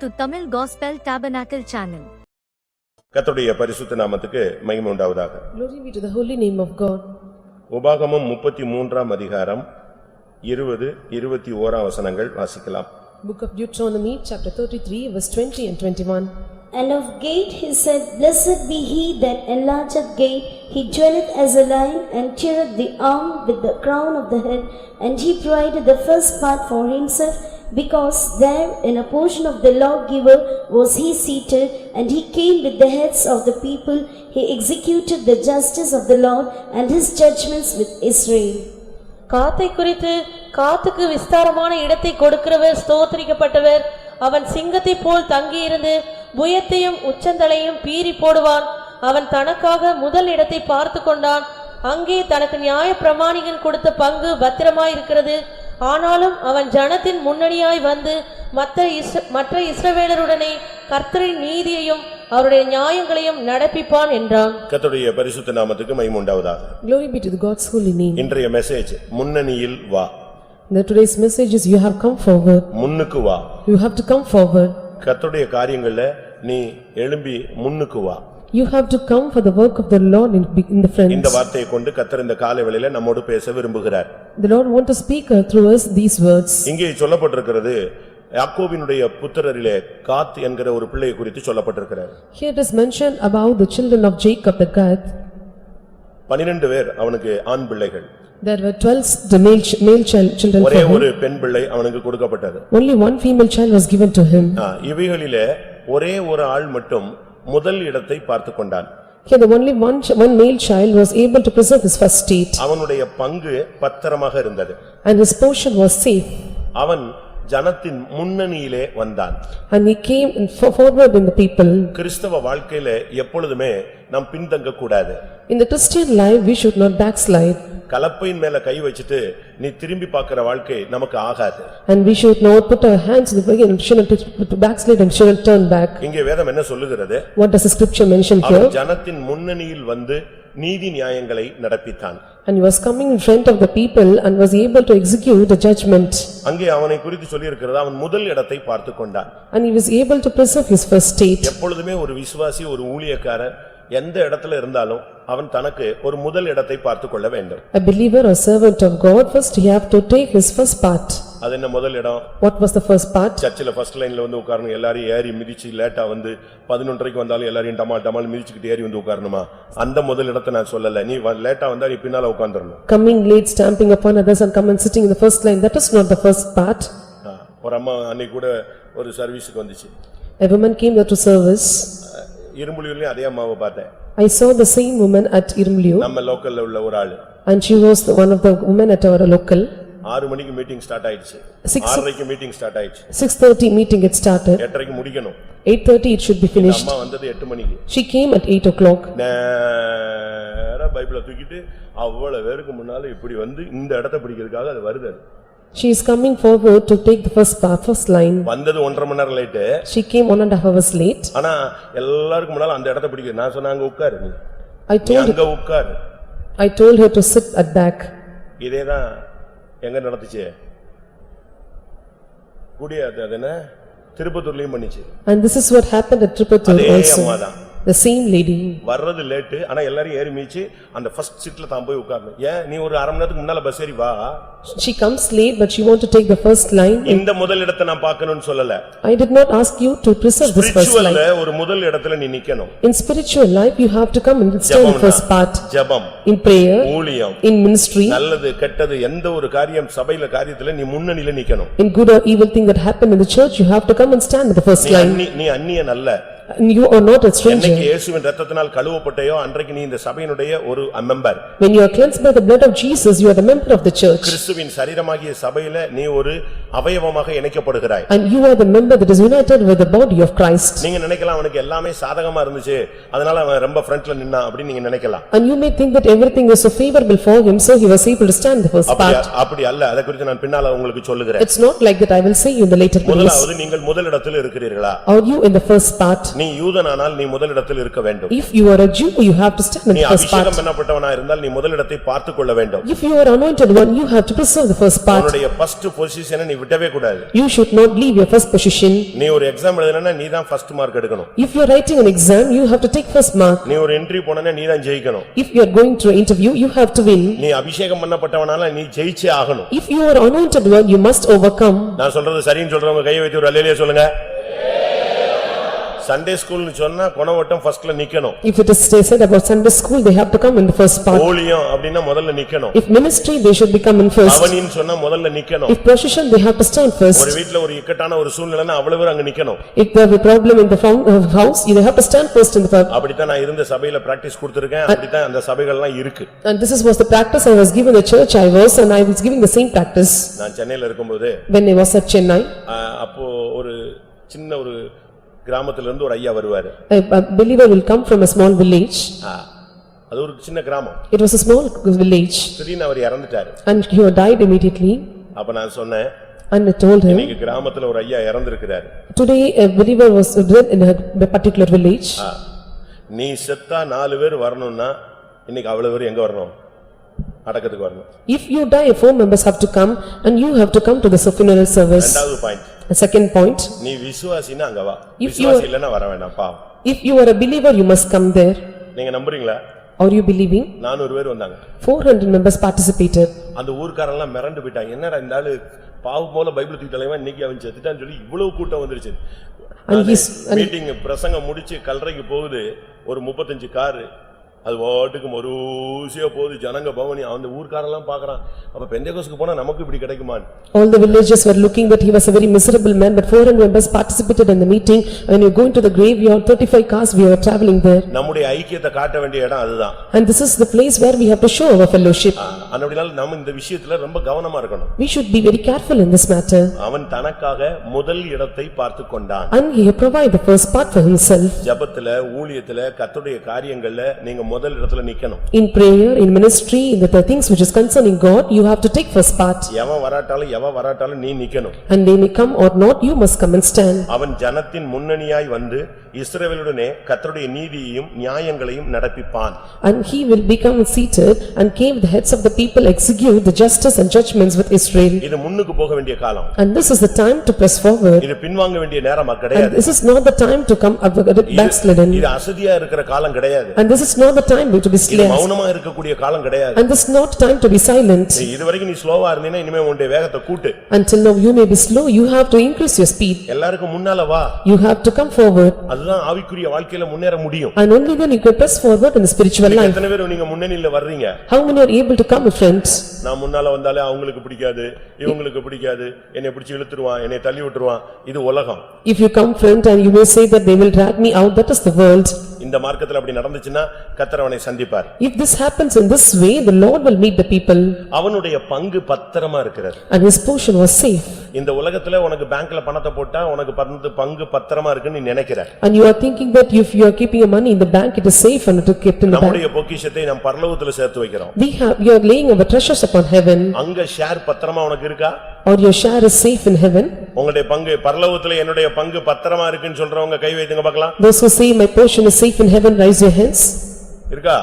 to Tamil Gospel Tabernacle channel. கர்த்தருடைய பரிசுத்த நாமத்துக்கு மகிமை உண்டாவதாக. Glory be to the holy name of God. உபாகமம் 33ஆம் அதிகாரம் 20-21 வசனங்கள் வாசிக்கலாம். Book of Deuteronomy chapter 33 verse 20 and 21. And of Gad he said, Blessed be he that enlargeth Gad, he dwelleth as a lion, and cheereth the arm with the crown of the head, and he provided the first part for himself, because there in a portion of the lawgiver was he seated, and he came with the heads of the people, he executed the justice of the Lord, and his judgments with Israel. காத்தை குறித்து காத்துக்கு விஸ்தாரமான இடத்தை கொடுக்கிறவர் ஸ்தோத்திரிக்கப்பட்டவர். அவன் சிங்கத்தை போல் தங்கியிருந்து புயத்தையும் உச்சந்தலையும் பீறி போடுவான். அவன் தனக்காக முதல் இடத்தை பார்த்து கொண்டான். அங்கே தனக்கு நியாய பிரமாணிகன் கொடுத்த பங்கு பத்திரமாயிருக்கிறது. ஆனாலும் அவன் ஜனத்தின் முன்னணியாய் வந்து மற்ற இஸ்ரவேலருடனே கர்த்தரின் நீதியையும் அவருடைய நியாயங்களையும் நடப்பிப்பான் என்றான். கர்த்தருடைய பரிசுத்த நாமத்துக்கு மகிமை உண்டாவதாக. Glory be to the God's holy name. இன்றைய மெசேஜ் முன்னணியில் வா. The today's message is you have come forward. முன்னுக்கு வா. You have to come forward. கர்த்தருடைய காரியங்கள்ல நீ எழும்பி முன்னுக்கு வா. You have to come for the work of the Lord in the friends. இந்த வார்த்தையை கொண்டு கர்த்தர் இந்த காலைவேளையில நம்மோடு பேச விரும்புகிறார். The Lord want to speak through us these words. இங்கே சொல்லப்பட்டிருக்கிறது யாக்கோபினுடைய புத்திரரிலே காத் என்கிற ஒரு பிள்ளையை குறித்து சொல்லப்பட்டிருக்கிறது. Here it is mentioned about the children of Jacob the Gath. 12 பேர் அவனுக்கு ஆண் பிள்ளைகள். There were 12 male children for ஒரே him. ஒரு பெண் பிள்ளை அவனுக்கு கொடுக்கப்பட்டது. Only one female child was given to him. இவைகளிலே ஒரே ஒரு ஆள் மட்டும் முதல் இடத்தை பார்த்து கொண்டான். Here the only one male child was able to preserve his first state. அவனுடைய பங்கு பத்திரமாக இருந்தது. And his portion was safe. அவன் ஜனத்தின் முன்னணியிலே வந்தான். And he came forward in the people. கிறிஸ்தவ வாழ்க்கையில எப்பொழுதுமே நாம் பின்தங்க கூடாது. In the Christian life we should not backslide. கலப்பையின் மேல கை வச்சிட்டு நீ திரும்பி பார்க்கிற வாழ்க்கை நமக்கு ஆகாது. And we should not put our hands in the bag and should not backslide and should not turn back. இங்கே வேதம் என்ன சொல்லுகிறது? What does the scripture mention here? அவன் ஜனத்தின் முன்னணியில் வந்து நீதி நியாயங்களை நடப்பித்தான். And he was coming in front of the people and was able to execute the judgment. அங்கே அவனை குறித்து சொல்லி இருக்கிறது அவன் முதல் இடத்தை பார்த்து கொண்டான். And he was able to preserve his first state. எப்பொழுதுமே ஒரு விசுவாசி ஒரு ஊழியக்காரன் எந்த இடத்துல இருந்தாலும் அவன் தனக்கு ஒரு முதல் இடத்தை பார்த்து கொள்ள வேண்டும். A believer or servant of God first he have to take his first part. அது என்ன முதல் இடம்? What was the first part? சர்ச்சில் ஃபர்ஸ்ட் லைன்ல வந்து உட்காரணும். எல்லாரும் ஏறி மிதிச்சு லேட்டா வந்து 11:30க்கு வந்தாலும் எல்லாரையும் டமால் மிதிச்சுக்கிட்டு ஏறி வந்து உட்காரணுமா? அந்த முதல் இடத்தை நான் சொல்லல. நீ லேட்டா வந்தா நீ பின்னால உட்கார்ந்துறணும். Coming late, stamping upon others and come and sitting in the first line, that is not the first part. ஒரு அம்மா அன்னைக்கு கூட ஒரு சர்வீஸ்க்கு வந்துச்சு. A woman came there to service. இரும்புலியூர்லயும் அதே அம்மாவை பார்த்தேன். I saw the same woman at Irumliu. நம்ம லோக்கல்ல உள்ள ஒரு ஆளு. And she was one of the women at our local. 6 மணிக்கு மீட்டிங் ஸ்டார்ட் ஆயிடுச்சு. 6:30க்கு மீட்டிங் ஸ்டார்ட் ஆயிடுச்சு. 6:30 meeting it started. 8:30க்கு முடிக்கணும். 8:30 it should be finished. அம்மா வந்தது 8 மணிக்கு. She came at 8 o'clock. நேரா பைபிளை தூக்கிட்டு அவ்வளவு பேருக்கு முன்னால இப்படி வந்து இந்த இடத்தை பிடிக்கிறதுக்காக அது வருது. She is coming forward to take the first line. வந்தது 1.5 மணி நேரம் late. She came 1.5 hours late. ஆனா எல்லாருக்கும் முன்னால அந்த இடத்தை பிடிக்க நான் சொன்னா அங்க உட்காரு நீ. அங்க உட்காரு. I told her to sit at back. இதேதான் எங்க நடந்துச்சு? குடியாத்த அதன திருப்பத்தூர்லயும் பண்ணிச்சு. And this is what happened at Tripattur also. The same lady. வர்றது லேட். ஆனா எல்லாரும் ஏறி மீச்சு அந்த ஃபர்ஸ்ட் சீட்ல தான் போய் உட்காரணும். ஏன் நீ ஒரு அரை மணி நேரத்துக்கு முன்னால பஸ் ஏறி வா. She comes late but she want to take the first line. இந்த முதல் இடத்தை நான் பார்க்கணும்னு சொல்லல. I did not ask you to preserve this first line. ஸ்பிரிச்சுவல்ல ஒரு முதல் இடத்துல நீ நிக்கணும். In spiritual life you have to come and stand in the first part. ஜெபம், in prayer, ஊழியம், in ministry, நல்லது கெட்டது எந்த ஒரு காரியம் சபையில காரியத்துல நீ முன்னணியில நிக்கணும். in good or evil thing that happen in the church you have to come and stand in the first line. நீ அந்நியன் அல்ல. And you are not a stranger. என்னைக்கு இயேசுவின் இரத்தத்தினால் கழுவப்பட்டயோ அன்றைக்கு நீ இந்த சபையினுடைய ஒரு member. When you are cleansed by the blood of Jesus you are the member of the church. கிறிஸ்துவின் சரீரமாகிய சபையில நீ ஒரு அவயவமாக இணைக்கப்படுகிறாய். And you are the member that is united with the body of Christ. நீங்க நினைக்கலாம் அவனுக்கு எல்லாமே சாதகமா இருந்துச்சு அதனால அவன் ரொம்ப ஃப்ரண்ட்ல நின்னா அப்படி நீங்க நினைக்கலாம். And you may think that everything was so favorable for him so he was able to stand the first part. அப்படி அல்ல. அத குறித்து நான் பின்னால உங்களுக்கு சொல்லுகிறேன். It's not like that. I will say you in the later days. முதலாவது நீங்கள் முதல் இடத்தில் இருக்கிறீர்களா? Are you in the first part? நீ யூதனானால் நீ முதலிடத்தில் இருக்க வேண்டும். If you are a Jew, you have to stand in நீ the first part. அபிஷேகம் பண்ணப்பட்டவனா இருந்தால் நீ முதலிடத்தை பார்த்துக் கொள்ள வேண்டும். If you are anointed one, you have to preserve the first part. உன்னுடைய ஃபர்ஸ்ட் பொசிஷனை நீ விட்டவே கூடாது. You should not leave your first position. நீ ஒரு எக்ஸாம் எழுதுனா நீ தான் ஃபர்ஸ்ட் மார்க் எடுக்கணும். If you are writing an exam, you have to take first mark. நீ ஒரு இன்டர்வியூ போனனா நீ தான் ஜெயிக்கணும். If you are going to an interview, you have to win. நீ அபிஷேகம் பண்ணப்பட்டவனால நீ ஜெயிச்சே ஆகணும். If you are anointed one, you must overcome. நான் சொல்றது சரின்னு சொல்றவங்க கையை வைத்து ஒரு அல்லேலூயா சொல்லுங்க. சண்டே ஸ்கூல்னு சொன்னா கொணவட்டம் ஃபர்ஸ்ட்ல நிக்கணும். If it is said about Sunday school, they have to come in the first part. ஊழியம் அப்படினா முதல்ல நிக்கணும். If ministry, they should become in first. அவனின்னு சொன்னா முதல்ல நிக்கணும். If procession, they have to stand first. ஒரு வீட்ல ஒரு இக்கட்டான ஒரு சூழ்நிலைனா அவ்வளவு பேர் அங்க நிக்கணும். If there is a problem in the house, they have to stand first in the front. அப்படி தான் நான் இருந்த சபையில பிராக்டீஸ் கொடுத்திருக்கேன். அப்படி தான் அந்த சபைகள்லாம் இருக்கு. And this was the practice I was given the church I was, and I was giving the same practice. நான் சென்னையில இருக்கும்போது When I was at Chennai, அப்போ ஒரு சின்ன ஒரு கிராமத்துல இருந்து ஒரு ஐயா வருவாரு. a believer will come from a small village. அது ஒரு சின்ன கிராமம். It was a small village. திடீர்னு அவர் இறந்துட்டாரு. And he died immediately. அப்ப நான் சொன்னேன், And I told him, இன்னைக்கு கிராமத்துல ஒரு ஐயா இறந்திருக்கிறாரு. today a believer was dead in a particular village. நீ செத்தா 4 பேர் வரணும்னா இன்னைக்கு அவ்வளவு பேர் எங்க வரணும்? அடக்கத்துக்கு வரணும். If you die, 4 members have to come, and you have to come to the funeral service. இரண்டாவது பாயிண்ட். A second point, நீ விசுவாசினா அங்க வா. If you விசுவாசி இல்லனா வர வேண்டாம் பா. if you are a believer, you must come there. நீங்க நம்புறீங்களா? Are you believing? 400 பேர் வந்தாங்க. 400 members participated. அந்த ஊர்க்காரங்க எல்லாம் மிரண்டு போயிட்டாங்க. என்னடா இந்த ஆளு பாவம் போல பைபிள் தூக்கிட்டலைவன் இன்னைக்கு அவன் செத்துட்டான்னு சொல்லி இவ்வளவு கூட்டம் வந்துருச்சு. மீட்டிங் பிரசங்கம் முடிச்சு கல்லறைக்கு போகுது ஒரு 35 காரு. அது வாட்டுக்கு மறுசியா போகுது. ஜனங்க பவனி அந்த ஊர்க்காரெல்லாம் பாக்குறான். அப்ப பெந்தேகோஸ்துக்கு போனா நமக்கு இப்படி கிடைக்குமான்? All the villagers were looking that he was a very miserable man, but 400 members participated in the meeting. When you go into the graveyard, 35 cars we were traveling there. நம்முடைய ஐக்கியத்தை காட்ட வேண்டிய இடம் அதுதான். And this is the place where we have to show our fellowship. அப்படினால நாம இந்த விஷயத்துல ரொம்ப கவனமா இருக்கணும். We should be very careful in this matter. அவன் தனக்காக முதல் இடத்தை பார்த்து கொண்டான். And he provided the first part for himself. ஜெபத்துல ஊழியத்துல கர்த்தருடைய காரியங்கள்ல நீங்க முதல் இடத்துல நிக்கணும். In prayer, in ministry, in the things which is concerning God, you have to take first part. எவன் வராட்டாலும் நீ நிக்கணும். And they may come or not, you must come and stand. அவன் ஜனத்தின் முன்னணியாய் வந்து இஸ்ரவேலுடனே கர்த்தருடைய நீதியையும் நியாயங்களையும் நடப்பிப்பான். And he will become seated and came the heads of the people execute the justice and judgments with Israel. இது முன்னுக்கு போக வேண்டிய காலம். And this is the time to press forward. இது பின்வாங்க வேண்டிய நேரம் And கிடையாது. this is not the time to come backslidden. இது அசதியா இருக்கிற காலம் கிடையாது. And this is not the time to be இது slack. மௌனமா இருக்கக்கூடிய காலம் கிடையாது. And this is not time to be silent. இதுவரைக்கும் நீ ஸ்லோவா இருந்தீனா இனிமே உன்னுடைய வேகத்தை கூட்டு. Until now you may be slow, you have to increase your speed. எல்லாருக்கும் முன்னால வா. You have to come forward. அதுதான் ஆவிக்குரிய வாழ்க்கையில முன்னேற முடியும். And only then you can press forward in the spiritual life. எத்தனை பேர் நீங்க முன்னணியில வர்றீங்க? How many are able to come, friends? நான் முன்னால வந்தாலே அவங்களுக்கு பிடிக்காது, இவங்களுக்கு பிடிக்காது, என்னை பிடிச்சு இழுத்துருவான், என்னை தள்ளி விட்டுருவான். இது உலகம். If you come friend and you may say that they will drag me out, that is the world. இந்த மார்க்கத்துல அப்படி நடந்துச்சுன்னா கர்த்தர் அவனை சந்திப்பார். If this happens in this way, the Lord will meet the people. அவனுடைய பங்கு பத்திரமா இருக்கிறது. And his portion was safe. இந்த உலகத்துல உனக்கு பேங்க்ல பணத்தை போட்டா உனக்கு பங்கு பத்திரமா இருக்குன்னு நீ நினைக்கிற. And you are thinking that if you are keeping your money in the bank, it is safe and it is kept in the bank. நம்முடைய பொக்கிஷத்தை நாம் பரலோகத்துல சேர்த்து வைக்கிறோம். We are laying our treasures upon heaven. அங்க share பத்திரமா உனக்கு இருக்கா? Or your share is safe in heaven? உங்களுடைய பங்கு பரலோகத்துல என்னுடைய பங்கு பத்திரமா இருக்குன்னு சொல்றவங்க கை வைத்துங்க பார்க்கலாம். Those who say my portion is safe in heaven, raise your hands. இருக்கா?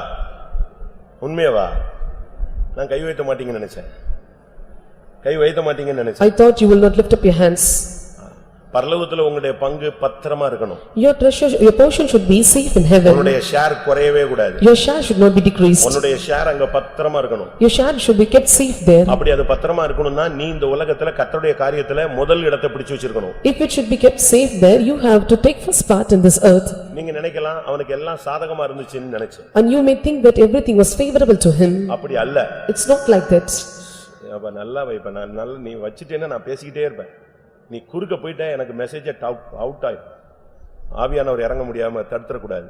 உண்மையவா? நான் கை வைத்த மாட்டீங்கன்னு நினைச்சேன். கை வைத்த மாட்டீங்கன்னு நினைச்சேன். I thought you will not lift up your hands. பரலோகத்துல உங்களுடைய பங்கு பத்திரமா இருக்கணும். Your treasure, your portion should be safe in heaven. உன்னுடைய ஷேர் குறையவே கூடாது. Your share should not be decreased. உன்னுடைய ஷேர் அங்க பத்திரமா இருக்கணும். Your share should be kept safe there. அப்படி அது பத்திரமா இருக்கணும்னா நீ இந்த உலகத்துல கர்த்தருடைய காரியத்துல முதல் இடத்தை பிடிச்சு வச்சிருக்கணும். If it should be kept safe there, you have to take first part in this earth. நீங்க நினைக்கலாம் அவனுக்கு எல்லாம் சாதகமா இருந்துச்சுன்னு நினைச்சேன். And you may think that everything was favorable to him. அப்படி அல்ல. It's not like that. அப்ப நல்லா வைப்பேன் நான் நல்லா நீ வச்சிட்டேன்னா நான் பேசிக்கிட்டே இருப்பேன். நீ குறுக்க போயிட்டா எனக்கு மெசேஜ் அவுட் ஆயிடும். ஆவியானவர் இறங்க முடியாம தடுத்துறக்கூடாது.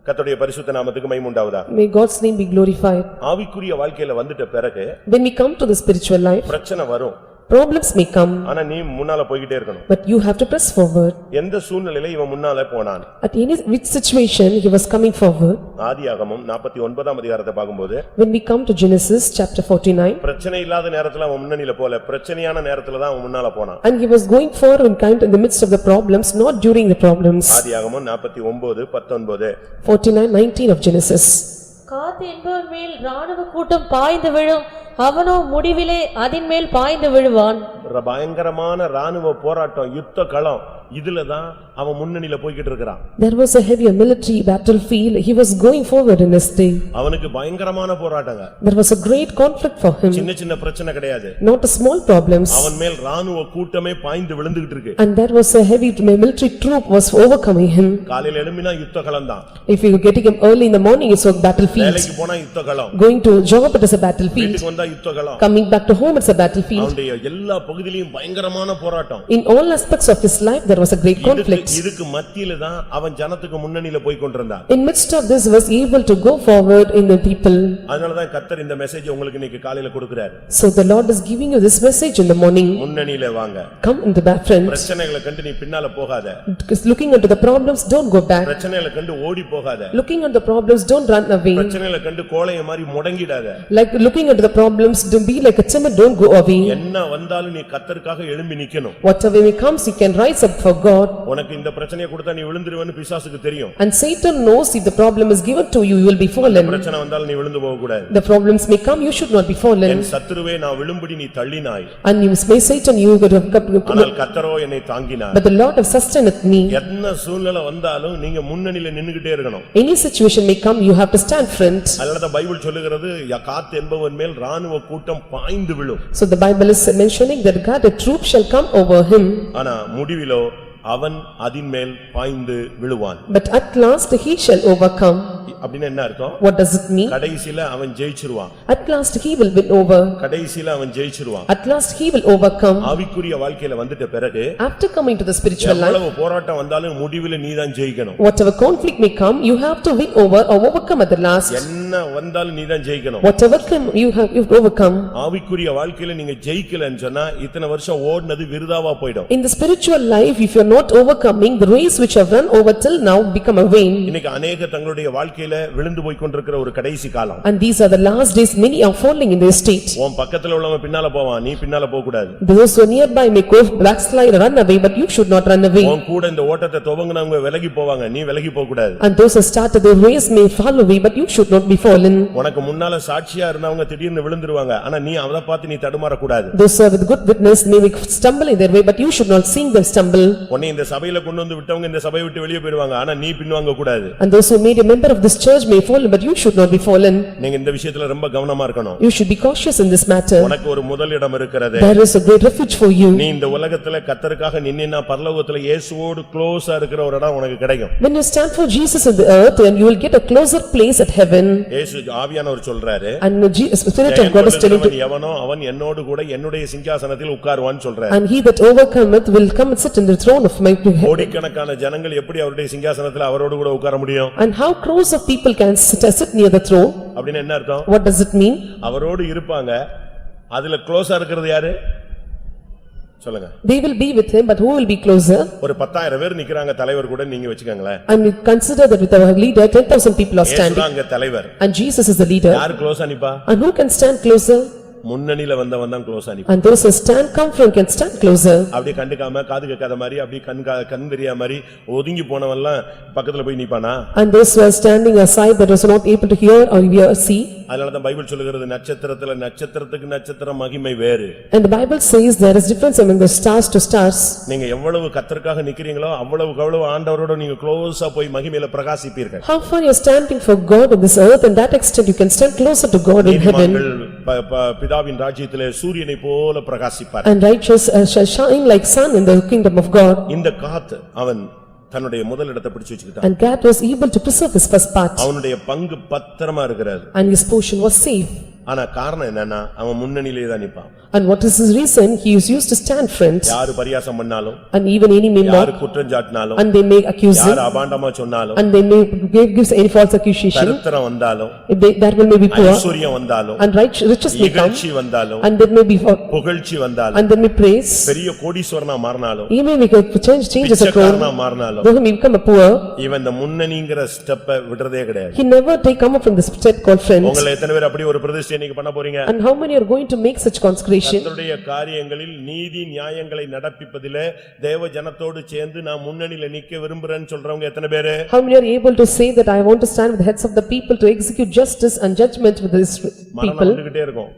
கர்த்தருடைய பரிசுத்த நாமத்துக்கு மகிமை உண்டாவதா. May God's name be glorified. ஆவிக்குரிய வாழ்க்கையில வந்துட்ட பிறகு when we come to the spiritual life, பிரச்சனை வரும். Problems may come, ஆனா நீ முன்னால போய்கிட்டே இருக்கணும். but you have to press forward. எந்த சூழ்நிலையில இவன் முன்னால போனான்? At any which situation he was coming forward. ஆதியாகமம் 49ஆம் அதிகாரத்தை பாக்கும்போது When we come to Genesis chapter 49, பிரச்சனை இல்லாத நேரத்துல அவன் முன்னணியில போல, பிரச்சனையான நேரத்துல தான் அவன் முன்னால போனான். and he was going forward in kind in the midst of the problems, not during the problems. ஆதியாகமம் 49:19. 49:19 of Genesis. காத்து என்பவன் மேல் ராணுவ கூட்டம் பாய்ந்து விழும், அவனோ முடிவிலே அதின் மேல் பாய்ந்து விழுவான். பயங்கரமான ராணுவ போராட்டம், யுத்த களம், இதுலதான் அவன் முன்னணியில போய்கிட்டு இருக்கிறான். There was a heavy military battlefield, he was going forward in this day. அவனுக்கு பயங்கரமான போராட்டங்க. There was a great conflict for him. சின்ன சின்ன பிரச்சனை கிடையாது. Not a small problems. அவன் மேல் ராணுவ கூட்டமே பாய்ந்து விழுந்துகிட்டு இருக்கு. And there was a heavy military troop was overcoming him. காலையில எழும்பினா யுத்த களம் தான். If you getting him early in the morning, it's a battlefield. வேலைக்கு போனா யுத்த களம். Going to job, it is a battlefield. வீட்டுக்கு வந்தா யுத்த களம். Coming back to home, it's a battlefield. அவனுடைய எல்லா பகுதியிலும் பயங்கரமான போராட்டம். In all aspects of his life, there was a great conflict. இதுக்கு மத்தியில தான் அவன் ஜனத்துக்கு முன்னணியில போய் கொண்டிருந்தான். In midst of this was able to go forward in the people. அதனால தான் கர்த்தர் இந்த மெசேஜ் உங்களுக்கு இன்னைக்கு காலையில கொடுக்கிறார். So the Lord is giving you this message in the morning. முன்னணியில வாங்க. Come in the back, friends. பிரச்சனைகளை கண்டு நீ பின்னால போகாத. Looking into the problems, don't go back. பிரச்சனைகளை கண்டு ஓடி போகாத. Looking at the problems, don't run away. பிரச்சனைகளை கண்டு கோழைய மாதிரி முடங்கிடாத. Like looking into the problems, don't be like a timid, don't go away. என்ன வந்தாலும் நீ கர்த்தருக்காக எழும்பி நிக்கணும். Whatever may comes, you can rise up for God. உனக்கு இந்த பிரச்சனையை கொடுத்தா நீ விழுந்துருவேன்னு பிசாசுக்கு தெரியும். And Satan knows if the problem is given to you, you will be fallen. பிரச்சனை வந்தாலும் நீ விழுந்து போக கூடாது. The problems may come, you should not be fallen. என் சத்துருவே நான் விழும்படி நீ தள்ளினாய். And you may Satan, you would have ஆனால் கர்த்தரோ என்னை தாங்கினார். but the Lord have sustained me. என்ன சூழ்நிலை வந்தாலும் நீங்க முன்னணியில நின்னுகிட்டே இருக்கணும். Any situation may come, you have to stand, friend. அதனால பைபிள் சொல்லுகிறது காத் என்பவன் மேல் ராணுவ கூட்டம் பாய்ந்து விழும். So the Bible is mentioning that God a troop shall come over him. ஆனா முடிவிலோ அவன் அதின் மேல் பாய்ந்து விழுவான். But at last he shall overcome. அப்படினா என்ன அர்த்தம்? What does it mean? கடைசில அவன் ஜெயிச்சிருவான். At last he will win over. கடைசில அவன் ஜெயிச்சிருவான். At last he will overcome. ஆவிக்குரிய வாழ்க்கையில வந்துட்ட பிறகு After coming to the spiritual life, எவ்வளவு போராட்டம் வந்தாலும் முடிவில நீதான் ஜெயிக்கணும். whatever conflict may come, you have to win over or overcome at the last. என்ன வந்தாலும் நீதான் ஜெயிக்கணும். Whatever come, you have overcome. ஆவிக்குரிய வாழ்க்கையில நீங்க ஜெயிக்கலன்னு சொன்னா இத்தனை வருஷம் ஓடுனது விருதாவா போய்டும். In the spiritual life, if you are not overcoming, the race which have run over till now become a vain. இன்னைக்கு अनेक தங்களுடைய வாழ்க்கையில விழுந்து போய் கொண்டிருக்கிற ஒரு கடைசி காலம். And these are the last days, many are falling in their state. உன் பக்கத்துல உள்ளவன் பின்னால போவான், நீ பின்னால போக கூடாது. Those who are nearby may go backslide or run away, but you should not run away. உன் கூட இந்த ஓட்டத்தை துவங்குனவங்க விலகி போவாங்க, நீ விலகி போக கூடாது. And those who started the race may fall away, but you should not be fallen. உனக்கு முன்னால சாட்சியா இருந்தவங்க திடீர்னு விழுந்துருவாங்க, ஆனா நீ அவரை பார்த்து நீ தடுமாற கூடாது. Those who are with good witness may stumble in their way, but you should not see them stumble. உன்னை இந்த சபையில கொண்டு வந்து விட்டவங்க இந்த சபையை விட்டு வெளியே போயிடுவாங்க, ஆனா நீ பின்வாங்க கூடாது. And those who made a member of this church may fall, but you should not be fallen. நீங்க இந்த விஷயத்துல ரொம்ப கவனமா இருக்கணும். You should be cautious in this matter. உனக்கு ஒரு முதலிடம் இருக்கிறது. There is a great refuge for you. நீ இந்த உலகத்துல கர்த்தருக்காக நின்னா பரலோகத்துல இயேசுவோடு க்ளோஸா இருக்கிற ஒரு இடம் உனக்கு கிடைக்கும். When you stand for Jesus in the earth, and you will get a closer place at heaven. இயேசு ஆவியானவர் சொல்றாரு. And the Spirit of God is telling to எவனோ அவன் என்னோடு கூட என்னுடைய சிங்காசனத்தில் உட்காருவான்னு சொல்றாரு. And he that overcometh will come and sit in the throne of my heaven. கோடிக்கணக்கான ஜனங்கள் எப்படி அவருடைய சிங்காசனத்துல அவரோடு கூட உட்கார முடியும்? And how crores of people can sit near the throne? அப்படினா என்ன அர்த்தம்? What does it mean? அவரோடு இருப்பாங்க. அதுல க்ளோஸா இருக்கிறது யாரு? சொல்லுங்க. They will be with him, but who will be closer? ஒரு 10,000 பேர் நிக்கறாங்க தலைவர் கூட நீங்க வெச்சுக்கங்களே. And we consider that with our leader 10,000 people are standing. இயேசு அங்க தலைவர். And Jesus is the leader. யார் க்ளோஸா நிப்பா? And who can stand closer? முன்னணியில வந்தவன் தான் க்ளோஸா நிப்பா. And those who stand come from can stand closer. அப்படியே கண்டுக்காம காது கேட்காத மாதிரி அப்படியே கண் தெரியாத மாதிரி ஒதுங்கி போனவன்லாம் பக்கத்துல போய் நிப்பானா? And those who are standing aside that was not able to hear or hear see. அதனால தான் பைபிள் சொல்லுகிறது நட்சத்திரத்துல நட்சத்திரத்துக்கு நட்சத்திரம் மகிமை வேறு. And the Bible says there is difference among the stars to stars. நீங்க எவ்வளவு கர்த்தருக்காக நிக்கிறீங்களோ அவ்வளவு ஆண்டவரோட நீங்க க்ளோஸா போய் மகிமையில பிரகாசிப்பீர்கள். How far you are standing for God on this earth, and that extent you can stand closer to God in heaven. பிதாவின் ராஜ்யத்திலே சூரியனை போல பிரகாசிப்பார். And righteous shall shine like sun in the kingdom of God. இந்த காத் அவன் தன்னுடைய முதலிடத்தை பிடிச்சு வச்சிட்டான். And God was able to preserve his first part. அவனுடைய பங்கு பத்திரமா இருக்கிறது. And his portion was safe. ஆனா காரணம் என்னன்னா அவன் முன்னணியிலே தான் நிப்பான். And what is his reason? He is used to stand, friends. யாரு பரியாசம் பண்ணாலும், And even any may யாரு mock, குற்றம் சாட்டினாலும், and they may accuse him, யாரு அபாண்டமா சொன்னாலும், and they may give any false accusation. தரித்திரம் வந்தாலும், If there will be poor, ஐஸ்வர்யம் வந்தாலும், and riches may come, இகழ்ச்சி வந்தாலும், and there may be புகழ்ச்சி வந்தாலும், and there may praise. பெரிய கோடீஸ்வரனா மாறினாலும், He may make a change as a பிச்சைக்காரனா crown, மாறினாலும், though he may become a poor. இவன் இந்த முன்னணிங்கிற ஸ்டெப்பை விடுறதே கிடையாது. He never come up from the step called friends. உங்களை எத்தனை பேர் அப்படி ஒரு பிரதிஷ்டை இன்னைக்கு பண்ண போறீங்க? And how many are going to make such consecration? கர்த்தருடைய காரியங்களில் நீதி நியாயங்களை நடப்பிப்பதிலே தேவ ஜனத்தோடு சேர்ந்து நான் முன்னணியில நிக்க விரும்புறேன்னு சொல்றவங்க எத்தனை பேரு? How many are able to say that I want to stand with the heads of the people to execute justice and judgment with these மரணம் people? வந்துகிட்டே இருக்கும்,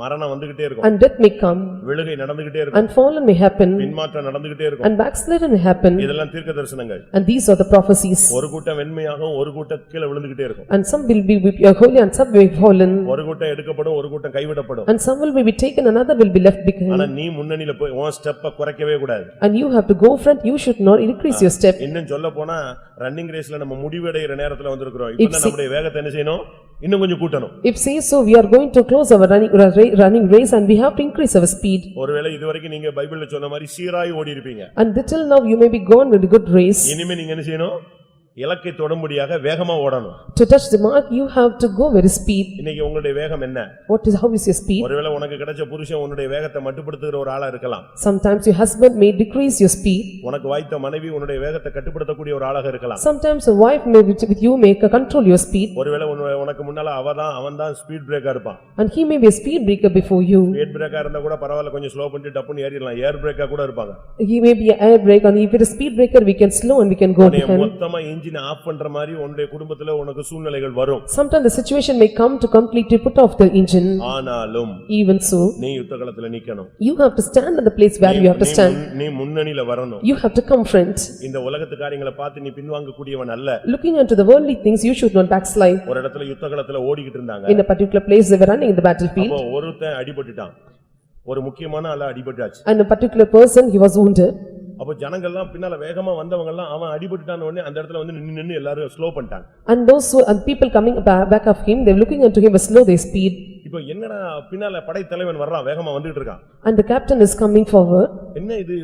மரணம் வந்துகிட்டே இருக்கும், And death may come, விழுகை நடந்துகிட்டே இருக்கும், and fallen may happen, பின்மாற்றம் நடந்துகிட்டே இருக்கும். and backslidden may happen. இதெல்லாம் தீர்க்க தரிசனங்கள். And these are the prophecies. ஒரு கூட்டம் வெண்மையாகவும் ஒரு கூட்டம் கீழே விழுந்துகிட்டே இருக்கும். And some will be holy and some will be fallen. ஒரு கூட்டம் எடுக்கப்படும், ஒரு கூட்டம் கைவிடப்படும். And some will be taken, another will be left ஆனா behind. நீ முன்னணியில போய் உன் ஸ்டெப்பை குறைக்கவே கூடாது. And you have to go front, you should not increase your step. இன்னும் சொல்ல போனா ரன்னிங் ரேஸ்ல நம்ம முடிவடைகிற நேரத்துல வந்திருக்கிறோம். இப்ப நம்முடைய வேகத்தை என்ன செய்யணும்? இன்னும் கொஞ்சம் கூட்டணும். If say so, we are going to close our running race and we have to increase our speed. ஒருவேளை இதுவரைக்கும் நீங்க பைபிள்ல சொன்ன மாதிரி சீராய் ஓடி இருப்பீங்க. And till now you may be gone with a good race. இனிமே நீங்க என்ன செய்யணும்? இலக்கை தொடும்படியாக வேகமா ஓடணும். To touch the mark, you have to go very speed. இன்னைக்கு உங்களுடைய வேகம் என்ன? How is your speed? ஒருவேளை உனக்கு கிடைச்ச புருஷன் உன்னுடைய வேகத்தை மட்டுப்படுத்துகிற ஒரு ஆளா இருக்கலாம். Sometimes your husband may decrease your speed. உனக்கு வாய்த்த மனைவி உன்னுடைய வேகத்தை கட்டுப்படுத்தக்கூடிய ஒரு ஆளாக இருக்கலாம். Sometimes a wife may with you make control your speed. ஒருவேளை உனக்கு முன்னால அவன்தான் ஸ்பீட் பிரேக்கா இருப்பான். And he may be a speed breaker before you. Speed பிரேக்கா இருந்தா கூட பரவாயில்ல, கொஞ்சம் ஸ்லோ பண்ணிட்டு டப்புன்னு ஏறிடலாம். ஏர் பிரேக்கா கூட இருப்பாங்க. He may be an air brake, and if it is a speed breaker we can slow and we can go behind. மொத்தமா இன்ஜின் ஆஃப் பண்ற மாதிரி உன்னுடைய குடும்பத்துல உனக்கு சூழ்நிலைகள் வரும். Sometimes the situation may come to completely put off the engine. ஆனாலும் Even so, நீ யுத்தகளத்துல நிக்கணும். you have to stand in the place where you have to stand. நீ முன்னணியில வரணும். You have to come front. இந்த உலகத்து காரியங்களை பார்த்து நீ பின்வாங்க கூடியவன் அல்ல. Looking into the worldly things, you should not backslide. ஒரு இடத்துல யுத்தகளத்துல ஓடிக்கிட்டு இருந்தாங்க. In a particular place they were running in the battlefield. அப்போ ஒருத்தன் அடிபட்டுட்டான். ஒரு முக்கியமான ஆளு அடிபட்டாச்சு. And a particular person, he was wounded. அப்ப ஜனங்கள்லாம் பின்னால வேகமா வந்தவங்க எல்லாம் அவன் அடிபட்டுட்டான உடனே அந்த இடத்துல வந்து நின்னு எல்லாரும் ஸ்லோ பண்ணிட்டாங்க. And those and people coming back of him, they were looking into him with slow their speed. இப்போ என்னடா பின்னால படை தலைவன் வர்றான், வேகமா வந்துட்டு இருக்கான். And the captain is coming forward. என்ன இது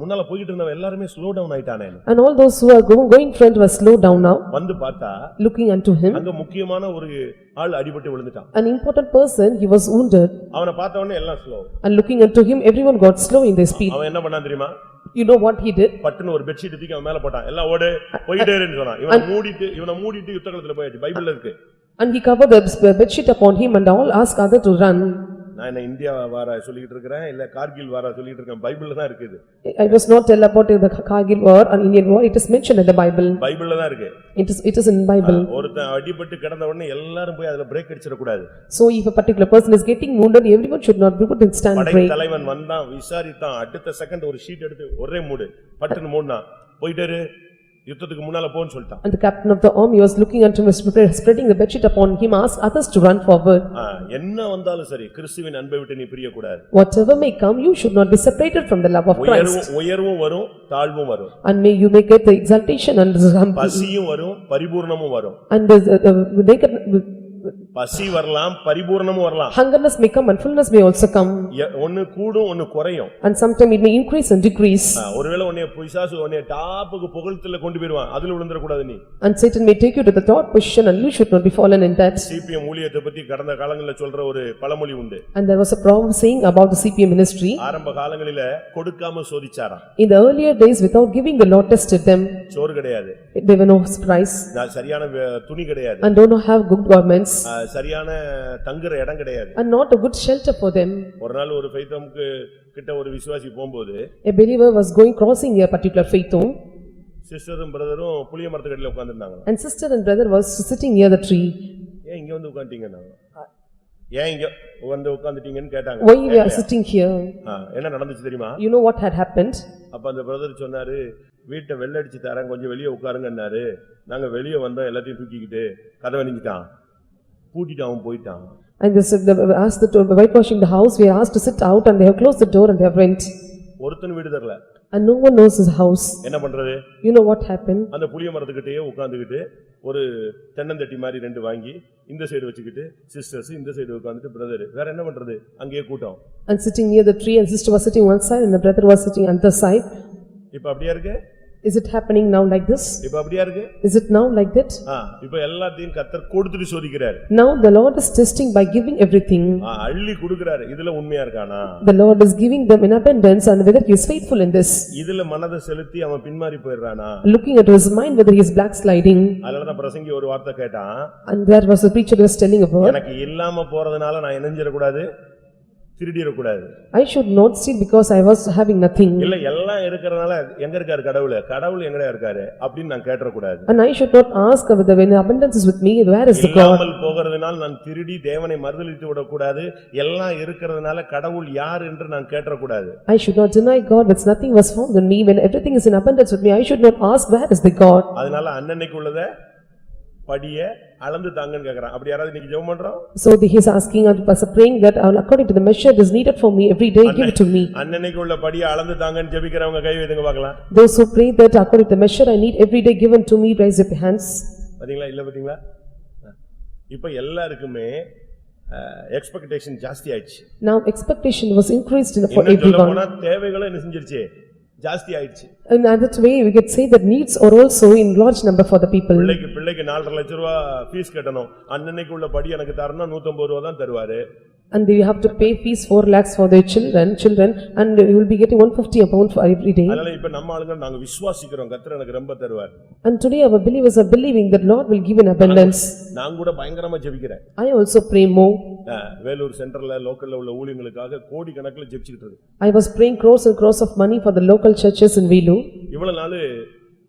முன்னால போயிட்டு இருந்தவன் எல்லாரும் ஸ்லோ டவுன் ஆயிட்டானே. And all those who are going front were slowed down now. வந்து பார்த்தா looking unto him, அங்க முக்கியமான ஒரு ஆள் அடிபட்டு விழுந்துட்டான். an important person, he was wounded. அவனை பார்த்த உடனே எல்லாம் slow. And looking unto him, everyone got slow in their speed. அவன் என்ன பண்ணான் தெரியுமா? You know what he did? பட்டுன்னு ஒரு பெட்ஷீட் தூக்கி அவன் மேல போட்டான். எல்லாம் ஓடு போயிட்டேன்னு சொன்னான். இவனை மூடிட்டு யுத்தகளத்துல போயாச்சு. பைபிள்ல இருக்கு. And he covered the bedsheet upon him and all asked other to run. நான் என்ன இந்தியா வார சொல்லிட்டு இருக்கேன் இல்ல கார்கில் வார சொல்லிட்டு இருக்கேன். பைபிள்ல தான் இருக்குது. I was not tell about the Kargil war and Indian war. It is mentioned in the Bible. பைபிள்ல தான் இருக்கு. It is in Bible. ஒருத்தன் அடிபட்டு கிடந்த உடனே எல்லாரும் போய் அதுல பிரேக் அடிச்சிர கூடாது. So if a particular person is getting wounded, everyone should not be put in stand break. படை தலைவன் வந்தான், விசாரித்தான், அடுத்த செகண்ட் ஒரு ஷீட் எடுத்து ஒரே மூடு பட்டுன்னு மூடுனா போயிட்டாரு. யுத்தத்துக்கு முன்னால போன்னு சொல்லிட்டான். And the captain of the army was looking unto him, spreading the bedsheet upon him, asked others to run forward. என்ன வந்தாலும் சரி கிறிஸ்துவின் அன்பை விட்டு நீ பிரிய கூடாது. Whatever may come, you should not be separated from the love of Christ. உயர்வும் வரும், தாழ்வும் வரும். And may you may get the exaltation and பசியும் வரும், பரிபூரணமும் வரும். And they can பசி வரலாம், பரிபூரணமும் வரலாம். Hungerness may come and fullness may also come. ஒன்னு கூடும், ஒன்னு குறையும். And sometime it may increase and decrease. ஒருவேளை உன்னை பிசாசு உன்னை டாப்புக்கு புகழ்த்துல கொண்டு போய்டுவான். அதுல விழுந்துற கூடாது நீ. And Satan may take you to the top position and you should not be fallen in that. CPM ஊழியத்தை பத்தி கடந்த காலங்களில சொல்ற ஒரு பழமொழி உண்டு. And there was a proverb saying about the CPM ministry. ஆரம்ப காலங்களில கொடுக்காம சோதிச்சாராம். In the earlier days, without giving, the Lord tested them. சோறு கிடையாது. There were no price. சரியான துணி கிடையாது. And do not have good garments. சரியான தங்குற இடம் கிடையாது. And not a good shelter for them. ஒரு நாள் ஒரு ஃபெய்தம்க்கு கிட்ட ஒரு விசுவாசி போகும்போது A believer was crossing a particular faith home. சிஸ்டரும் பிரதரும் புளிய மரத்துக்கடியில உட்கார்ந்திருந்தாங்க. And sister and brother was sitting near the tree. ஏன் இங்க வந்து உட்கார்ந்தீங்கன்னு ஏன் இங்க வந்து உட்கார்ந்துட்டீங்கன்னு கேட்டாங்க. Why we are sitting here? என்ன நடந்துச்சு தெரியுமா? You know what had happened? அப்ப அந்த பிரதர் சொன்னாரு, வீட்டை வெள்ளடிச்சு தரேன், கொஞ்சம் வெளியே உட்காருங்கன்னாரு. நாங்க வெளியே வந்தோம், எல்லாத்தையும் தூக்கிக்கிட்டு கதவை நிஞ்சிட்டான், பூட்டிட்டு அவன் போயிட்டான். And they said, asked the whitewashing the house, we are asked to sit out and they have closed the door and they have went. ஒருத்தன் வீடு தரல. and no one knows his house. என்ன பண்றது? You know what happened? அந்த புளிய மரத்துக்கிட்டே உட்கார்ந்துகிட்டு ஒரு தென்னந்தட்டி மாதிரி ரெண்டு வாங்கி இந்த சைடு வச்சுக்கிட்டு சிஸ்டர்ஸ் இந்த சைடு உட்கார்ந்துட்டு பிரதர் வேற என்ன பண்றது? அங்கேயே கூட்டம். And sitting near the tree and sister was sitting one side and the brother was sitting on the side. இப்ப அப்படியே இருக்கு? Is it happening now like this? இப்ப அப்படியே இருக்கு? Is it now like that? இப்ப எல்லாத்தையும் கர்த்தர் கொடுத்துட்டு சோதிக்கிறார். Now the Lord is testing by giving everything. அள்ளி கொடுக்கிறார். இதுல உண்மையா இருக்கானா? The Lord is giving them in abundance and whether he is faithful in this. இதுல மனதை செலுத்தி அவன் பின்மாறி போயிடுறானா? Looking at his mind whether he is backsliding. அதனால தான் பிரசங்கி ஒரு வார்த்தை கேட்டான். And there was a preacher who was telling about. எனக்கு இல்லாம போறதுனால நான் என்னஞ்சிர கூடாது? திருடிர கூடாது. I should not steal because I was having nothing. இல்ல எல்லாம் இருக்கறனால எங்க இருக்காரு கடவுள்? கடவுள் எங்கடா இருக்காரு அப்படினு நான் கேட்ற கூடாது. And I should not ask whether when abundance is with me where is the God? இல்லாமல் போகிறதுனால நான் திருடி தேவனை மறுதலித்து விட கூடாது. எல்லாம் இருக்கறதுனால கடவுள் யார் என்று நான் கேட்ற கூடாது. I should not deny God when nothing was found in me. When everything is in abundance with me, I should not ask where is the God? அதனால அன்னன்னைக்கு உள்ளத படிய அளந்து தாங்கன்னு கேக்குறான். அப்படி யாராவது இன்னைக்கு ஜெபம் பண்றோம்? So he is asking and praying that according to the measure that is needed for me every day, give it to me. அன்னன்னைக்கு உள்ள படிய அளந்து தாங்கன்னு ஜெபிக்கிறவங்க கை வைத்துங்க பார்க்கலாம். Those who pray that according to the measure I need every day given to me, raise up your hands. பாத்தீங்களா? இல்ல பாத்தீங்களா? இப்ப எல்லாருக்குமே எக்ஸ்பெக்டேஷன் ஜாஸ்தி ஆயிடுச்சு. Now expectation was increased for everyone. போனா தேவைகளும் என்ன செஞ்சிருச்சு? ஜாஸ்தி ஆயிடுச்சு. In that way we could say that needs are also in large number for the people. பிள்ளைக்கு 4.5 லட்சம் ரூபாய் ஃபீஸ் கட்டணும். அன்னன்னைக்கு உள்ள படி எனக்கு தரணும் 150 ரூபாய் தான் தருவாரு. And they have to pay fees 4 lakhs for their children and you will be getting 150 amount for every day. அதனால இப்ப நம்ம ஆளுங்க நாங்க விசுவாசிக்கிறோம் கர்த்தர் எனக்கு ரொம்ப தருவார். And today our believers are believing that Lord will give in abundance. நான் கூட பயங்கரமா ஜெபிக்கிறேன். I also pray more. Vellore சென்டர்ல லோக்கல்ல உள்ள ஊழியங்களுக்காக கோடி கணக்குல ஜெபிச்சிட்டு இருக்கேன். I was praying crores and crores of money for the local churches in Velu. இவ்வளவு நாள்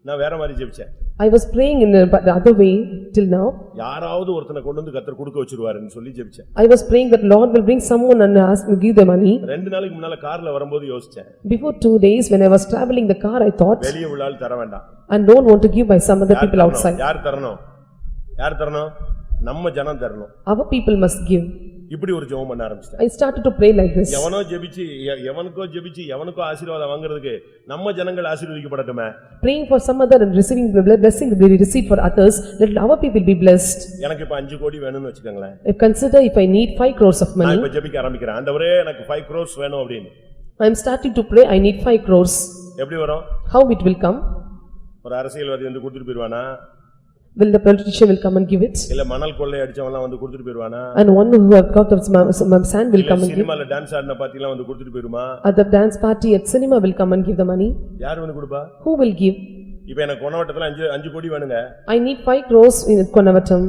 நான் வேற மாதிரி ஜெபிச்சேன். I was praying in the other way till now. யாராவது ஒருத்தனை கொண்டு வந்து கர்த்தர் கொடுக்க வச்சிருவாருன்னு சொல்லி ஜெபிச்சேன். I was praying that Lord will bring someone and ask me give the money. 2 நாளைக்கு முன்னால கார்ல வரும்போது யோசிச்சேன். Before 2 days when I was traveling the car I thought வெளிய உள்ளால் தர வேண்டாம். and don't want to give by some other people outside. யார் தரணும்? நம்ம ஜனம் தரணும். Our people must give. இப்படி ஒரு ஜெபம் பண்ண ஆரம்பிச்சேன். I started to pray like this. எவனுக்கோ ஜெபிச்சு ஆசீர்வாதம் வாங்குறதுக்கு நம்ம ஜனங்கள் ஆசீர்வதிக்கப்படட்டுமே. Praying for some other and receiving the blessing that we receive for others, let our people be blessed. எனக்கு இப்ப 5 கோடி வேணும்னு வெச்சுக்கங்களேன். If consider if I need 5 crores of money. நான் இப்ப ஜெபிக்க ஆரம்பிக்கிறேன். ஆண்டவரே எனக்கு 5 crores வேணும் அப்படினு. I am starting to pray I need 5 crores. எப்படி வரும்? How it will come? ஒரு அரசியல்வாதி வந்து கொடுத்துட்டு போய்டுவானா? Will the politician will come and give it? இல்ல மணல் கொள்ளை அடிச்சவன்லாம் வந்து கொடுத்துட்டு போய்டுவானா? And one who have got some sand will come and give. சினிமால டான்ஸ் ஆடின பாட்டிலாம் வந்து கொடுத்துட்டு போய்டுமா? At the dance party at cinema will come and give the money. யார் வந்து கொடுப்பா? Who will give? இப்போ எனக்கு கொணவட்டத்துல 5 கோடி வேணுங்க. I need 5 crores in Konavatam.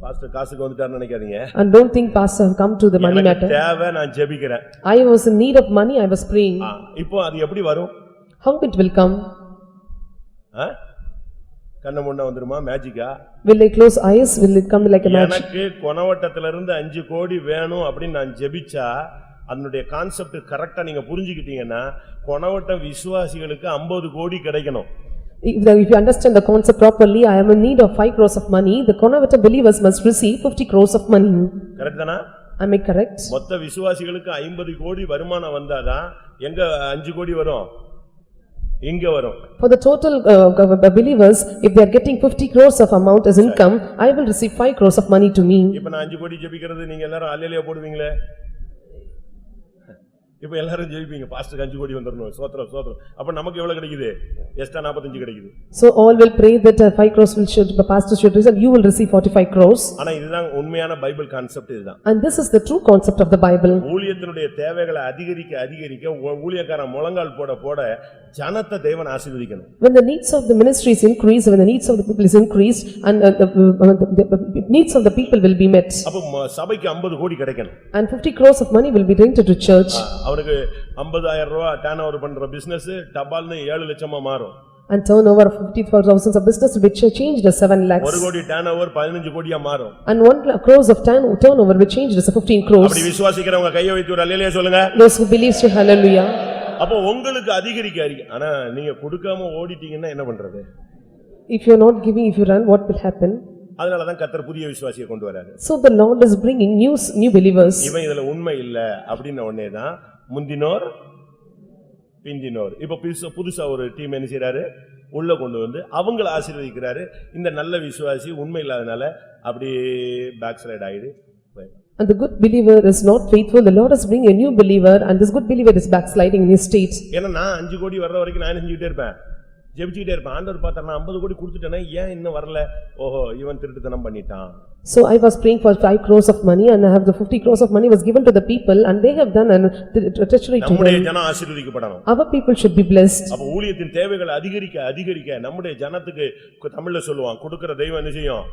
Pastor காசுக்கு வந்துட்டாருன்னு நினைக்காதீங்க. And don't think pastor have come to the money matter. தேவை நான் ஜெபிக்கிறேன். I was in need of money, I was praying. இப்போ அது எப்படி வரும்? How it will come? கண்ண முன்ன வந்துருமா? மேஜிக்கா? Will I close eyes? Will it come like a magic? எனக்கு கொணவட்டத்துல இருந்து 5 கோடி வேணும் அப்படி நான் ஜெபிச்சா அதனுடைய கான்செப்ட் கரெக்ட்டா நீங்க புரிஞ்சிக்கிட்டீங்கன்னா கொணவட்ட விசுவாசிகளுக்கு 50 கோடி கிடைக்கணும். If you understand the concept properly, I am in need of 5 crores of money. The Konavata believers must receive 50 crores of money. Correct தானா? Am I correct? மொத்த விசுவாசிகளுக்கு 50 கோடி வருமானம் வந்தாதான் எங்க 5 கோடி வரும்? இங்க வரும். For the total believers, if they are getting 50 crores of amount as income, I will receive 5 crores of money to me. இப்ப நான் 5 கோடி ஜெபிக்கிறது நீங்க எல்லாரும் அல்லேலூயா போடுவீங்களே? இப்ப எல்லாரும் ஜெபிப்பீங்க பாஸ்டருக்கு 5 கோடி வந்துறணும். ஸ்தோத்திரம் ஸ்தோத்திரம். அப்ப நமக்கு எவ்வளவு கிடைக்குது? எக்ஸ்ட்ரா 45 கிடைக்குது. So all will pray that 5 crores will should the pastor should receive, you will receive 45 crores. ஆனா இதுதான் உண்மையான பைபிள் கான்செப்ட் இதுதான். And this is the true concept of the Bible. ஊழியத்தினுடைய தேவைகளை அதிகரிக்க ஊழியக்காரன் முழங்கால் போட ஜனத்தை தேவன் ஆசீர்வதிக்கணும். When the needs of the ministry is increased, when the needs of the people is increased and the needs of the people will be met. அப்ப சபைக்கு 50 கோடி கிடைக்கணும். And 50 crores of money will be rented to church. அவருக்கு 50,000 ரூபாய் turn over பண்ற business டபால்னு 7 லட்சமா மாறும். And turnover of 50,000 of business will be changed as 7 lakhs. 1 கோடி டர்ன் ஓவர் 15 கோடியா மாறும். And 1 crores of turnover will change as 15 crores. அப்படி விசுவாசிக்கிறவங்க கையை வைத்து ஒரு அல்லேலூயா சொல்லுங்க. Those who believe say hallelujah. அப்ப உங்களுக்கு அதிகரிக்க ஆனா நீங்க கொடுக்காம ஓடிட்டீங்கன்னா என்ன பண்றது? If you are not giving, if you run, what will happen? அதனால தான் கர்த்தர் புதிய விசுவாசியை கொண்டு வராரு. So the Lord is bringing new believers. இவன் இதுல உண்மை இல்ல அப்படின உடனே தான் முந்தினோர் பிந்தினோர். இப்ப புதுசா ஒரு டீம் என்ன செய்றாரு, உள்ள கொண்டு வந்து அவங்கள ஆசீர்வதிக்கிறாரு. இந்த நல்ல விசுவாசி உண்மை இல்லாதனால அப்படியே பேக் ஸ்லைட் ஆயிடு. And the good believer is not faithful. The Lord is bringing a new believer and this good believer is backsliding in his state. ஏன்னா நான் 5 கோடி வர்ற வரைக்கும் நான் செஞ்சுக்கிட்டே இருப்பேன், ஜெபிச்சுக்கிட்டே இருப்பேன். ஆண்டவர் பார்த்தா நான் 50 கோடி கொடுத்துட்டேனே, ஏன் இன்னும் வரல? ஓஹோ, இவன் திருட்டுத்தனம் பண்ணிட்டான். So I was praying for 5 crores of money and I have the 50 crores of money was given to the people and they have done a treachery to நம்முடைய him. ஜனம் ஆசீர்வதிக்கப்படணும். Our people should be blessed. அப்ப ஊழியத்தின் தேவைகள் அதிகரிக்க நம்முடைய ஜனத்துக்கு தமிழ்ல சொல்லுவான், கொடுக்கிற தெய்வம் என்ன செய்யும்?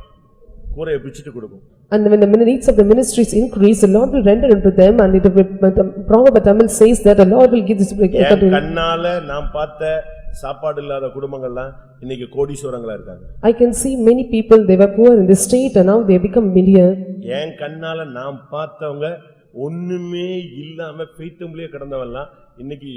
கூரையை பிச்சிட்டு கொடுக்கும். And when the needs of the ministries increase, the Lord will render unto them and it will, the proverb Tamil says that the Lord will give this. கண்ணால நாம் பார்த்த சாப்பாடு இல்லாத குடும்பங்கள்லாம் இன்னைக்கு கோடீஸ்வரங்களா இருக்காங்க. I can see many people, they were poor in this state and now they become millionaire. ஏன் கண்ணால நாம் பார்த்தவங்க ஒண்ணுமே இல்லாம பெய்தம்லயே கிடந்தவெல்லாம் இன்னைக்கு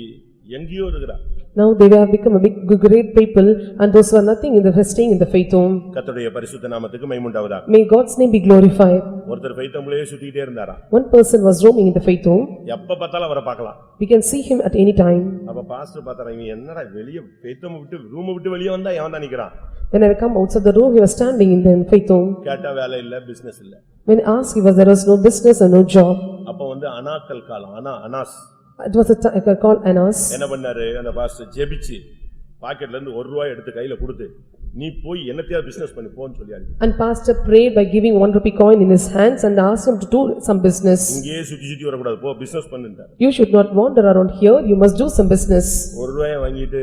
எங்கேயோ இருக்கிறார். Now they have become a big great people and those who are nothing in the staying in the faith home. கர்த்தருடைய பரிசுத்த நாமத்துக்கு மகிமை உண்டாவதாக. May God's name be glorified. ஒருத்தர் பெய்தம்லயே சுத்திட்டே இருந்தாரா. One person was roaming in the faith home. எப்ப பார்த்தாலும் அவரை பார்க்கலாம். We can see him at any time. அப்ப பாஸ்டர் பார்த்தாரா, இவன் என்னடா வெளிய பெய்தம் விட்டு ரூம் விட்டு வெளிய வந்தா எவன் தான் நிக்கறான்? When I come outside the room, he was standing in the faith home. கேட்டா வேலை இல்ல, பிசினஸ் இல்ல. When asked, there was no business and no job. அப்ப வந்து அனாக்கல் காலம், Anas. It was a time called Anas. என்ன பண்ணாரு அந்த பாஸ்டர்? ஜெபிச்சு பாக்கெட்ல இருந்து 1 ரூபாய் எடுத்து கையில கொடுத்து, நீ போய் என்னத்தையா பிசினஸ் பண்ணி போன்னு சொல்லியாரு. And pastor prayed by giving 1 rupee coin in his hands and asked him to do some business. இங்கேயே சுத்தி வர கூடாது, போ business பண்ணுன்றார். You should not wander around here, you must do some business. 1 ரூபாயை வாங்கிட்டு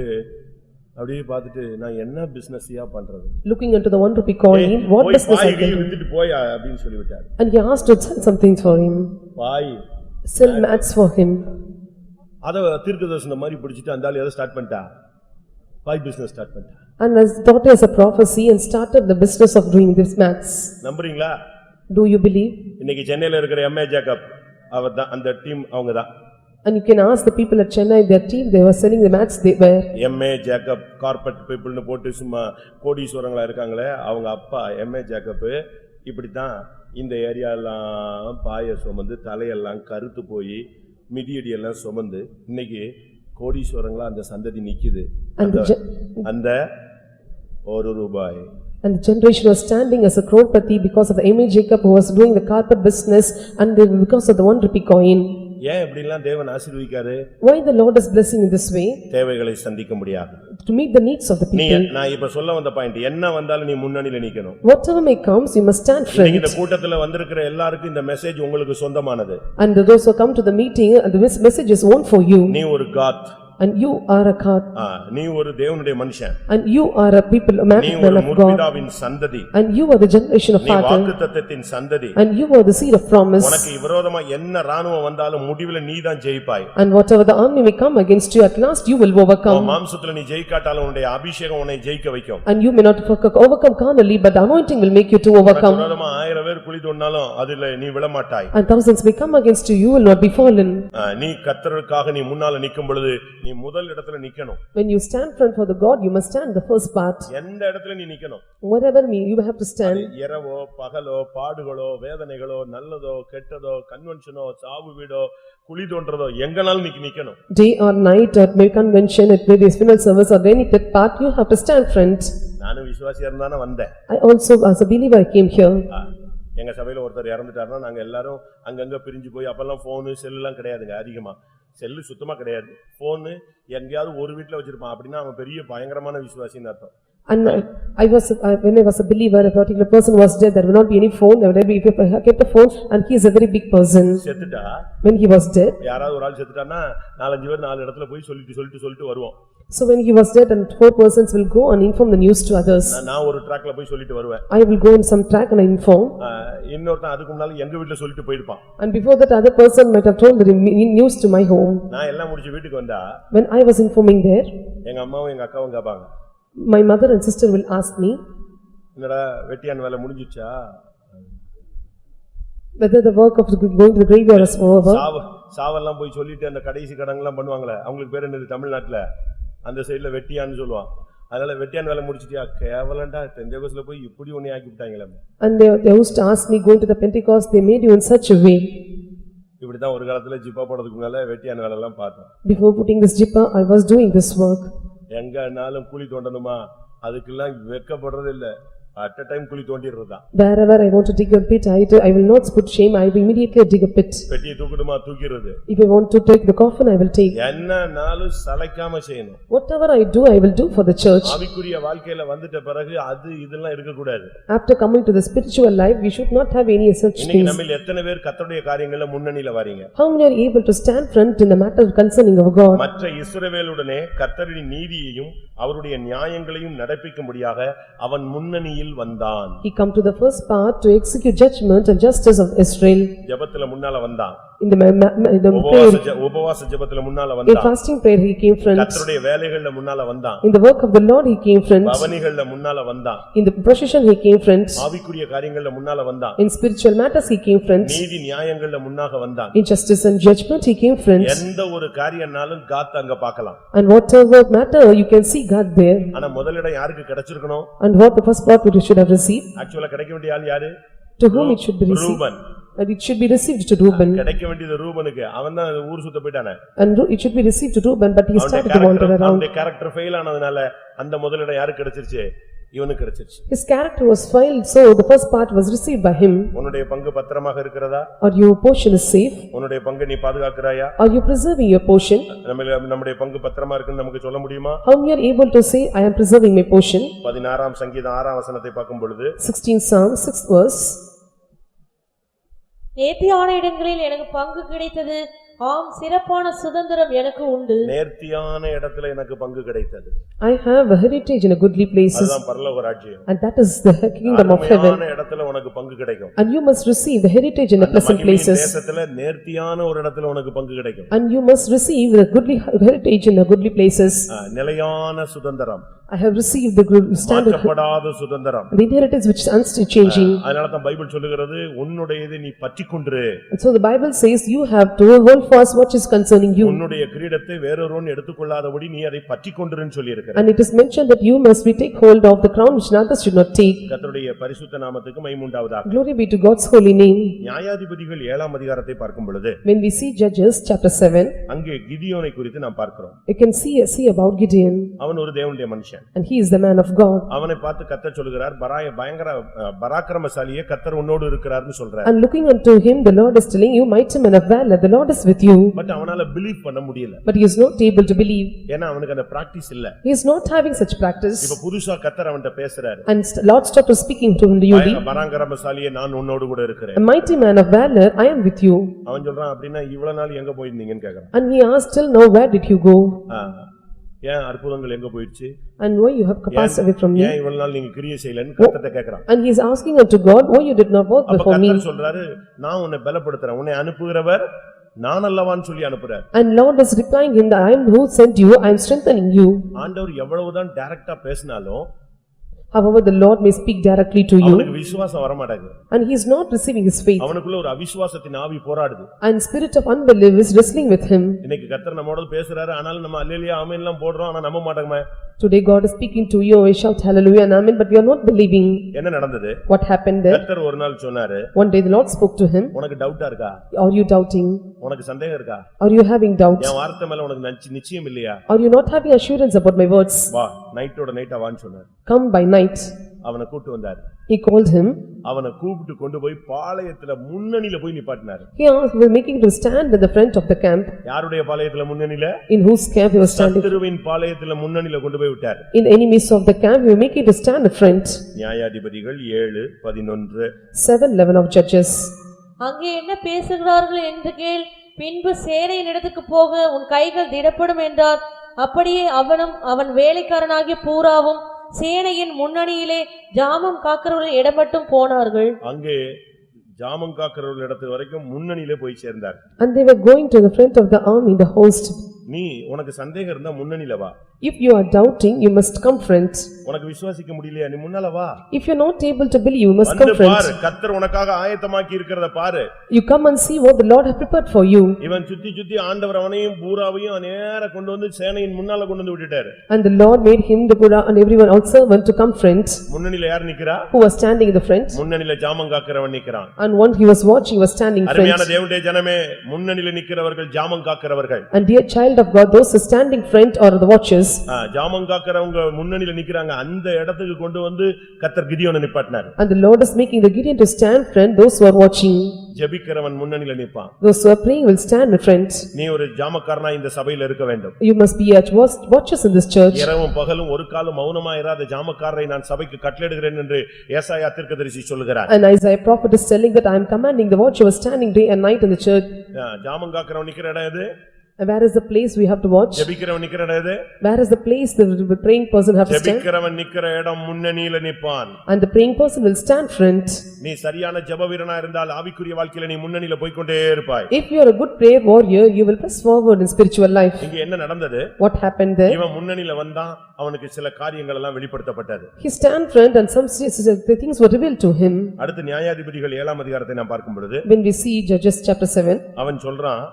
அப்படியே பார்த்துட்டு நான் என்ன பிசினஸ்யா பண்றது? Looking into the 1 rupee coin, what business I can do? வித்துட்டு போய் அப்படினு சொல்லி விட்டார். And he asked to sell some things for him. Bye Sell mats for him. அத தீர்க்கதரிசனம் மாதிரி பிடிச்சிட்டு அந்த ஆளு எதை ஸ்டார்ட் பண்ணிட்டா? பாய் பிசினஸ் ஸ்டார்ட் பண்ணிட்டா. And as thought as a prophecy and started the business of doing this mats. நம்புறீங்களா? Do you believe? இன்னைக்கு சென்னையில இருக்கிற எம்ஏ ஜேக்கப் அவர்தான், அந்த டீம் அவங்கதான். And you can ask the people at Chennai, their team, they were selling the mats they were. M A Jacob corporate பீப்பிள்னு போட்டு சும்மா கோடீஸ்வரங்களா இருக்காங்களே, அவங்க அப்பா எம்ஏ ஜேக்கப் இப்படித்தான் இந்த ஏரியாலாம் பாய சுமந்து தலையெல்லாம் கருத்து போய் மிதியடி எல்லாம் சுமந்து இன்னைக்கு கோடீஸ்வரங்களா அந்த சந்ததி நிக்குது. அந்த 1 ரூபாய். And the generation was standing as a crorepati because of the M.A. Jacob who was doing the carpet business and because of the 1 rupee coin. ஏன் இப்படி எல்லாம் தேவன் ஆசீர்வதிக்காரு? Why the Lord is blessing in this way? தேவைகளை சந்திக்க முடியாது. To meet the needs of the people. நான் இப்ப சொல்ல வந்த பாயிண்ட், என்ன வந்தாலும் நீ முன்னணியில நிக்கணும். Whatever may comes, you must stand front. இந்த கூட்டத்துல வந்திருக்கிற எல்லாருக்கும் இந்த மெசேஜ் உங்களுக்கு சொந்தமானது. And those who come to the meeting, and the message is one for you. நீ ஒரு God. And you are a God. நீ ஒரு தேவனுடைய மனுஷன். And you are a people, a man of God. நீ ஒரு முற்பிதாவின் சந்ததி. And you are the generation of father. நீ வாக்குத்தத்தத்தின் சந்ததி. And you are the seed of promise. உனக்கு விரோதமா என்ன ராணுவம் வந்தாலும் முடிவில நீ தான் ஜெயிப்பாய். And whatever the army may come against you, at last you will overcome. மாம்சத்துல நீ ஜெயிக்காட்டாலும் உன்னுடைய அபிஷேகம் உன்னை ஜெயிக்க வைக்கும். And you may not overcome carnally, but the anointing will make you to overcome. விரோதமா 1000 பேர் குழி தோண்டினாலும் அதிலே நீ விழமாட்டாய். And thousands may come against you, you will not be fallen. நீ கர்த்தருக்காக நீ முன்னால நிக்கும் பொழுது நீ முதல் இடத்துல நிக்கணும். When you stand front for the God, you must stand the first part. எந்த இடத்துல நீ நிக்கணும்? Whatever you have to stand. இரவோ பகலோ பாடுகளோ வேதனைகளோ நல்லதோ கெட்டதோ கன்வென்ஷனோ சாவு வீடோ குழி தோன்றதோ எங்கனாலும் நீ நிக்கணும். Day or night, at my convention, at various funeral service or any part, you have to stand front. நானும் விசுவாசியா இருந்தானே வந்தேன். I also as a believer I came here. எங்க சபையில ஒருத்தர் இறந்துட்டாருன்னா நாங்க எல்லாரும் அங்கங்க பிரிஞ்சு போய், அப்பெல்லாம் போன் செல் எல்லாம் கிடையாதுங்க, அதிகமா செல்லு சுத்தமா கிடையாது. போன் எங்கயாவது ஒரு வீட்டுல வச்சிருப்பான், அப்படின்னா அவன் பெரிய பயங்கரமான விசுவாசின்னு அர்த்தம். And when I was a believer, a particular person was dead, there will not be any phone, there will be, if I kept a phone, and he is a very big person. செத்துட்டா When he was dead, யாராவது ஒரு ஆள் செத்துட்டான்னா 4-5 பேர் 4 இடத்துல போய் சொல்லிட்டு வருவோம். so when he was dead and 4 persons will go and inform the news to others. நான் ஒரு ட்ராக்ல போய் சொல்லிட்டு வருவேன். I will go in some track and I inform. இன்னொருத்தன் அதுக்கு முன்னால எங்க வீட்ல சொல்லிட்டு போயிருப்பான். And before that other person might have told the news to my home. நான் எல்லாம் முடிச்சு வீட்டுக்கு வந்தா, When I was informing there, எங்க அம்மாவும் எங்க அக்காவும் கேட்பாங்க, my mother and sister will ask me, என்னடா வெட்டியான் வேலை முடிஞ்சிச்சா? whether the work of going to the graveyard is over. சாவெல்லாம் போய் சொல்லிட்டு அந்த கடைசி கடங்கெல்லாம் பண்ணுவாங்களே, அவங்களுக்கு பேர் என்னது தமிழ்நாட்டுல? அந்த சைடுல வெட்டியான்னு சொல்லுவான். அதனால வெட்டியான் வேலை முடிச்சிட்டியா? கேவலண்டா, பெந்தேகோஸ்ல போய் இப்படி ஒண்ணே ஆக்கி விட்டாங்களே. And they used to ask me, going to the Pentecost, they made you in such a way. இப்படிதான் ஒரு காலத்துல ஜிப்பா போடுறதுக்கு முன்னால வெட்டியான வேலை எல்லாம் பார்த்தோம். Before putting this jippa, I was doing this work. எங்கனாலும் குழி தோண்டணுமா அதுக்கெல்லாம் வெட்கப்படுறது இல்ல. at a time குழி தோண்டிடுறதா. Wherever I want to dig a pit, I will not put shame, I will immediately dig a pit. பெட்டியை தூக்கணுமா தூக்கிடுறது. If I want to take the coffin, I will take. என்னனாலும் சளைக்காம செய்யணும். Whatever I will do for the church. ஆவிக்குரிய வாழ்க்கையில வந்துட்ட பிறகு அது இதெல்லாம் இருக்க கூடாது. After coming to the spiritual life, we should not have any such இன்னைக்கு things. நம்மில் எத்தனை பேர் கர்த்தருடைய காரியங்கள்ல முன்னணியில வாரீங்க? How many are able to stand front in the matter concerning our God? மற்ற இஸ்ரவேலுடனே கர்த்தரின் நீதியையும் அவருடைய நியாயங்களையும் நடப்பிக்கும்படியாக அவன் முன்னணியில் வந்தான். He come to the first part to execute judgment and justice of Israel. ஜெபத்துல முன்னால வந்தான். In the prayer, உபவாச ஜெபத்துல முன்னால in வந்தான். fasting prayer he came front. கர்த்தருடைய வேலைகள்ல முன்னால வந்தான். In the work of the Lord he came front. பவனிகள்ல முன்னால வந்தான். In the procession he came front. ஆவிக்குரிய காரியங்கள்ல முன்னால வந்தான். In spiritual matters he came front. நீதி நியாயங்கள்ல முன்னாக வந்தான். In justice and judgment he came front. எந்த ஒரு காரியம்னாலும் காத் அங்க பார்க்கலாம். And whatever matter you can see God there. ஆனா முதலிடம் யாருக்கு கிடைச்சிருக்கணும்? And what the first part we should have received? ஆக்சுவலா கிடைக்க வேண்டிய ஆள் யாரு? To whom it should be received? Ruban. And it should be received to Reuben. கிடைக்க வேண்டியது ரூபனுக்கு. அவன்தான் ஊர் சுத்த போய்ட்டானே. And it should be received to Reuben, but he started to wander around. அவனுடைய character fail ஆனதனால அந்த முதலிடம் யாருக்கு கிடைச்சிருச்சு? இவனுக்கு கிடைச்சிருச்சு. His character was failed, so the first part was received by him. உன்னுடைய பங்கு பத்திரமாக இருக்கிறதா? Or your portion is safe? உன்னுடைய பங்கு நீ பாதுகாக்கறாயா? Are you preserving your portion? நம்முடைய பங்கு பத்திரமா இருக்குன்னு நமக்கு சொல்ல முடியுமா? How we are able to say I am preserving my portion? 16ஆம் சங்கீதம் 6ஆம் வசனத்தை பார்க்கும் பொழுது 16 Psalm 6th verse. நேர்த்தியான இடங்களில் எனக்கு பங்கு கிடைத்தது, ஆம் சிறப்பான சுதந்திரம் எனக்கு உண்டு. நேர்த்தியான இடத்துல எனக்கு பங்கு கிடைத்தது. I have a heritage in a goodly places. அதுதான் பரலோக ராஜ்யம். And that is the kingdom of heaven. நேர்த்தியான இடத்துல உனக்கு பங்கு கிடைக்கும். And you must receive the heritage in the pleasant places. தேசத்துல நேர்த்தியான ஒரு இடத்துல உனக்கு பங்கு கிடைக்கும். And you must receive the goodly heritage in the goodly places. நிலையான சுதந்திரம். I have received the good standard. மாற்றப்படாத சுதந்திரம். The inheritance which is unchanging. அதனால தான் பைபிள் சொல்லுகிறது உன்னுடையதை நீ பற்றிக்கொண்டு. So the Bible says you have to hold fast what is concerning you. உன்னுடைய கிரீடத்தை வேறொருவன் எடுத்துக்கொள்ளாதபடி நீ அதை பற்றிக்கொண்டுன்னு சொல்லி இருக்கிறார். And it is mentioned that you must take hold of the crown which others should not take. கர்த்தருடைய பரிசுத்த நாமத்துக்கு மகிமை உண்டாவதாக. Glory be to God's holy name. நியாயாதிபதிகள் 7ஆம் அதிகாரத்தை பார்க்கும் பொழுது When we see Judges chapter 7, அங்கே கிதியோனை குறித்து நாம் பார்க்கிறோம். you can see about Gideon. அவன் ஒரு தேவனுடைய மனுஷன். And he is the man of God. அவனை பார்த்து கர்த்தர் சொல்கிறார் பயங்கர பராக்கிரமசாலியே கர்த்தர் உன்னோடு இருக்கிறார்னு சொல்றார். And looking unto him the Lord is telling you, mighty man of valor, the Lord is with you. But அவனால பிலீவ் பண்ண முடியல. But he is not able to believe. ஏன்னா அவனுக்கு அந்த பிராக்டீஸ் இல்ல. He is not having such practice. இப்ப புதுசா கர்த்தர் அவன்ட்ட பேசுறார். And Lord started speaking to him. பராக்கிரமசாலியே நான் உன்னோடு கூட இருக்கிறேன். A mighty man of valor, I am with you. அவன் சொல்றான் அப்படினா இவ்வளவு நாள் எங்க போயிருந்தீங்கன்னு கேக்குறான். And he asked, till now where did you go? ஏன் அற்புதங்கள் எங்க போயிடுச்சு? And why you have passed away from me? ஏன் இவ்வளவு நாள் நீங்க கிரியை செய்யலன்னு கர்த்தர்ட்ட கேக்குறான். And he is asking unto God, why you did not work before me? கர்த்தர் சொல்றாரு நான் உன்னை பலப்படுத்துறேன். உன்னை அனுப்புகிறவர் நான் அல்லவான்னு சொல்லி அனுப்புறார். And Lord is replying him, I am who sent you, I am strengthening you. ஆண்டவர் எவ்வளவுதான் டைரக்டா பேசினாலும் However, the Lord may speak directly to you. அவனுக்கு விசுவாசம் வர மாட்டேங்குது. And he is not receiving his faith. அவனுக்குள்ள ஒரு அவிசுவாசத்தின் ஆவி போராடுது. And spirit of unbelief is wrestling with him. இன்னைக்கு கர்த்தர் நம்மோட பேசுறாரு. ஆனாலும் நம்ம அல்லேலூயா ஆமென் எல்லாம் போடுறோம். ஆனா நம்ப மாட்டோமே. Today God is speaking to you, we shout hallelujah and amen, but we are not believing. என்ன நடந்தது? What happened there? கர்த்தர் ஒரு நாள் சொன்னாரு. One day the Lord spoke to him. உனக்கு டவுட்டா இருக்கா? Are you doubting? உனக்கு சந்தேகம் இருக்கா? Are you having doubts? என் வார்த்தை மேல உனக்கு நிச்சயம் இல்லையா? Are you not having assurance about my words? வா நைட்டோட நைட்டா வான்னு சொன்னார். Come by night. அவனை கூட்டி வந்தார். He called him. அவனை கூப்பிட்டு கொண்டு போய் பாளையத்துல முன்னணியில போய் நிப்பாட்டினார். He was making to stand at the front of the camp. யாருடைய பாளையத்துல முன்னணியில? In whose camp he was standing? சத்துருவின் பாளையத்துல முன்னணியில கொண்டு போய் விட்டார். In the enemies of the camp he was making to stand at front. நியாயாதிபதிகள் 7:11 7:11 of Judges. அங்கே என்ன பேசுகிறார்கள் என்று கேள், பின்பு சேனையின் இடத்துக்கு போக உன் கைகள் திடப்படும் என்றார். அப்படியே அவனும் அவன் வேலைக்காரனாகிய பூராவும் சேனையின் முன்னணியிலே ஜாமம் காக்கிறவர்கள் இடம் மட்டும் போனார்கள். அங்கே ஜாமம் காக்கிறவர்கள் இடத்து வரைக்கும் முன்னணியிலே போய் சேர்ந்தார். And they were going to the front of the army, the host. நீ உனக்கு சந்தேகம் இருந்தா முன்னணியில வா. If you are doubting, you must come front. உனக்கு விசுவாசிக்க முடியலையா நீ முன்னால வா. If you are not able to believe, you must come வந்து பாரு front. கர்த்தர் உனக்காக ஆயத்தமாக்கி இருக்கிறத பாரு. You come and see what the Lord has prepared for you. இவன் சுத்தி சுத்தி ஆண்டவர் அவனையும் பூராவையும் நேர கொண்டு வந்து சேனையின் முன்னால கொண்டு வந்து விட்டுட்டாரு. And the Lord made him the Buddha and everyone out servant to come front. முன்னணியில யார் நிக்கிறா? Who was standing in the front? முன்னணியில ஜாமம் காக்கிறவன் நிக்கிறான். And one he was watching was standing front. அருமையான தேவனுடைய ஜனமே, முன்னணியில நிக்கிறவர்கள் ஜாமம் காக்கிறவர்கள். And dear child of God, those who are standing front are the watchers. ஜாமம் காக்கிறவங்க முன்னணியில நிக்கிறாங்க. அந்த இடத்துக்கு கொண்டு வந்து கர்த்தர் கிதியோனை நிப்பாட்டினார். And the Lord is making the Gideon to stand front, those who are watching. ஜெபிக்கிறவன் முன்னணியில Nippon. Those who are praying will stand in front. நீ ஒரு ஜாமக்காரனா இந்த சபையில இருக்க வேண்டும். You must be at watchers in this church. இரவும் பகலும் ஒரு காலம் மௌனமா இராத ஜாமக்காரரை நான் சபைக்கு கட்டளையிடுகிறேன் என்று ஏசாயா தீர்க்கதரிசி சொல்லுகிறார். And Isaiah prophet is telling that I am commanding the watcher standing day and night in the church. ஜாமம் காக்கிறவன் நிக்கிற இடம் எது? And where is the place we have to watch? ஜெபிக்கிறவன் நிக்கிற இடம் எது? Where is the place the praying person have to stand? ஜெபிக்கிறவன் நிக்கிற இடம் முன்னணியில நிப்பான். And the praying person will stand front. நீ சரியான ஜெப வீரனா இருந்தால் ஆவிக்குரிய வாழ்க்கையில நீ முன்னணியில போய் கொண்டே இருப்பாய். If you are a good prayer warrior, you will press forward in spiritual life. இங்க என்ன நடந்தது? What happened there? இவன் முன்னணியில வந்தான், அவனுக்கு சில காரியங்கள் எல்லாம் வெளிப்படுத்தப்பட்டது. He stand front and some the things were revealed to him. அடுத்து நியாயாதிபதிகள் 7ஆம் அதிகாரத்தை நாம் பார்க்கும் பொழுது When we see Judges chapter 7, அவன் சொல்றான்,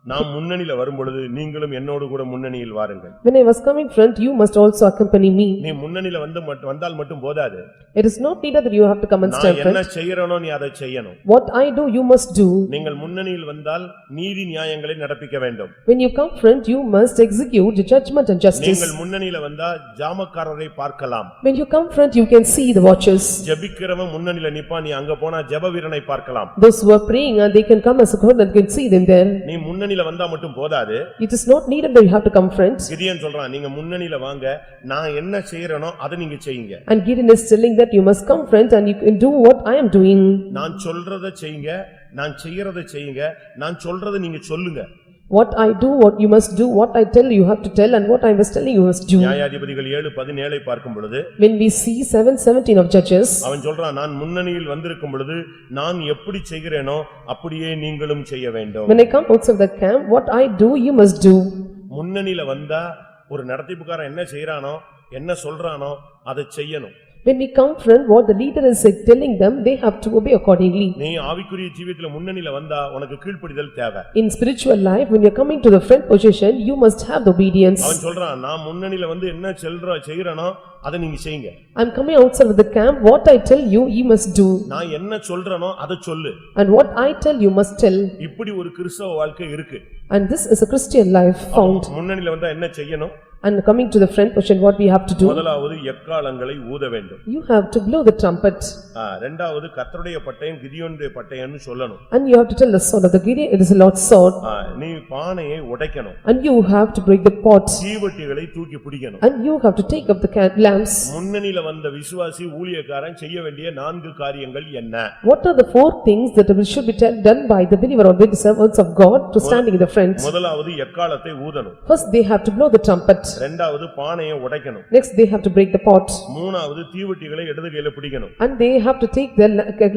நான் முன்னணியில வரும்பொழுது நீங்களும் என்னோடு கூட முன்னணியில் வாருங்கள். when I was coming front, you must also accompany me. நீ முன்னணியில வந்தால் மட்டும் போதாது. It is not needed that you have to come and stand நான் என்ன front. செய்யறேனோ நீ அதை செய்யணும். What I do, you must do. நீங்கள் முன்னணியில் வந்தால் நீதி நியாயங்களை நடப்பிக்க வேண்டும். When you come front, you must execute the judgment and justice. நீங்கள் முன்னணியில வந்தா ஜாமக்காரரை பார்க்கலாம். When you come front, you can see the watchers. ஜெபிக்கிறவன் முன்னணியில நிப்பா, நீ அங்க போனா ஜெப வீரனை பார்க்கலாம். Those who are praying and they can come as a God and can see them there. நீ முன்னணியில வந்தா மட்டும் போதாது. It is not needed that you have to come front. Gideon சொல்றான், நீங்க முன்னணியில வாங்க, நான் என்ன செய்யறேனோ அதை நீங்க செய்யுங்க. And Gideon is telling that you must come front and you can do what I am doing. நான் சொல்றதை செய்யுங்க, நான் செய்யறதை செய்யுங்க, நான் சொல்றதை நீங்க சொல்லுங்க. What I do, what you must do, what I tell you have to tell and what I was telling you must do. நியாயாதிபதிகள் 7:17 பார்க்கும் பொழுது When we see 7:17 of Judges, அவன் சொல்றான், நான் முன்னணியில் வந்திருக்கும் பொழுது நான் எப்படி செய்கிறேனோ அப்படியே நீங்களும் செய்ய வேண்டும். when I come outside the camp, what I do, you must do. முன்னணியில வந்தா ஒரு நடத்திப்புக்காரன் என்ன செய்யறானோ என்ன சொல்றானோ அதை செய்யணும். When we come front, what the leader is telling them, they have to obey accordingly. நீ ஆவிக்குரிய ஜீவியத்துல முன்னணியில வந்தா உனக்கு கீழ்ப்படிதல் தேவை. In spiritual life, when you are coming to the front position, you must have the obedience. அவன் சொல்றான், நான் முன்னணியில வந்து என்ன செய்யறேனோ அதை நீங்க செய்யுங்க. I am coming outside of the camp, what I tell you, you must do. நான் என்ன சொல்றேனோ அதை சொல்லு. And what I tell, you must tell. இப்படி ஒரு கிறிஸ்தவ வாழ்க்கை இருக்கு. And this is a Christian life found. முன்னணியில வந்தா என்ன செய்யணும்? And coming to the front position, what we have to do? முதலாவது எக்காளங்களை ஊத வேண்டும். You have to blow the trumpet. இரண்டாவது கர்த்தருடைய பட்டயம் கிதியோனுடைய பட்டயம்னு சொல்லணும். And you have to tell the sword of the Gideon, it is the Lord's sword. நீ பானையை உடைக்கணும். And you have to break the pot. தீவட்டிகளை தூக்கி பிடிக்கணும். And you have to take up the lamps. முன்னணியில வந்த விசுவாசி ஊழியக்காரன் செய்ய வேண்டிய 4 காரியங்கள் என்ன? What are the 4 things that should be done by the believer or the servants of God to standing in the front? முதலாவது எக்காளத்தை ஊதணும். First they have to blow the trumpet. இரண்டாவது பானையை உடைக்கணும். Next they have to break the pot. மூணாவது தீவட்டிகளை இடது கையில பிடிக்கணும். And they have to take the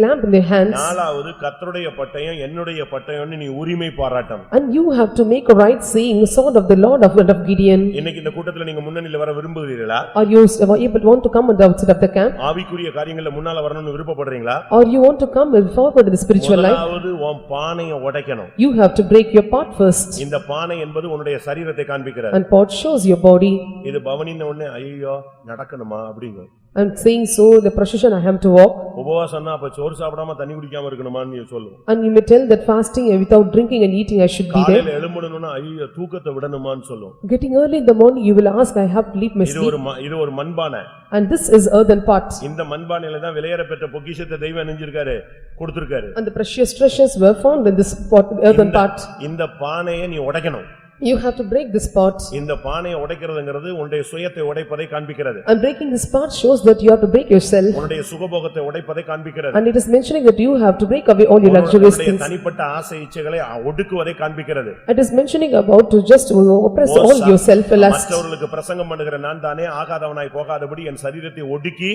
lamp in their hands. நாலாவது கர்த்தருடைய பட்டயம் என்னுடைய பட்டயம்னு நீ உரிமை பாராட்டணும். And you have to make a right saying, sword of the Lord of Gideon. இன்னைக்கு இந்த கூட்டத்துல நீங்க முன்னணியில வர விரும்புகிறீர்களா? Are you able to want to come on the outside of the camp? ஆவிக்குரிய காரியங்கள்ல முன்னால வரணும்னு விருப்பப்படுறீங்களா? Or you want to come forward in the spiritual life? முதலாவது உன் பானையை உடைக்கணும். You have to break your pot first. இந்த பானை என்பது உன்னுடைய சரீரத்தை காண்பிக்கிறது. And pot shows your body. இது பவனின உடனே ஐயோ நடக்கணுமா அப்படிங்க. And saying so, the procession I have to walk. உபவாசம்னா அப்ப சோறு சாப்பிடாம தண்ணி குடிக்காம இருக்கணுமான்னு நீ சொல்லு. And you may tell that fasting and without drinking and eating I should be there. காலையில எழும்பணும்னா ஐயோ தூக்கத்தை விடணுமான்னு சொல்லு. Getting early in the morning you will ask, I have to leave my sleep. இது ஒரு மண்பானை. And this is earthen pot. இந்த மண்பானையில தான் விலையேற பெற்ற பொக்கிஷத்தை தெய்வம் அணிஞ்சிருக்காரு கொடுத்திருக்காரு. And the precious treasures were found in this pot, earthen pot. இந்த பானையை நீ உடைக்கணும். You have to break this pot. இந்த பானையை உடைக்கிறதுங்கிறது உன்னுடைய சுயத்தை உடைப்பதை காண்பிக்கிறது. And breaking this pot shows that you have to break yourself. உன்னுடைய சுகபோகத்தை உடைப்பதை காண்பிக்கிறது. And it is mentioning that you have to break away all your luxurious things. தனிப்பட்ட ஆசை இச்சைகளை ஒடுக்குவதை காண்பிக்கிறது. It is mentioning about to just oppress all your self lust. மற்றவர்களுக்கு பிரசங்கம் பண்ணுகிற நான் தானே ஆகாதவனாய் போகாதபடி என் சரீரத்தை ஒடுக்கி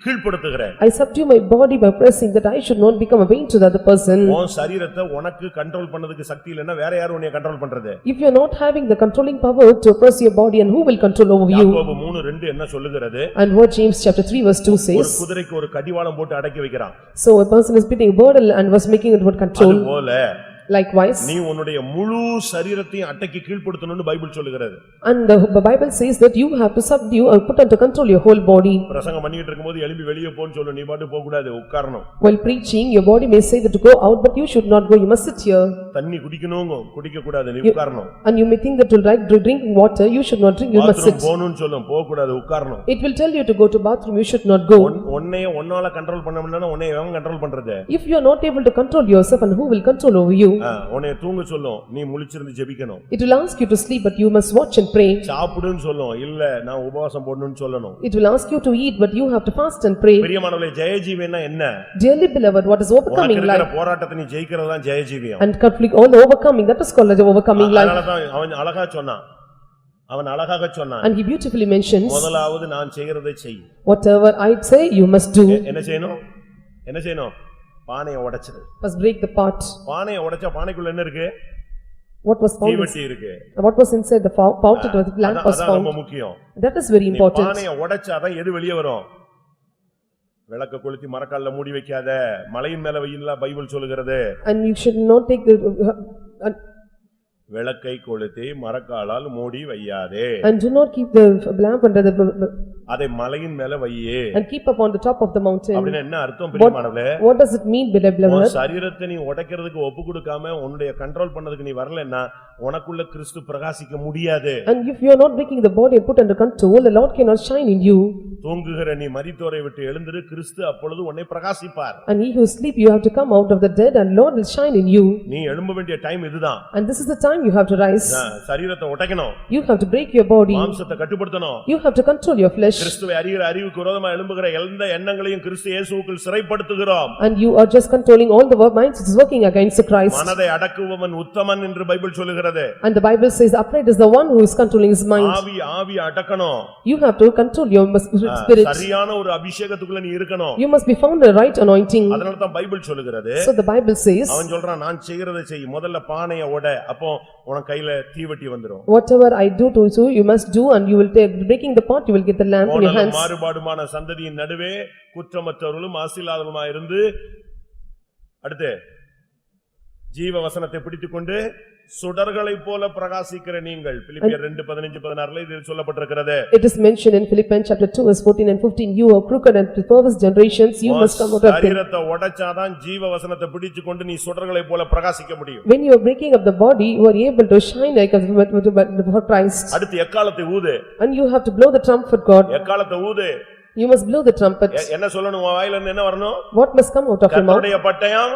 கீழ்ப்படுத்துகிறேன். I subdue my body by pressing that I should not become a vain to the other person. உன் சரீரத்தை உனக்கு கண்ட்ரோல் பண்ணதுக்கு சக்தி இல்லைன்னா வேற யார் உன்னை கண்ட்ரோல் பண்றது? If you are not not having the controlling power to oppress your body, and who will control over you? யாக்கோபு 3:2 என்ன சொல்லுகிறது? And what James chapter 3 verse 2 ஒரு says, குதிரைக்கு ஒரு கடிவாளம் போட்டு அடக்கி வைக்கிறான். so a person is putting a burden and was making it what control. அதுபோல Likewise, நீ உன்னுடைய முழு சரீரத்தையும் அடக்கி கீழ்ப்படுத்தணும்னு பைபிள் சொல்லுகிறது. and the Bible says that you have to subdue or put under control your whole body. பிரசங்கம் பண்ணிட்டு இருக்கும்போது எழும்பி வெளியே போன்னு சொல்லு, நீ பாட்டு போக கூடாது, உட்காரணும். While preaching, your body may say that to go out, but you should not go, you must sit here. தண்ணி குடிக்கணும்ங்க, குடிக்க கூடாது, நீ உட்காரணும். And you may think that to like drinking water, you should not drink, you must sit. Bathroom போணும்னு சொல்லும், போக கூடாது, உட்காரணும். It will tell you to go to bathroom, you should not go. ஒன்னைய கண்ட்ரோல் பண்ண முடியலனா உன்னை எவன் கண்ட்ரோல் பண்றது? If you are not able to control yourself, and who will control over you? உன்னை தூங்க சொல்லும், நீ முழிச்சிருந்து ஜெபிக்கணும். It will ask you to sleep, but you must watch and pray. சாப்பிடுன்னு சொல்லும், இல்ல நான் உபவாசம் போடணும்னு சொல்லணும். It will ask you to eat, but you have to fast and pray. பிரியமானவர்களே, ஜெயஜீவியம்னா என்ன? Dearly beloved, what is overcoming life? போராட்டத்தை நீ ஜெயிக்கிறது தான் ஜெயஜீவியம். And conflict, all the overcoming, that is called as overcoming life. அதனால தான் அவன் அழகா சொன்னான். அவன் அழகாக சொன்னான். And he beautifully mentions, முதலாவது நான் செய்யறதை செய். whatever I say, you must do. என்ன செய்யணும்? என்ன செய்யணும்? பானையை உடைச்சிடு. Must break the pot. பானையை உடைச்சா பானைக்குள்ள என்ன இருக்கு? What was found? தீவெட்டி இருக்கு. What was inside the pot? It was the lamp was அதான் ரொம்ப found. முக்கியம். That is very important. பானையை உடைச்சாதான் எது வெளியே வரும்? விளக்க கொளுத்தி மரக்கால்ல மூடி வைக்காத, மலையின் மேல வையின்ல பைபிள் சொல்லுகிறது. And you should not take the விளக்கை கொளுத்தி மரக்காலால் மூடி வையாதே. and do not keep the lamp under the அதை மலையின் மேல வையே. and keep upon the top of the mountain. அப்படினா என்ன அர்த்தம் Priyamanavale? What does it mean, beloved? உன் சரீரத்தை நீ உடைக்கிறதுக்கு ஒப்பு கொடுக்காம உன்னுடைய கண்ட்ரோல் பண்ணதுக்கு நீ வரலன்னா உனக்குள்ள கிறிஸ்து பிரகாசிக்க முடியாது. And if you are not breaking the body and put under control, the Lord cannot shine in you. தூங்குகிற நீ மரித்தோரை விட்டு எழுந்திரு, கிறிஸ்து அப்பொழுது உன்னை பிரகாசிப்பார். And he who sleep, you have to come out of the dead, and Lord will shine in you. நீ எழும்ப வேண்டிய time இதுதான். And this is the time you have to rise. சரீரத்தை உடைக்கணும். You have to break your body. மாம்சத்தை கட்டுப்படுத்தணும். You have to control your flesh. கிறிஸ்துவை அறிகிற அறிவுக்கு விரோதமாக எழும்புகிற எந்த எண்ணங்களையும் கிறிஸ்து இயேசுவுக்குள் சிறைப்படுத்துகிறோம். And you are just controlling all the minds which is working against the Christ. மனதை அடக்குபவன் உத்தமன் என்று பைபிள் சொல்லுகிறது. And the Bible says upright is the one who is controlling his mind. ஆவி அடக்கணும். You have to control your spirit. சரியான ஒரு அபிஷேகத்துக்குள்ள நீ இருக்கணும். You must be found a right anointing. அதனால தான் பைபிள் சொல்லுகிறது. So the Bible says, அவன் சொல்றான், நான் செய்யறதை செய், முதல்ல பானையை உடை, அப்போ உன் கையில தீவெட்டி வந்துரும். whatever I do to you, you must do, and you will take breaking the pot, you will get the lamp in your hands. மாறுபாடுமான சந்ததியின் நடுவே குற்றமற்றவர்களும் ஆசீர்வாதங்களுமாய் இருந்து, அடுத்து ஜீவ வசனத்தை பிடித்துக்கொண்டு சுடர்களை போல பிரகாசிக்கிற நீங்கள். பிலிப்பியர் 2:15-16 இதில் சொல்லப்பட்டிருக்கிறது. It is mentioned in Philippians chapter 2 verse 14 and 15, you are crooked and perverse generations, you must come out of them. சரீரத்தை உடைச்சாதான் ஜீவ வசனத்தை பிடித்துக்கொண்டு நீ சுடர்களை போல பிரகாசிக்க முடியும். When you are breaking up the body, you are able to shine like for Christ. அடுத்து எக்காலத்தை ஊது. And you have to blow the trumpet, God. எக்காலத்தை ஊது. You must blow the trumpet. என்ன சொல்லணும்? உன் வாயில இருந்து என்ன வரணும்? What must come out of your mouth? கர்த்தருடைய பட்டயம்,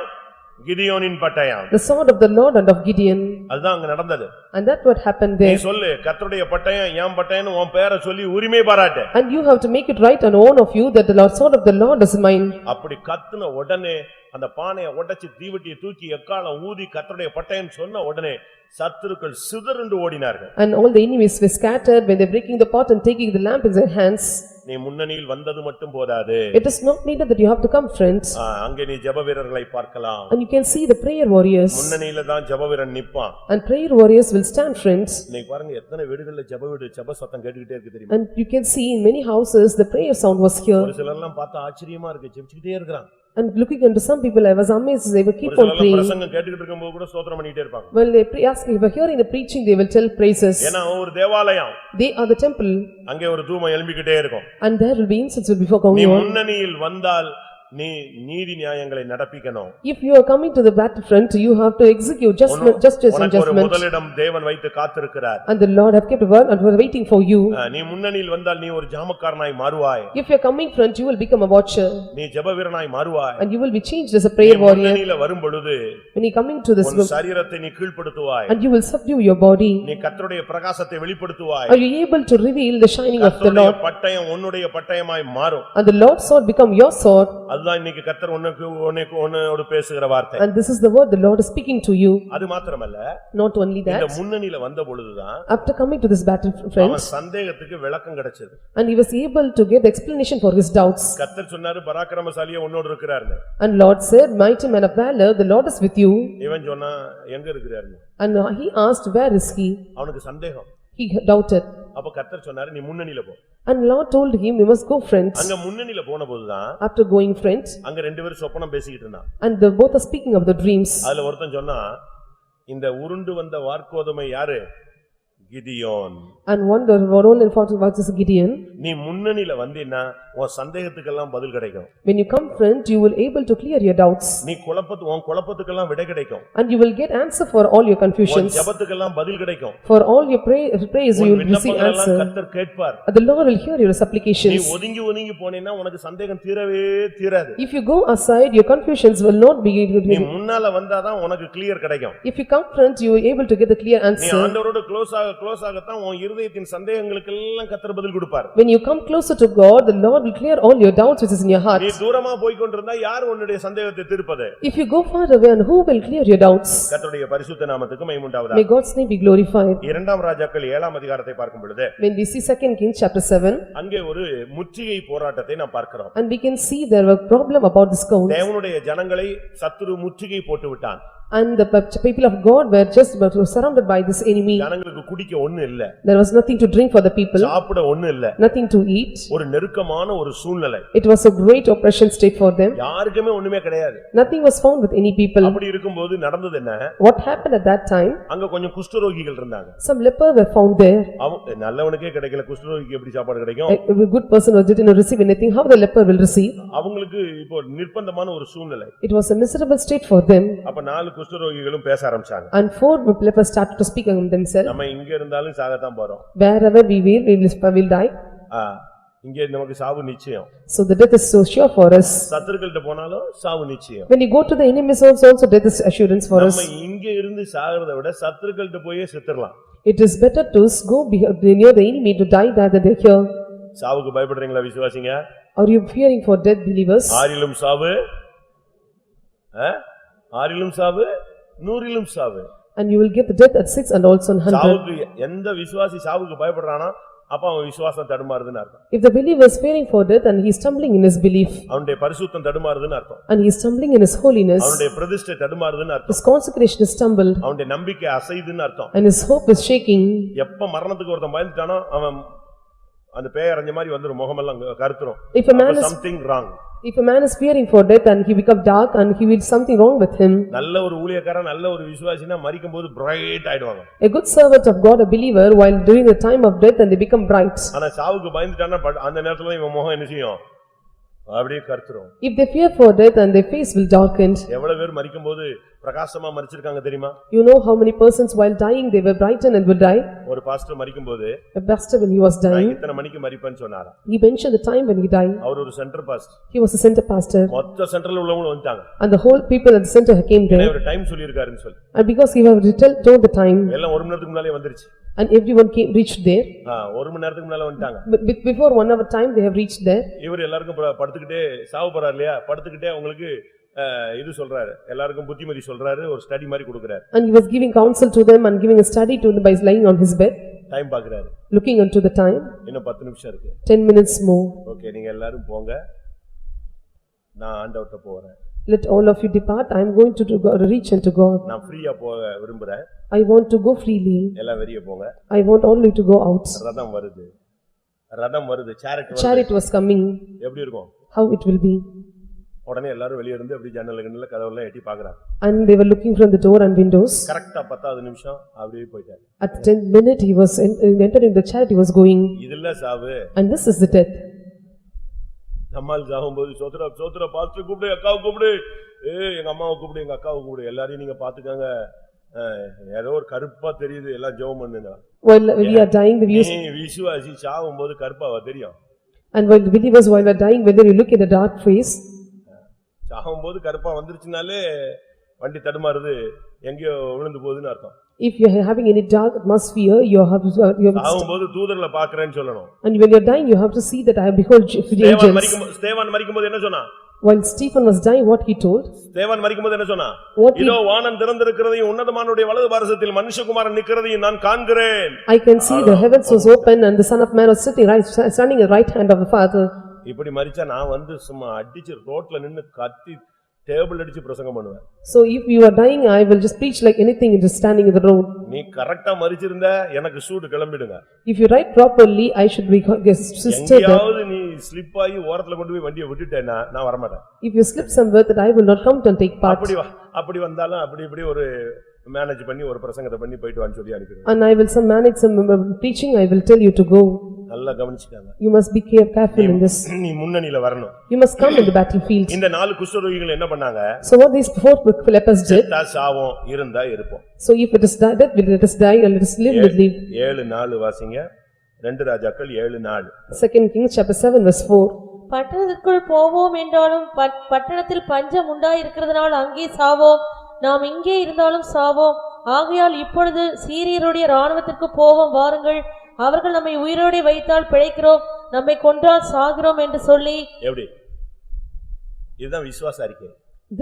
கிதியோனின் பட்டயம். The sword of the Lord and of Gideon. அதுதான் அங்க நடந்தது. And that what happened நீ there. சொல்லு, கர்த்தருடைய பட்டயம் என் பட்டயம்னு உன் பேரை சொல்லி உரிமை பாராட்டு. And you have to make it right and own of you that the sword of the Lord is mine. அப்படி கத்துன உடனே அந்த பானையை உடைச்சு தீவெட்டியை தூக்கி எக்காலம் ஊதி கர்த்தருடைய பட்டயம் சொன்ன உடனே சத்துருக்கள் சிதறுண்டு ஓடினார்கள். And all the enemies were scattered when they breaking the pot and taking the lamp in their hands. நீ முன்னணியில் வந்தது மட்டும் போதாது. It is not needed that you have to come, friends. அங்கே நீ ஜெப வீரர்களை பார்க்கலாம். And you can see the prayer warriors. முன்னணியில தான் ஜெப வீரன் நிப்பான். And prayer warriors will stand, friends. நீ பாருங்க எத்தனை வீடுகள்ல ஜெப சத்தம் கேட்டுக்கிட்டே இருக்கு தெரியுமா? And you can see in many houses the prayer sound was here. ஒரு சிலர் எல்லாம் பார்த்தா ஆச்சரியமா இருக்கு, ஜெபிச்சிட்டே இருக்காங்க. And looking into some people, I was amazed, they would keep on praying. பிரசங்கம் கேட்டுக்கிட்டு இருக்கும்போது கூட ஸ்தோத்திரம் பண்ணிட்டே இருப்பாங்க. When they asking, if hearing the preaching, they will tell praises. ஏன்னா ஒரு தேவாலயம். They are the temple. அங்கே ஒரு தூபம் எழும்பிக்கிட்டே இருக்கும். And there will be incense before நீ going on. முன்னணியில் வந்தால் நீ நீதி நியாயங்களை நடப்பிக்கணும். If you are coming to the battlefront, you have to execute justice and ஒரு judgment. முதலிடம் தேவன் வைத்து காத்திருக்கிறார். And the Lord have kept a word and was waiting for you. நீ முன்னணியில் வந்தால் நீ ஒரு ஜாமக்காரனாய் மாறுவாய். If you are coming front, you will become a watcher. நீ ஜெப வீரனாய் மாறுவாய். And you will be changed as a prayer warrior. முன்னணியில வரும் பொழுது When you coming to this உன் சரீரத்தை நீ கீழ்ப்படுத்துவாய். and you will subdue your body. நீ கர்த்தருடைய பிரகாசத்தை வெளிப்படுத்துவாய். Are you able to reveal the shining of the Lord? பட்டயம் உன்னுடைய பட்டயமாய் மாறும். And the Lord's sword become your sword. அது அதுதான் இன்னைக்கு கர்த்தர் உன்னோடு பேசுகிற வார்த்தை. And this is the word the Lord is speaking to you. அது மாத்திரமல்ல, Not only இந்த that, முன்னணியில வந்த பொழுதுதான் after coming to this battle, அவன் friends, சந்தேகத்துக்கு விளக்கம் கிடைச்சது. and he was able to get the explanation for his doubts. கர்த்தர் சொன்னாரு பராக்கிரமசாலியே உன்னோடு இருக்கிறார்னு. And Lord said, mighty man of valor, the Lord is with you. இவன் சொன்னா எங்க இருக்கிறாருன்னு. And he asked, where is he? அவனுக்கு சந்தேகம். He doubted. அப்ப கர்த்தர் சொன்னாரு நீ முன்னணியில போ. And Lord told him, you must go, friends. அங்க முன்னணியில போன போதுதான் After going, friends, அங்க ரெண்டு பேரும் சொப்பனம் பேசிக்கிட்டு இருந்தான். and the both are speaking of the dreams. அதுல ஒருத்தன் சொன்னா இந்த உருண்டு வந்த வார்க்கோதுமை யாரு? Gideon. And one the role in fought was Gideon. நீ முன்னணியில வந்தீன்னா உன் சந்தேகத்துக்கெல்லாம் பதில் கிடைக்கும். When you come, friend, you will able to clear your doubts. நீ உன் குழப்பத்துக்கெல்லாம் விடை கிடைக்கும். And you will get answer for all your உன் confusions. ஜெபத்துக்கெல்லாம் பதில் கிடைக்கும். For all your prayers you will receive விண்ணப்பங்களெல்லாம் answer. கர்த்தர் கேட்பார். And the Lord will hear your நீ supplications. ஒதுங்கி போனேன்னா உனக்கு சந்தேகம் தீரவே தீராது. If you go aside, your confusions will not be. நீ முன்னால வந்தாதான் உனக்கு கிளியர் கிடைக்கும். If you come, friend, you will able to get the clear நீ answer. ஆண்டவரோட க்ளோஸ் ஆகத்தான் உன் இருதயத்தின் சந்தேகங்களுக்கெல்லாம் கர்த்தர் பதில் கொடுப்பார். When you come closer to God, the Lord will clear all your doubts which is in your heart. நீ தூரமா போய் கொண்டிருந்தா யார் உன்னுடைய சந்தேகத்தை தீர்ப்பது? If you go far away, and who will clear your doubts? கர்த்தருடைய பரிசுத்த நாமத்துக்கு மகிமை உண்டாவதாக. May God's name be glorified. இரண்டாம் ராஜாக்கள் 7ஆம் அதிகாரத்தை பார்க்கும் பொழுது When we see 2 Kings chapter 7, அங்கே ஒரு முற்றுகை போராட்டத்தை நாம் பார்க்கிறோம். and we can see there were problem about this count. தேவனுடைய ஜனங்களை சத்துரு முற்றுகை போட்டு விட்டான். And the people of God were just surrounded by this enemy. ஜனங்களுக்கு குடிக்க ஒண்ணு இல்ல. There was nothing to drink for the people. சாப்பிட ஒண்ணு இல்ல. Nothing to eat. ஒரு நெருக்கமான ஒரு சூழ்நிலை. It was a great oppression state for them. யாருக்குமே ஒண்ணுமே கிடையாது. Nothing was found with any people. அப்படி இருக்கும்போது நடந்தது என்ன? What happened at that time? அங்க கொஞ்சம் குஷ்டரோகிகள் இருந்தாங்க. Some leper were found there. நல்லவனுக்கே கிடைக்கல, குஷ்டரோகிக்கு எப்படி சாப்பாடு கிடைக்கும்? A good person who didn't receive anything, how the leper will receive? அவங்களுக்கு இப்போ நிர்பந்தமான ஒரு சூழ்நிலை. It was a miserable state for them. அப்ப 4 குஷ்டரோகிகளும் பேச ஆரம்பிச்சாங்க. And 4 lepers started to speak among themselves. நம்ம இங்க இருந்தாலும் சாகத்தான் போறோம். Wherever we will die. இங்க நமக்கு சாவு நிச்சயம். So the death is so sure for us. சத்துருக்கள்ட்ட போனாலும் சாவு நிச்சயம். When you go to the enemy's house also death is assurance for us. நம்ம இங்க இருந்து சாகிறதை விட சத்துருக்கள்ட்ட போயே செத்துறலாம். It is better to go near the enemy to die than they here. சாவுக்கு பயப்படுறீங்களா விசுவாசிங்க? Are you fearing for death, believers? ஆறிலும் சாவு, ஆறிலும் சாவு, 100லும் சாவு. And you will get the death at 6 and also 100. சாவுக்கு எந்த விசுவாசி சாவுக்கு பயப்படுறானோ அப்ப அவன் விசுவாசம் தடுமாறுதுன்னு அர்த்தம். If the believer is fearing for death and he is stumbling in his belief, அவனுடைய பரிசுத்தம் தடுமாறுதுன்னு அர்த்தம். and he is stumbling in his holiness, அவனுடைய பிரதிஷ்டை தடுமாறுதுன்னு அர்த்தம். his consecration is stumbled, அவனுடைய நம்பிக்கை அசைதுன்னு அர்த்தம். and his hope is shaking. எப்ப மரணத்துக்கு ஒருத்தன் பயந்துட்டானோ அவன் அந்த பேய் அறைஞ்ச மாதிரி வந்துரும், முகமெல்லாம் கருத்துரும். If a man is something wrong. If a man is fearing for death and he become dark and he will something wrong with him. நல்ல ஒரு ஊழியக்காரன், நல்ல ஒரு விசுவாசினா மரிக்கும்போது bright ஆயிடுவாங்க. A good servant of God, a believer, while during the time of death and they become bright. ஆனா சாவுக்கு பயந்துட்டானா அந்த நேரத்துல இவன் முகம் என்ன செய்யும்? அப்படியே கருத்துரும். If they fear for death and their face will darken. எவ்வளவு பேர் மரிக்கும்போது பிரகாசமா மரிச்சிருக்காங்க தெரியுமா? You know how many persons while dying they were brightened and will die? ஒரு pastor மரிக்கும்போது A pastor when he was dying, இத்தனை மணிக்கு மரிப்பேன்னு சொன்னாரா? he mentioned the time when he died. அவர் ஒரு centre pastor. He was a center pastor. மொத்த சென்டர்ல உள்ளவங்க வந்துட்டாங்க. And the whole people at the center came there. ஒரு டைம் சொல்லி இருக்காருன்னு சொல்லி. And because he have told the time. எல்லாம் 1 மணி நேரத்துக்கு முன்னாலே வந்துருச்சு. And everyone came reached there. 1 மணி நேரத்துக்கு முன்னால வந்துட்டாங்க. Before 1 hour time they have reached there. இவர் எல்லாருக்கும் படுத்துக்கிட்டே சாவு போறாரு இல்லையா? படுத்துக்கிட்டே உங்களுக்கு இது சொல்றாரு, எல்லாருக்கும் புத்திமதி சொல்றாரு, ஒரு ஸ்டடி மாதிரி கொடுக்கறாரு. And he was giving counsel to them and giving a study to them by lying on his bed. Time பாக்குறாரு. Looking into the time. இன்னும் 10 நிமிஷம் இருக்கு. 10 minutes more. ஓகே, நீங்க எல்லாரும் போங்க, நான் ஆண்டவர்ட்ட போறேன். Let all of you depart. I am going to reach unto God. நான் ஃப்ரீயா போக விரும்புறேன். I want to go freely. எல்லாம் வெளிய போங்க. I want all you to go out. ரதம் வருது, ரதம் வருது, chariot was coming. எப்படி இருக்கும்? How it will be? உடனே எல்லாரும் வெளிய இருந்து அப்படி ஜன்னலுக்குள்ள கதவெல்லாம் எட்டி பார்க்கறாங்க. And they were looking from the door and windows. கரெக்ட்டா 10வது நிமிஷம் அப்படியே போயிட்டாரு. At the 10th minute he was entering the chariot, he was going. இதுல சாவு. And this is the death. நம்மால் சாகும்போது சோத்ரா பாஸ்டர் கூப்பிடு, அக்காவை கூப்பிடு, எங்க அம்மாவை கூப்பிடு, எங்க அக்காவை கூப்பிடு, எல்லாரையும் நீங்க பாத்துக்கங்க, ஏதோ ஒரு கருப்பா தெரியுது, எல்லாம் ஜெபம் பண்ணுங்க. While we are dying, the விசுவாசி சாகும்போது கருப்பாவா தெரியும்? And while the believers while we are dying, whether you look at the dark face, சாகும்போது கருப்பா வந்துருச்சுனாலே வண்டி தடுமாறுது, எங்கேயோ விழுந்து போகுதுன்னு அர்த்தம். If you are having any dark atmosphere, you have சாகும்போது தூதர்களை பார்க்கறேன்னு சொல்லணும். And when you are dying, you have to see that I behold angels. ஸ்தேவான் மரிக்கும்போது என்ன சொன்னா? While Stephen was dying, what he told? ஸ்தேவான் மரிக்கும்போது என்ன சொன்னான்? What he- இதோ வானம் திறந்திருக்கிறதையும் உன்னதமானுடைய வலது பாரசத்தில் மனுஷகுமாரன் நிற்கிறதையும் நான் காண்கிறேன். I can see the heavens was open and the Son of Man was standing at the right hand of the Father. இப்படி மரிச்சா நான் வந்து சும்மா அடிச்சு ரோட்ல நின்னு கத்தி டேபிள் அடிச்சு பிரசங்கம் பண்ணுவேன். So if you are dying, I will just preach like anything and just standing in the road. நீ கரெக்ட்டா மரிச்சிருந்தா எனக்கு சூடு கிளம்பிடுங்க. If you write properly, I should be sister. எங்கயாவது நீ ஸ்லிப் ஆகி ஓரத்துல கொண்டு போய் வண்டியை விட்டுட்டேன்னா நான் வர மாட்டேன். If you slip somewhere, that I will not come and take part. அப்படி வந்தாலும் அப்படி ஒரு மேனேஜ் பண்ணி ஒரு பிரசங்கத்தை பண்ணி போயிட்டு வான்னு சொல்லி அனுப்பிடுவேன். And I will some manage some preaching, I will tell you to go. நல்லா கவனிச்சுக்காங்க. You must be careful in this. நீ முன்னணியில வரணும். You must come in the battlefield. இந்த 4 குஷ்டரோகிகள் என்ன பண்ணாங்க? So what these 4 lepers did? சாவோம் இருந்தா இருப்போம். So if it is die, that will let us die and let us live with live. 7:4 வாசிங்க. 2 ராஜாக்கள் 7:4. 2 Kings chapter 7 verse 4. பட்டணத்திற்குள் போவோம் என்றாலும் பட்டணத்தில் பஞ்சம் உண்டாயிருக்கிறதுனால் அங்கே சாவோம், நாம் இங்கே இருந்தாலும் சாவோம். ஆகையால் இப்பொழுது சீரியருடைய இராணுவத்திற்கு போவோம் வாருங்கள், அவர்கள் நம்மை உயிரோடு வைத்தால் பிழைக்கிறோம், நம்மை கொன்றால் சாகிறோம் என்று சொல்லி. எப்படி? இதுதான் விசுவாச அறிக்கை.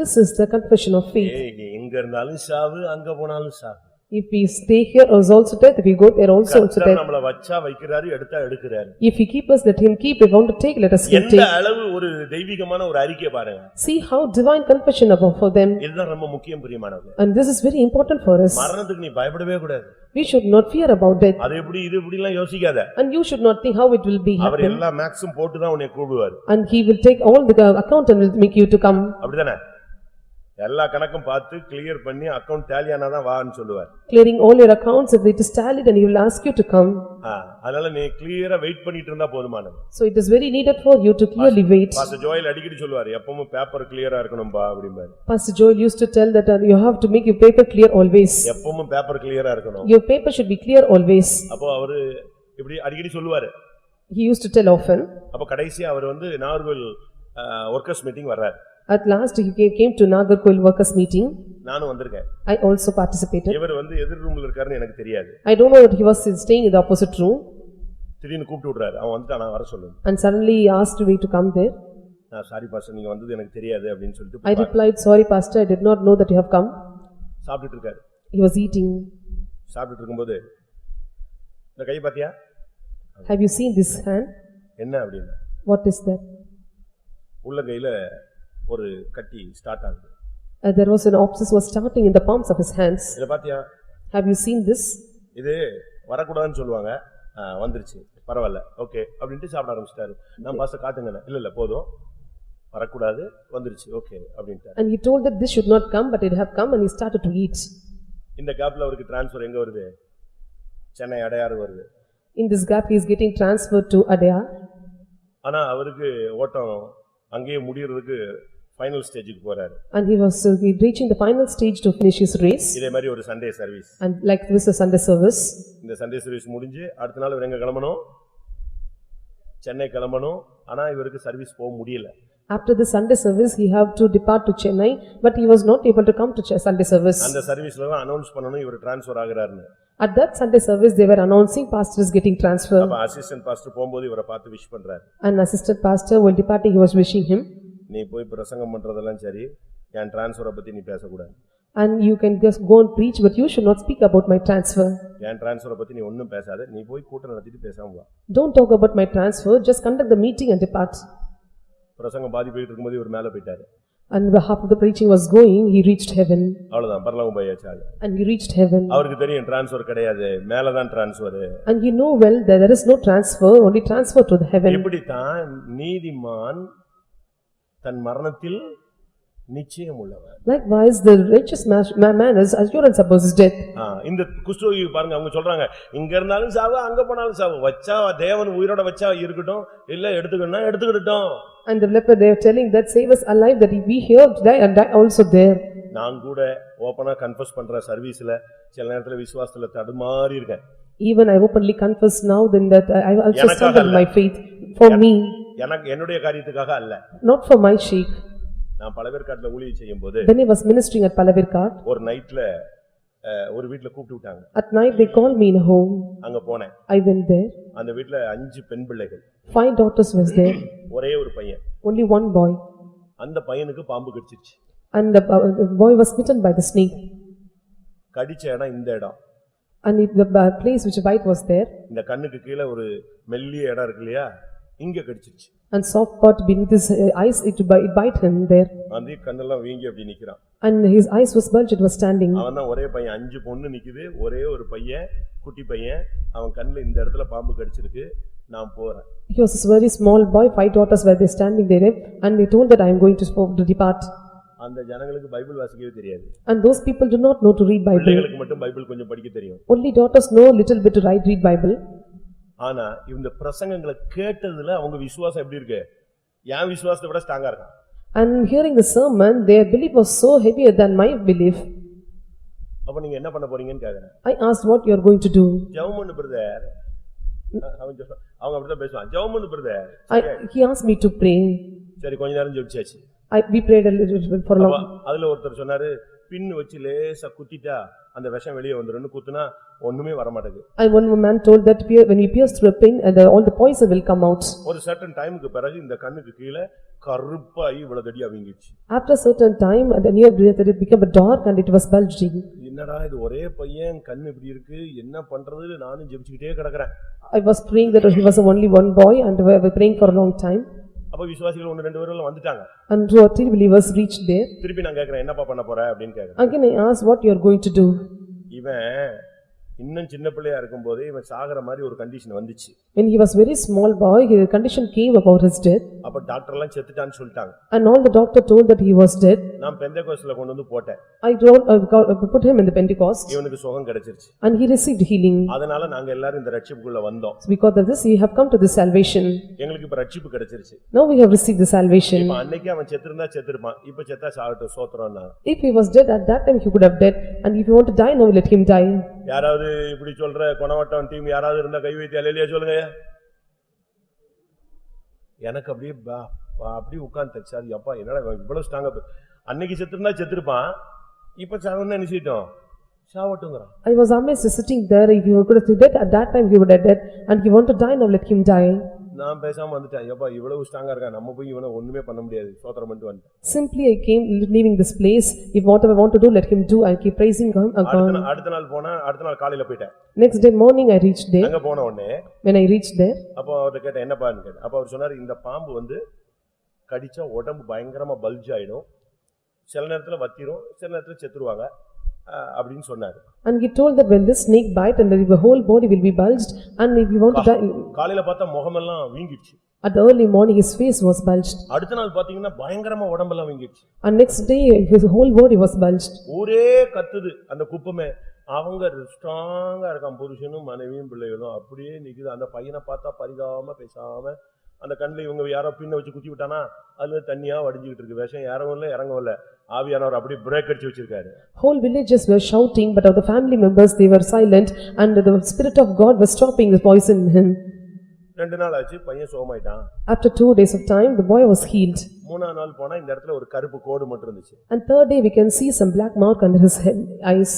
This is the confession of faith. எங்க இருந்தாலும் சாவு, அங்க போனாலும் சாவு. If we stay here is also death, if we go there also death. நம்மள வச்சா வைக்கிறாரு, எடுத்தா எடுக்கறாரு. If he keep us, let him keep. If we want to take, let us take. எந்த அளவு ஒரு தெய்வீகமான ஒரு அறிக்கை பாருங்க. See how divine confession about for them. இதுதான் ரொம்ப முக்கியம் பிரியமானவர்களே. And this is very important for us. மரணத்துக்கு நீ பயப்படவே கூடாது. We should not fear about death. அது எப்படி இது இப்படி எல்லாம் யோசிக்காத. And you should not think how it will be happen. அவர் எல்லா மேக்ஸும் போட்டு தான் உன்னை கூடுவார். And he will take all the account and will make you to come. அப்படிதானே? எல்லா கணக்கும் பார்த்து கிளியர் பண்ணி அக்கவுண்ட் டேலி ஆனாதான் வான்னு சொல்லுவார். Clearing all your accounts, if it is tallied, and he will ask you to come. அதனால நீ கிளியரா வெயிட் பண்ணிட்டு இருந்தா போதுமானது. So it is very needed for you to clearly wait. Pastor Joel அடிக்கடி சொல்வார், எப்பவும் பேப்பர் கிளியரா இருக்கணும்பா அப்படிம்பாரு. Pastor Joel used to tell that you have to make your paper clear always. எப்பவும் பேப்பர் கிளியரா இருக்கணும். Your paper should be clear always. அப்போ அவரு இப்படி அடிக்கடி சொல்லுவாரு. He used to tell often. அப்ப கடைசியா அவர் வந்து நாகர்கோவில் வர்க்கர்ஸ் மீட்டிங் வர்றார். At last he came to Nagarkoil workers meeting. நானும் வந்திருக்கேன். I also participated. இவர் வந்து எதிர் ரூம்ல இருக்காருன்னு எனக்கு தெரியாது. I don't know that he was staying in the opposite room. திடீர்னு கூப்பிட்டு விடுறாரு. அவன் வந்துட்டா நான் வர சொல்லுங்க. And suddenly he asked me to come there. நான் சாரி பாஸ்டர் நீங்க வந்தது எனக்கு தெரியாது அப்படினு சொல்லிட்டு I replied, sorry pastor, I did not know that you have come. சாப்பிட்டுட்டு இருக்காரு. He was eating. சாப்பிட்டுட்டு இருக்கும்போது இந்த கை பாத்தியா? Have you seen this hand? என்ன அப்படினா? What is that? உள்ளங்கையில ஒரு கட்டி ஸ்டார்ட் ஆகுது. There was an abscess was starting in the palms of his hands. இத பாத்தியா? Have you seen this? இது வரக்கூடாதுன்னு சொல்லுவாங்க. வந்துருச்சு. பரவாயில்லை. ஓகே அப்படினு சாப்பிட ஆரம்பிச்சிட்டாரு. நான் பாஸ்டர் காட்டுங்க. இல்ல போதும். வரக்கூடாது வந்துருச்சு. ஓகே அப்படின்ட்டார். And he told that this should not come, but it have come, and he started to eat. இந்த கேப்ல அவருக்கு ட்ரான்ஸ்ஃபர் எங்க வருது? சென்னை அடையாறு வருது. In this gap he is getting transferred to Adayar. ஆனா அவருக்கு ஓட்டம் அங்கேயே முடியிறதுக்கு ஃபைனல் ஸ்டேஜுக்கு போறாரு. And he was reaching the final stage to finish his race. இதே மாதிரி ஒரு Sunday service. And like this a Sunday service. இந்த சண்டே சர்வீஸ் முடிஞ்சு அடுத்த நாள் இவர் எங்க கிளம்பணும்? சென்னை கிளம்பணும். ஆனா இவருக்கு சர்வீஸ் போக முடியல. After the Sunday service he have to depart to Chennai, but he was not able to come to Sunday service. அந்த சர்வீஸ்ல தான் அனௌன்ஸ் பண்ணனும் இவர் transfer ஆகுறாருன்னு. At that Sunday service they were announcing pastor is getting transferred. அப்ப assistant pastor போயும்போது இவரை பார்த்து wish பண்றாரு. An assistant pastor while departing he was wishing him. நீ போய் பிரசங்கம் பண்றதெல்லாம் சரி, என் ட்ரான்ஸ்ஃபரை பத்தி நீ பேச கூடாது. And you can just go and preach, but you should not speak about my transfer. என் ட்ரான்ஸ்ஃபரை பத்தி நீ ஒண்ணும் பேசாத, நீ போய் கூட்டம் நடத்திட்டு பேசாம வா. Don't talk about my transfer, just conduct the meeting and depart. பிரசங்கம் பாதி போயிட்டு இருக்கும்போது இவர் மேல போயிட்டாரு. And half of the preaching was going, he reached heaven. அவ்வளவுதான் பரலோகம் போயாச்சு. And he reached heaven. அவருக்கு தெரியும் ட்ரான்ஸ்ஃபர் கிடையாது, மேல தான் transfer. And he know well that there is no transfer, only transfer to the heaven. இப்படி தான் நீதிமான் தன் மரணத்தில் நிச்சயம் உள்ளவன். Likewise the righteous man is assurance about his death. இந்த குஷ்டரோகி பாருங்க, அவங்க சொல்றாங்க இங்க இருந்தாலும் சாவு, அங்க போனாலும் சாவு, வச்சா தேவன் உயிரோட வச்சா இருக்கட்டும், இல்ல எடுத்துக்கணும் எடுத்துக்கிட்டோம். And the leper they are telling that save us alive, that we here die and die also there. நான் கூட ஓபனா கன்ஃபஸ் பண்ற சர்வீஸ்ல சில நேரத்துல விசுவாசத்துல தடுமாறி இருக்கேன். Even I openly confess now then that I also stumble in my faith for me. எனக்கு என்னுடைய காரியத்துக்காக அல்ல. Not for my sake. நான் பலவேற்காட்டுல ஊழியம் செய்யும்போது When I was ministering at Palavirkat, ஒரு நைட்ல ஒரு வீட்ல கூப்பிட்டு விட்டாங்க. at night they called me in a home. அங்க போனேன். I went there. அந்த வீட்ல 5 பெண் பிள்ளைகள். 5 daughters was there. ஒரே ஒரு பையன். Only one boy. அந்த பையனுக்கு பாம்பு கடிச்சிருச்சு. And the boy was smitten by the snake. கடிச்ச இடம் இந்த இடம். And the place which a bite was there. இந்த கண்ணுக்கு கீழே ஒரு மெல்லிய இடம் இருக்கு இல்லையா, இங்க கடிச்சிருச்சு. And soft part beneath his eyes, it bite him there. அந்த கண்ணெல்லாம் வீங்கி அப்படி நிக்கிறான். And his eyes was bulged, it was standing. அவன் தான் ஒரே பையன், 5 பொண்ணு நிக்குது, ஒரே ஒரு பையன், குட்டி பையன். அவன் கண்ணுல இந்த இடத்துல பாம்பு கடிச்சிருக்கு, நான் போறேன். He was a very small boy, 5 daughters were there standing there, and they told that I am going to depart. அந்த ஜனங்களுக்கு பைபிள் வாசிக்கவே தெரியாது. And those people do not know to read Bible. பிள்ளைகளுக்கு மட்டும் பைபிள் கொஞ்சம் படிக்க தெரியும். Only daughters know little bit to read Bible. ஆனா இந்த பிரசங்கங்களை கேட்டதுல அவங்க விசுவாசம் எப்படி இருக்கு? என் விசுவாசத்தை விட ஸ்ட்ராங்கா இருக்கு. And hearing the sermon, their belief was so heavier than my belief. அப்ப நீங்க என்ன பண்ண போறீங்கன்னு கேக்குறேன். I asked what you are going to do. ஜெபம் பிரதர், அவங்க அப்படிதான் பேசுவாங்க. ஜெபம் brother. He asked me to pray. சரி, கொஞ்ச நேரம் ஜெபிச்சாச்சு. We prayed a little bit for long. அதுல ஒருத்தர் சொன்னாரு, பின் வச்சு லேசா குத்திட்டா அந்த விஷம் வெளியே வந்துருன்னு, குத்துனா ஒண்ணுமே வர மாட்டேங்குது. And one man told that when we pierce through a pin, all the poison will come out. ஒரு certain டைமுக்கு பிறகு இந்த கண்ணுக்கு கீழே கருப்பாயி இவ்வளவு தடி அவிங்கிடுச்சு. After a certain time, at the near breath, it became a dark and it was bulging. என்னடா இது, ஒரே பையன், கண்ணு இப்படி இருக்கு, என்ன பண்றது? நானும் ஜெபிச்சுக்கிட்டே கிடக்குறேன். I was praying that he was only one boy and we were praying for a long time. அப்ப விசுவாசிகள் 1-2 பேர் வந்துட்டாங்க. And 2 or 3 believers reached there. திருப்பி நான் கேக்குறேன், என்னப்பா பண்ண போற அப்படின்னு கேக்குறேன். Again I asked what you are going to do. இவன் இன்னும் சின்ன பிள்ளையா இருக்கும்போதே இவன் சாகற மாதிரி ஒரு கண்டிஷன் வந்துச்சு. When he was very small boy, his condition came about his death. அப்ப டாக்டர் எல்லாம் செத்துட்டான்னு சொல்லிட்டாங்க. And all the doctor told that he was dead. நான் பெந்தேகோஸ்துல கொண்டு வந்து போட்டேன். I put him in the Pentecost. இவனுக்கு சுகம் கிடைச்சிருச்சு. And he received healing. அதனால நாங்க எல்லாரும் இந்த ரட்சிப்புக்குள்ள வந்தோம். Because of this we have come to the salvation. எங்களுக்கு இப்ப ரட்சிப்பு கிடைச்சிருச்சு. Now we have received the salvation. இப்ப அன்னைக்கு அவன் செத்துறதா செத்துறான், இப்ப செத்தா சாகட்டும், சோத்ரம்னா. If he was dead at that time, he could have died, and if you want to die now, let him die. யாராவது இப்படி சொல்ற கொணவட்டம் டீம் யாராவது இருந்தா கை வைத்து அல்லேலூயா சொல்லுங்க. எனக்கு அப்படியே அப்படியே உட்கார்ந்து சார், அப்பா என்னடா இவ்வளவு ஸ்ட்ராங்கா, அன்னைக்கு செத்துருந்தா செத்துருப்பான், இப்ப சாகணும்னு நினைச்சிட்டோம், சாவட்டுங்கிறான். I was amazed sitting there. If you could have dead at that time, he would have dead, and he want to die now, let him die. நான் பேசாம வந்துட்டேன். அப்பா இவ்வளவு ஸ்ட்ராங்கா இருக்கா, நம்ம போய் இவனை ஒண்ணுமே பண்ண முடியாது, சோத்திரம் பண்ணிட்டு வந்துட்டேன். Simply I came leaving this place. If whatever I want to do, let him do. I keep praising him. அடுத்த நாள் போனா, அடுத்த நாள் காலையில போயிட்டேன். Next day morning I reached there. அங்க போன உடனே When I reached there, அப்ப அவர்ட்ட கேட்டேன், என்னப்பான்னு கேட்டேன். அப்ப அவர் சொன்னாரு, இந்த பாம்பு கடிச்சா உடம்பு பயங்கரமா பல்ஜ் ஆயிடும், சில நேரத்துல வத்திரும், சில நேரத்துல செத்துருவாங்க அப்படின்னு சொன்னாரு. And he told that when this snake bite and the whole body will be bulged, and if you want to die. காலையில பார்த்தா முகமெல்லாம் வீங்கிடுச்சு. At the early morning his face was bulged. அடுத்த நாள் பாத்தீங்கன்னா பயங்கரமா உடம்பெல்லாம் வீங்கிடுச்சு. And next day his whole body was bulged. ஒரே கத்துது அந்த குப்பமே. அவங்க ஸ்ட்ராங்கா இருக்கான், புருஷனும் மனைவியும் பிள்ளைகளும் அப்படியே நிக்குது. அந்த பையனை பார்த்தா பரிதாபமா பேசாம, அந்த கண்ணில் இவங்க யாரோ பின்ன வச்சு குத்தி விட்டானா அதுல தண்ணியா வடிஞ்சுக்கிட்டு இருக்கு, விஷம் ஏறவும் இல்லை இறங்கவும் இல்லை. ஆவியானவர் அப்படியே பிரேக் அடிச்சு வச்சிருக்காரு. Whole villages were shouting, but of the family members they were silent, and the spirit of God was stopping the poison in him. 2 நாள் ஆச்சு, பையன் சுகமாயிட்டான். After 2 days of time the boy was healed. 3ஆம் நாள் போனா இந்த இடத்துல ஒரு கருப்பு கோடு மட்டும் இருந்துச்சு. And 3rd day we can see some black mark under his eyes.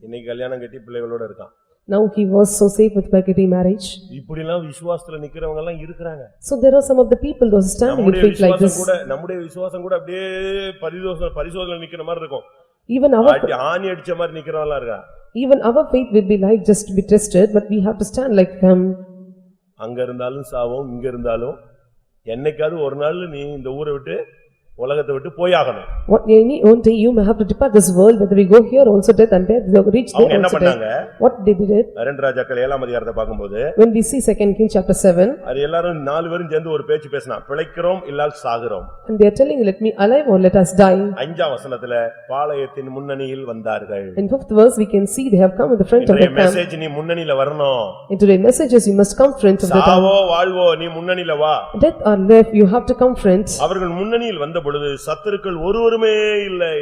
இன்னைக்கு கல்யாணம் கட்டி பிள்ளைகளோட இருக்கான். Now he was so safe with getting marriage. இப்படி எல்லாம் விசுவாசத்துல நிக்கிறவங்க எல்லாம் இருக்காங்க. So there are some of the people those standing in faith like this. நம்முடைய விசுவாசம் கூட அப்படியே பரிசோதனை நிக்கிற மாதிரி இருக்கும். Even our ஆணி அடிச்ச மாதிரி நிக்கிறவங்க இருக்காங்க. Even our faith will be like just to be tested, but we have to stand like them. அங்க இருந்தாலும் சாவும், இங்க இருந்தாலும் என்னைக்காவது ஒரு நாள் நீ இந்த ஊரை விட்டு உலகத்தை விட்டு போயாகணும். One day you may have to depart this world, whether we go here also death and death they reach there என்ன பண்ணாங்க? What they did it? 2 ராஜாக்கள் 7ஆம் அதிகாரத்தை பாக்கும்போது when we see 2 Kings chapter 7, அது எல்லாரும் 4 பேரும் சேர்ந்து ஒரு பேச்சு பேசினா, பிழைக்கிறோம் இல்லால் சாகுறோம். and they are telling let me alive or let us die. 5ஆம் வசனத்துல பாளையத்தின் முன்னணியில் வந்தார்கள். In 5th verse we can see they have come in the front of the camp. Message நீ முன்னணியில வரணும். In today's messages you must come front of the camp. சாவோ வாழ்வோ நீ முன்னணியில வா. Death or life you have to come front. அவர்கள் முன்னணியில் வந்த பொழுது சத்துருக்கள் ஒருவருமே இல்லை.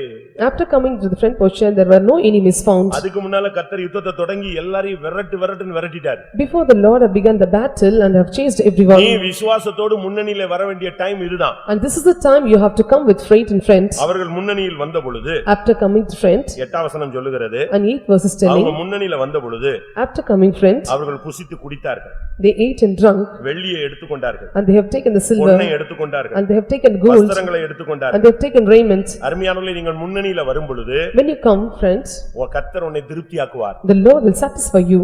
After coming to the front portion there were no enemies found. அதுக்கு முன்னால கர்த்தர் யுத்தத்தை தொடங்கி எல்லாரையும் விரட்டுன்னு விரட்டிட்டார். Before the Lord had begun the battle and have chased everyone. நீ விசுவாசத்தோடு முன்னணியில வர வேண்டிய டைம் இதுதான். And this is the time you have to come with faith in front. அவர்கள் முன்னணியில் வந்த பொழுது, after coming to front, 8ஆம் வசனம் சொல்லுகிறது, and 8th verse is telling, அவங்க முன்னணியில வந்த பொழுது after coming front, அவர்கள் புசித்து குடித்தார்கள். they ate and drunk, வெள்ளியை எடுத்துக்கொண்டார்கள், and they have taken the silver, பொன்னை எடுத்துக்கொண்டார்கள், and they have taken gold, வஸ்திரங்களை எடுத்துக்கொண்டார். And they have taken raiment. அருமையானவர்களே, நீங்கள் முன்னணியில வரும் பொழுது When you come, friends, கர்த்தர் உன்னை திருப்தியாக்குவார். the Lord will satisfy you.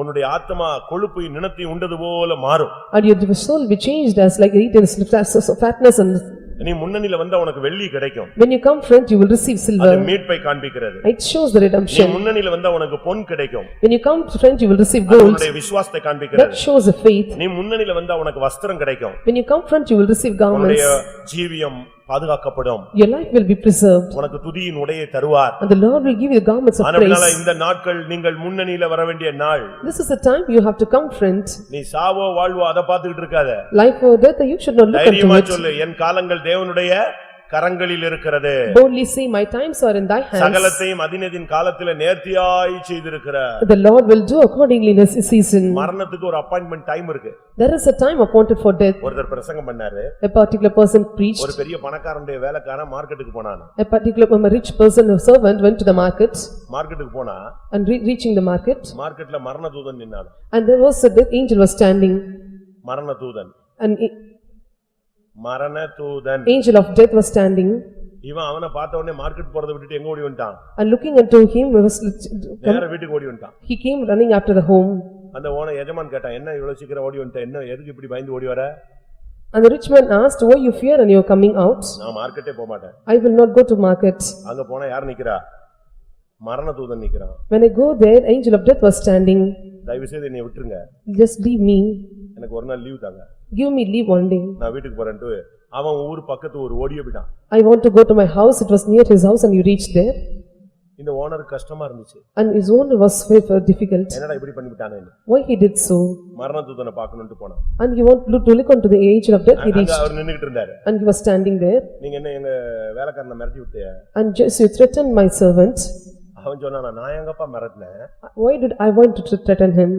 உன்னுடைய ஆத்மா கொழுப்பை நிணத்தை உண்டது போல மாறும். And your soul will be changed as like eaten fatness and நீ முன்னணியில வந்தா உனக்கு வெள்ளி கிடைக்கும். when you come, friend, you will receive silver. அது மீட்பை காண்பிக்கிறது. It shows the நீ redemption. முன்னணியில வந்தா உனக்கு பொன் கிடைக்கும். When you come, friend, you will receive gold. உன்னுடைய விசுவாசத்தை காண்பிக்கிறது. That shows the faith. நீ முன்னணியில வந்தா உனக்கு வஸ்திரம் கிடைக்கும். When you come, friend, you will receive உன்னுடைய garments. ஜீவியம் பாதுகாக்கப்படும். Your life will be preserved. உனக்கு துதியின் உடையை தருவார். And the Lord will give you the garments of ஆனாலும் praise. இந்த நாட்கள் நீங்கள் முன்னணியில வர வேண்டிய நாள். This is the time you have to come, friend. நீ சாவோ வாழ்வோ அத பார்த்துக்கிட்டு இருக்காத. Life or death, you should not look unto தைரியமா it. சொல்லு, என் காலங்கள் தேவனுடைய கரங்களில் இருக்கிறது. Boldly say, my times are in thy hands. சகலத்தையும் அதினதின் காலத்திலே நேர்த்தியாய் செய்திருக்கிறார். The Lord will do accordingly in his season. மரணத்துக்கு ஒரு அப்பாயின்ட்மென்ட் டைம் இருக்கு. There is a time appointed for death. ஒருத்தர் பிரசங்கம் பண்ணாரு. A particular person preached. ஒரு பெரிய பணக்காரனுடைய வேலைக்காரன் மார்க்கெட்டுக்கு போனான். A particular rich person, a servant, went to the market. மார்க்கெட்டுக்கு போனா And reaching the market. மார்க்கெட்ல மரண தூதன் நின்னான். And there was a death angel was standing. மரண தூதன். An மரண தூதன். angel of death was standing. இவன் அவனை பார்த்த உடனே மார்க்கெட் போறதை விட்டுட்டு எங்க ஓடி வந்துட்டான்? And looking unto him, நேரா வீட்டுக்கு ஓடி வந்துட்டான். he came running after the home. அந்த ஓனர் எஜமான் கேட்டான், என்ன இவ்வளவு சீக்கிரம் ஓடி வந்துட்ட, என்ன எதுக்கு இப்படி பயந்து ஓடி வர? And the rich man asked, why you fear and you are coming out? நான் மார்க்கெட்டே போக மாட்டேன். I will not go to market. அங்க போனா யார் நிக்கிறா? மரண தூதன் நிக்கிறான். When I go there, angel of death was standing. தயவு செய்து என்னை விட்டுருங்க. Just leave me. எனக்கு ஒரு நாள் லீவ் தாங்க. Give me leave one day. நான் வீட்டுக்கு போறேன்ட்டு அவன் ஊர் பக்கத்து ஒரு ஓடியே போயிட்டான். I want to go to my house. It was near his house and you reached there. இந்த ஓனர் கஷ்டமா இருந்துச்சு. And his owner was very difficult. என்னடா இப்படி பண்ணிட்டானே? Why he did so? மரண தூதனை பார்க்கணும்னு போனான். And he wanted to look onto the angel of death. He reached. அவர் நின்னுக்கிட்டு இருந்தாரு. And he was standing there. நீங்க என்ன எங்க வேலைக்காரனை மிரட்டி விட்டியா? And just you threatened my servant. அவன் சொன்னானா, நான் எங்கப்பா மிரட்டினேன்? Why did I want to threaten him?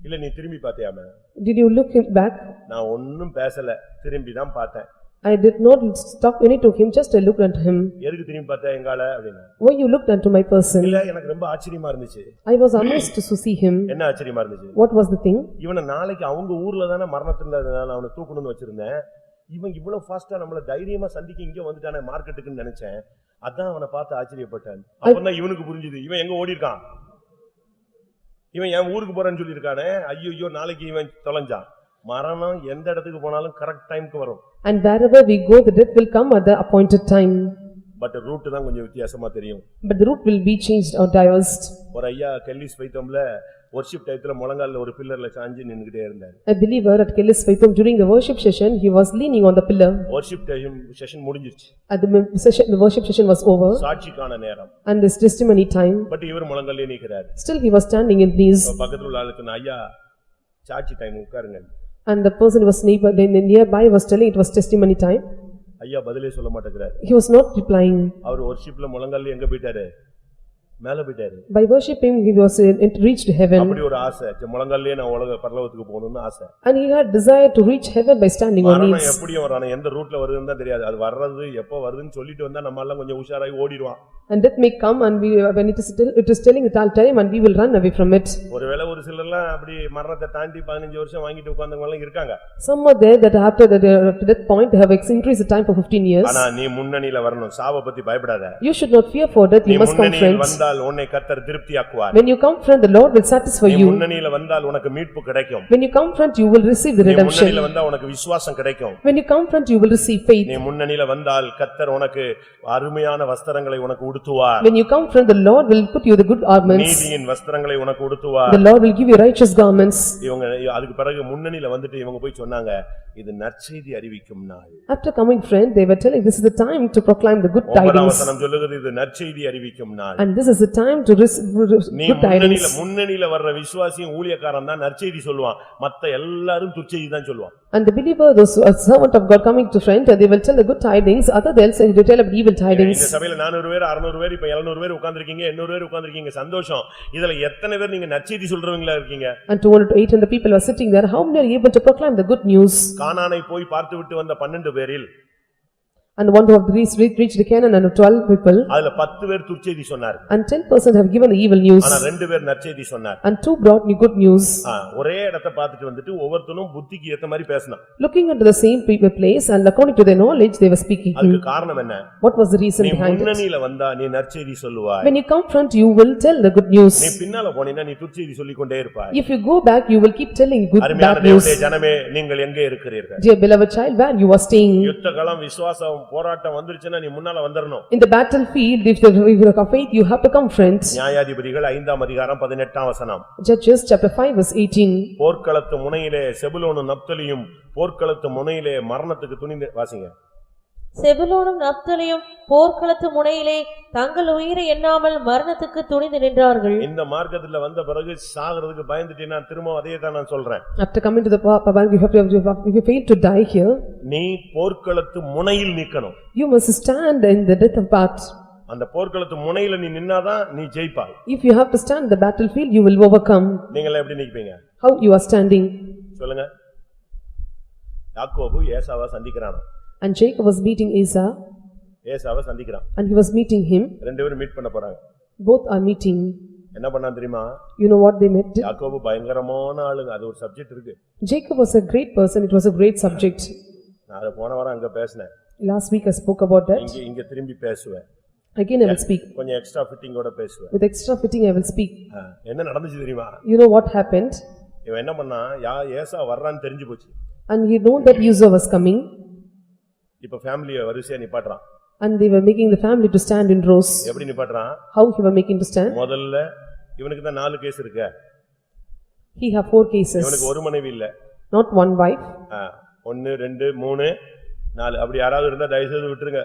இல்ல நீ திரும்பி பார்த்தியாமே? Did you look him back? நான் ஒண்ணும் பேசல, திரும்பி தான் பார்த்தேன். I did not stop any to him, just I looked at him. எதுக்கு திரும்பி பார்த்த எங்கால அப்படினா? Why you looked unto my person? இல்ல எனக்கு ரொம்ப ஆச்சரியமா இருந்துச்சு. I was amazed to see him. என்ன ஆச்சரியமா இருந்துச்சு? What was the thing? இவனை நாளைக்கு அவங்க ஊர்ல தான மரணத்துல நான் அவனை தூக்கணும்னு வச்சிருந்தேன். இவன் இவ்வளவு ஃபாஸ்டா நம்மள தைரியமா சந்திக்க இங்க வந்துட்டானே மார்க்கெட்டுக்குன்னு நினைச்சேன். அதான் அவனை பார்த்து ஆச்சரியப்பட்டேன். அப்பதான் இவனுக்கு புரிஞ்சுது, இவன் எங்க ஓடி இருக்கான். இவன் என் ஊருக்கு போறேன்னு சொல்லி இருக்கானே, ஐயோ நாளைக்கு இவன் தொலைஞ்சான். மரணம் எந்த இடத்துக்கு போனாலும் கரெக்ட் டைம்க்கு வரும். And wherever we go, the death will come at the appointed time. But route தான் கொஞ்சம் வித்தியாசமா தெரியும். But the route will be changed or diversed. ஒரு ஐயா கெல்லிஸ் வைத்தம்ல வொர்ஷிப் டைத்துல முழங்கால்ல ஒரு பில்லர்ல சாஞ்சி நின்னுக்கிட்டே இருந்தார். A believer at Kellis Faithum during the worship session, he was leaning on the pillar. Worship session முடிஞ்சிருச்சு. At the worship session was over. சாட்சிக்கான நேரம். And this testimony time. But இவர் முழங்கால்ல நிக்கிறார். Still he was standing in knees. பக்கத்துல உள்ள ஆளுக்கு ஐயா சாட்சி time உட்காருங்க. And the person who was nearby was telling it was testimony time. ஐயா பதிலே சொல்ல மாட்டேங்கிறார். He was not replying. அவர் வொர்ஷிப்ல முழங்கால்ல எங்க போயிட்டாரு? மேல போயிட்டாரு. By worshiping he was reached heaven. அப்படி ஒரு ஆசை, முழங்கால்லே நான் பரலோகத்துக்கு போகணும்னு ஆசை. And he had desire to reach heaven by standing on knees. மரணம் எப்படி வரானே, எந்த ரூட்ல வருதுன்னு தான் தெரியாது. அது வர்றது எப்ப வருதுன்னு சொல்லிட்டு வந்தா நம்ம எல்லாம் கொஞ்சம் உஷாராய் ஓடிடுவான். And death may come and when it is telling it all time and we will run away from it. ஒருவேளை ஒரு சிலர்லாம் அப்படி மரணத்தை தாண்டி 15 வருஷம் வாங்கிட்டு உட்கார்ந்தவங்க எல்லாம் இருக்காங்க. Some are there that after that point have increased the time for 15 years. ஆனா நீ முன்னணியில வரணும். சாவை பத்தி பயப்படாத. You should not fear for death, you must come, friends. வந்தால் உன்னை கர்த்தர் திருப்தியாக்குவார். When you come, friend, the Lord will satisfy நீ you. முன்னணியில வந்தால் உனக்கு மீட்பு கிடைக்கும். When you come, friend, you will receive the நீ redemption. முன்னணியில வந்தா உனக்கு விசுவாசம் கிடைக்கும். When you come, friend, you will receive faith. நீ முன்னணியில வந்தால் கர்த்தர் உனக்கு அருமையான வஸ்திரங்களை உனக்கு உடுத்துவார். When you come, friend, the Lord will put you the good garments. நீதியின் வஸ்திரங்களை உனக்கு உடுத்துவார். The Lord will give you righteous garments. இவங்க அதுக்கு பிறகு முன்னணியில வந்துட்டு இவங்க போய் சொன்னாங்க, இது நற்செய்தி அறிவிக்கும் நாள். After coming, friend, they were telling this is the time to proclaim the good tidings. வசனம் சொல்லுகிறது இது நற்செய்தி அறிவிக்கும் நாள். And this is the time to receive good tidings. முன்னணியில வர்ற விசுவாசியும் ஊழியக்காரன் தான் நற்செய்தி சொல்லுவான். மத்த எல்லாரும் துர்ச்செய்தி தான் சொல்லுவான். And the believer, those servant of God coming to friend, they will tell the good tidings, other they'll say they tell evil tidings. இந்த சபையில 400 பேர் 600 பேர் இப்ப 700 பேர் உட்கார்ந்திருக்கீங்க, 800 பேர் உட்கார்ந்திருக்கீங்க, சந்தோஷம். இதுல எத்தனை பேர் நீங்க நற்செய்தி சொல்றவங்களா இருக்கீங்க? And 200 to 800 people are sitting there, how many are able to proclaim the good news? கானானை போய் பார்த்துவிட்டு வந்த 12 பேரில் And one of the reached Canaan and 12 people. அதுல 10 பேர் துர்ச்செய்தி சொன்னார். And 10% have given the evil news. ஆனா 2 பேர் நற்செய்தி சொன்னார். And 2 brought me good news. ஒரே இடத்தை பார்த்துட்டு வந்துட்டு ஒவ்வொருத்தனும் புத்திக்கு ஏத்த மாதிரி பேசினான். Looking into the same people place and according to their knowledge they were speaking. அதுக்கு காரணம் என்ன? What was the reason behind it? நீ முன்னணியில வந்தா நீ நற்செய்தி சொல்லுவாய். When you come front you will tell the good news. நீ பின்னால போனீனா நீ துர்ச்செய்தி சொல்லிக்கொண்டே இருப்பாய். If you go back you will keep telling good bad news. அருமையான தேவனுடைய ஜனமே நீங்கள் எங்கே இருக்கிறீர்கள்? Dear beloved child, where you are staying? யுத்தகாலம் விசுவாசம் போராட்டம் வந்துருச்சுனா நீ முன்னால வந்தறணும். In the battlefield if you have faith you have to come friends. நியாயாதிபதிகள் 5ஆம் அதிகாரம் 18ஆம் வசனம். Judges chapter 5 verse 18. போர்க்களத்து முனையிலே செபுலோனும் நப்தலியும் போர்க்களத்து முனையிலே மரணத்துக்கு துணிந்து வாசிங்க. செபுலோனும் நப்தலியும் போர்க்களத்து முனையிலே தங்கள் உயிரை எண்ணாமல் மரணத்துக்கு துணிந்து நின்றார்கள். இந்த மார்க்கத்துல வந்த பிறகு சாகிறதுக்கு பயந்துட்டேனா திரும்ப அதே தான் நான் சொல்றேன். After coming to the path if you fail to die here நீ போர்க்களத்து முனையில் நிக்கணும். you must stand in the death of path. அந்த போர்க்களத்து முனையில நீ நின்னாதான் நீ ஜெயிப்பாய். If you have to stand in the battlefield you will overcome. நீங்க எப்படி நிப்பீங்க? How you are standing? சொல்லுங்க. யாக்கோபு ஏசாவை சந்திக்கறான். And Jacob was meeting Esau. ஏசாவை சந்திக்கறான். And he was meeting him. ரெண்டு பேரும் மீட் பண்ண போறாங்க. Both are meeting. என்ன பண்ணா தெரியுமா? You know what they met? யாக்கோபு பயங்கரமான ஆளுங்க. அது ஒரு சப்ஜெக்ட் இருக்கு. Jacob was a great person. It was a great subject. நான் அத போன வாரம் அங்க பேசினேன். Last week I spoke about that. இங்க திரும்பி பேசுவேன். Again I will speak. கொஞ்சம் எக்ஸ்ட்ரா ஃபிட்டிங்கோட பேசுவேன். With extra fitting I will speak. என்ன நடந்துச்சு தெரியுமா? You know what happened? இவன் என்ன பண்ணா? ஏசா வர்றான்னு தெரிஞ்சு போச்சு. And he knew that Esau was coming. இப்ப ஃபேமிலியை வரிசையா நிப்பாட்றான். And they were making the family to stand in rows. எப்படி நிப்பாட்றான்? How he were making to stand? முதல்ல இவனுக்கு தான் 4 கேஸ் இருக்கு. He have 4 cases. இவனுக்கு ஒரு மனைவி இல்ல. Not one wife. 1 2 3 4 அப்படி யாராவது இருந்தா தயவு செய்து விட்டுருங்க.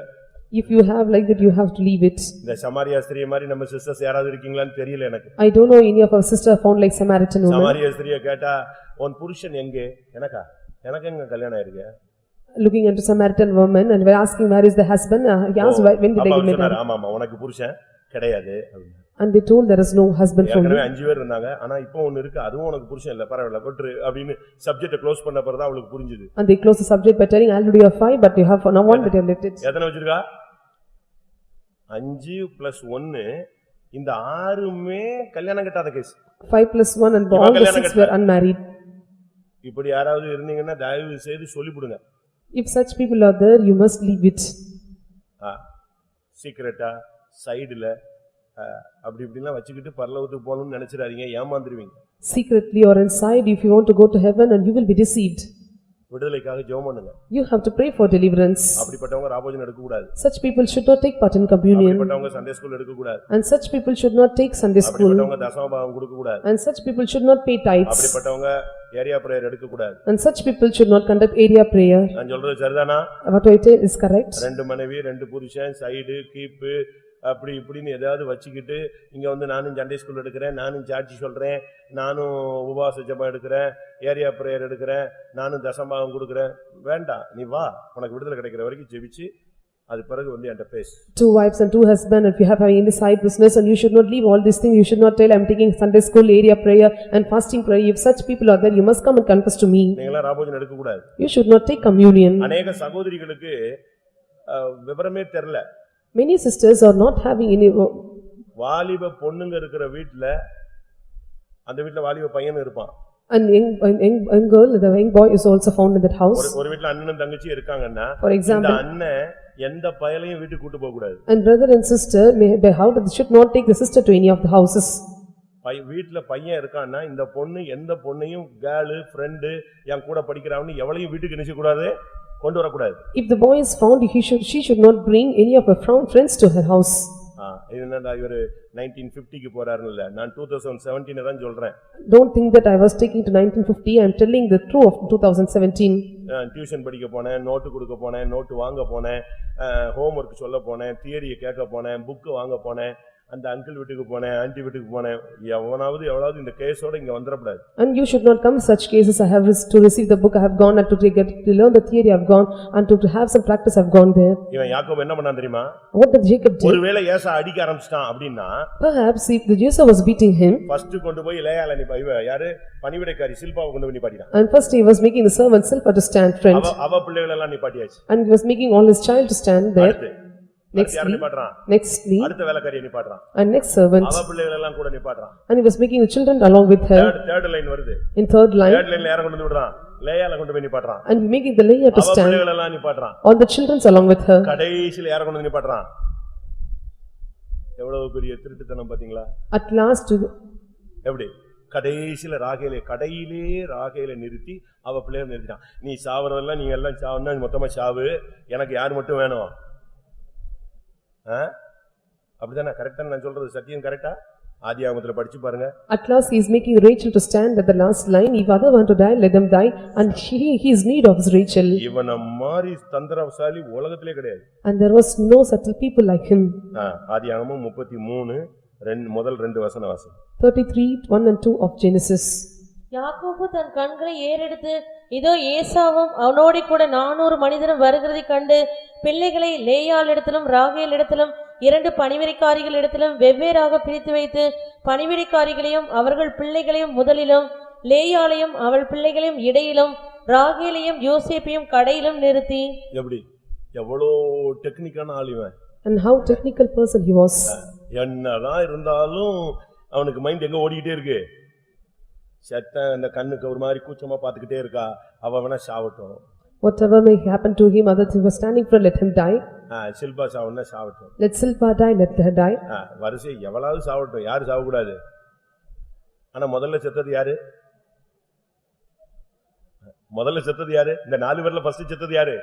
If you have like that you have to leave it. இந்த சமாரியா ஸ்திரியை மாதிரி நம்ம சிஸ்டர்ஸ் யாராவது இருக்கீங்களான்னு தெரியல எனக்கு. I don't know any of our sister found like Samaritan woman. Samariya ஸ்திரியை கேட்டா உன் புருஷன் எங்கே? எனக்கு எங்க கல்யாணம் ஆயிருக்கு? Looking into Samaritan woman and were asking where is the husband? He asked when did they get married? ஆமா உனக்கு புருஷன் கிடையாது. And they told there is no husband for me. ஏற்கனவே 5 பேர் இருந்தாங்க. ஆனா இப்போ ஒன்னு இருக்கு. அதுவும் உனக்கு புருஷன் இல்ல. பரவாயில்லை விட்டுரு அப்படினு சப்ஜெக்ட்ட க்ளோஸ் பண்ண பிறகு தான் அவளுக்கு புரிஞ்சது. And they closed the subject by telling already you have 5 but you have no one but you have left it. எத்தனை வச்சிருக்கா? 5 + 1 இந்த 6மே கல்யாணம் கட்டாத case. 5 + 1 and all the 6 were unmarried. இப்படி யாராவது இருந்தீங்கன்னா தயவு செய்து சொல்லிடுங்க. If such people are there you must leave it. சீக்ரெட்டா சைடுல அப்படி இப்படிலாம் வச்சுக்கிட்டு பரலோகத்துக்கு போகணும்னு நினைச்சிராதீங்க, ஏமாந்துருவீங்க. Secretly or inside if you want to go to heaven and you will be deceived. விடுதலைக்காக ஜெபம் பண்ணுங்க. You have to pray for deliverance. அப்படிப்பட்டவங்க ராபோஜனம் எடுக்க கூடாது. Such people should not take part in communion. அப்படிப்பட்டவங்க சண்டே ஸ்கூல் எடுக்க கூடாது. And such people should not take Sunday school. அப்படிப்பட்டவங்க தசமபாகம் கொடுக்க கூடாது. And such people should not pay tithes. அப்படிப்பட்டவங்க ஏரியா பிரேயர் எடுக்க கூடாது. And such people should not conduct area prayer. நான் சொல்றது சரிதானா? What I tell is correct. 2 மனைவி 2 புருஷன் சைடு கீப்பு அப்படி இப்படின்னு ஏதாவது வச்சுக்கிட்டு இங்க வந்து நானும் சண்டே ஸ்கூல் எடுக்கிறேன், நானும் சாட்சி சொல்றேன், நானும் உபவாச ஜெபம் எடுக்கிறேன், ஏரியா பிரேயர் எடுக்கிறேன், நானும் தசமபாகம் கொடுக்கிறேன். வேண்டாம், நீ வா, உனக்கு விடுதலை கிடைக்கிற வரைக்கும் ஜெபிச்சு அது பிறகு வந்து என்கிட்ட பேசு. 2 wives and 2 husbands, if you have any side business and you should not leave all these things, you should not tell I'm taking Sunday school, area prayer and fasting prayer. If such people are there you must come and confess to me. நீங்களா ராபோஜனம் எடுக்க கூடாது. You should not take communion. अनेक சகோதரிகளுக்கு விவரமே தெரியல. Many sisters are not having any. வாலிப பொண்ணுங்க இருக்கிற வீட்ல அந்த வீட்ல வாலிப பையன் இருப்பான். And young girl, the young boy is also found in that house. ஒரு வீட்ல அண்ணனும் தங்கச்சி இருக்காங்கன்னா for example இந்த அண்ணன் எந்த பயலையும் வீட்டுக்கு கூட்டி போக கூடாது. And brother and sister may be how they should not take the sister to any of the houses. வீட்ல பையன் இருக்கான்னா இந்த பொண்ணு எந்த பொண்ணையும் கேர்ள் ஃப்ரெண்ட் என் கூட படிக்கறான்னு எவளையும் வீட்டுக்கு நினைச்ச கூடாது, கொண்டு வர கூடாது. If the boy is found she should not bring any of her friends to her house. என்னடா இவரு 1950க்கு போறாருல்ல, நான் 2017 தான் சொல்றேன். Don't think that I was taking to 1950, I am telling the truth of 2017. Tuition படிக்க போனேன், நோட் கொடுக்க போனேன், note வாங்க போனேன், ஹோம்வொர்க் சொல்ல போனேன், தியரியை கேட்க போனேன், புக் வாங்க போனேன், அந்த அங்கிள் வீட்டுக்கு போனேன் ஆன்ட்டி வீட்டுக்கு போனேன் எவனாவது இந்த கேஸோட இங்க வந்துடக்கூடாது. And you should not come such cases. I have to receive the book, I have gone and to learn the theory, I have gone and to have some practice, I have gone there. இவன் யாக்கோபு என்ன பண்ணான் தெரியுமா? What did Jacob do? ஒருவேளை ஏசா அடிக்க ஆரம்பிச்சிட்டான் அப்படின்னா Perhaps if the Esau was beating him, first கொண்டு போய் லேயால யாரு பணிவிடைக்காரி சில்பாவை கொண்டு போய் நிப்பாட்டினான். and first he was making the servant Silpah to stand friend, அவ பிள்ளைகள் எல்லாம் நிப்பாட்டியாச்சு. and he was making all his child to stand there. Nextly, அடுத்த வேலைக்காரியை நிப்பாட்றான். and next servant, அவ பிள்ளைகள் எல்லாம் கூட நிப்பாட்றான். and he was making the children along with her. third line வருது. In third line, யார கொண்டு வந்து விடுறான்? லேயால கொண்டு போய் நிப்பாட்றான். and making the Leah to அவ stand, பிள்ளைகள் எல்லாம் நிப்பாட்றான். all the children along with her. கடைசில யார கொண்டு வந்து நிப்பாட்றான்? எவ்வளவு பெரிய திருட்டுத்தனம் பாத்தீங்களா? At last, எப்படி கடைசில கடையிலே ராகேலை நிறுத்தி அவ பிள்ளைகளை நிறுத்திட்டான். நீ சாவறதெல்லாம் நீங்க எல்லாம் சாவுன்னா மொத்தமா சாவு, எனக்கு யார் மட்டும் வேணும்? அப்படிதானே? கரெக்டா நான் சொல்றது சத்தியம் கரெக்டா? ஆதியாகமத்துல படிச்சு பாருங்க. At last he is making Rachel to stand at the last line. If other want to die, let them die. And he is need of Rachel. இவன மாதிரி தந்திரசாலி உலகத்திலே கிடையாது. And there was no subtle people like him. ஆதியாகமம் 33 முதல் 2 வசனம் வாசி. 33, 1 and 2 of Genesis. யாக்கோபு தன் கண்களை ஏறெடுத்து இதோ ஏசாவும் அவனோடு கூட 400 மனிதரும் வருகிறதை கண்டு பிள்ளைகளை லேயாளிடத்திலும் ராகேலிடத்திலும் 2 பணிவிடைக்காரிகளிடத்திலும் வெவ்வேறாக பிரித்து வைத்து பணிவிடைக்காரிகளையும் அவர்கள் பிள்ளைகளையும் முதலிலும் லேயாளையும் அவள் பிள்ளைகளையும் இடையிலும் ராகேலையும் யோசேப்பையும் கடையிலும் நிறுத்தி. எப்படி எவ்வளோ டெக்னிக்கான ஆள் இவன். And how technical person he was. என்னதான் இருந்தாலும் அவனுக்கு மைண்ட் எங்க ஓடிக்கிட்டே இருக்கு? சத்தம் அந்த கண்ணுக்கு ஒரு மாதிரி கூச்சமா பாத்துக்கிட்டே இருக்கா. அவ வேணா சாவட்டும். Whatever may happen to him, other thing was standing for, let him die. Shilpa Savanna சாவட்டும். Let Silpah die, let her die. வரிசை எவ்வளவு சாவட்டும், யாரு சாவக்கூடாது. ஆனா முதல்ல செத்தது யாரு? இந்த 4 பேர்ல ஃபர்ஸ்ட் செத்தது யாரு?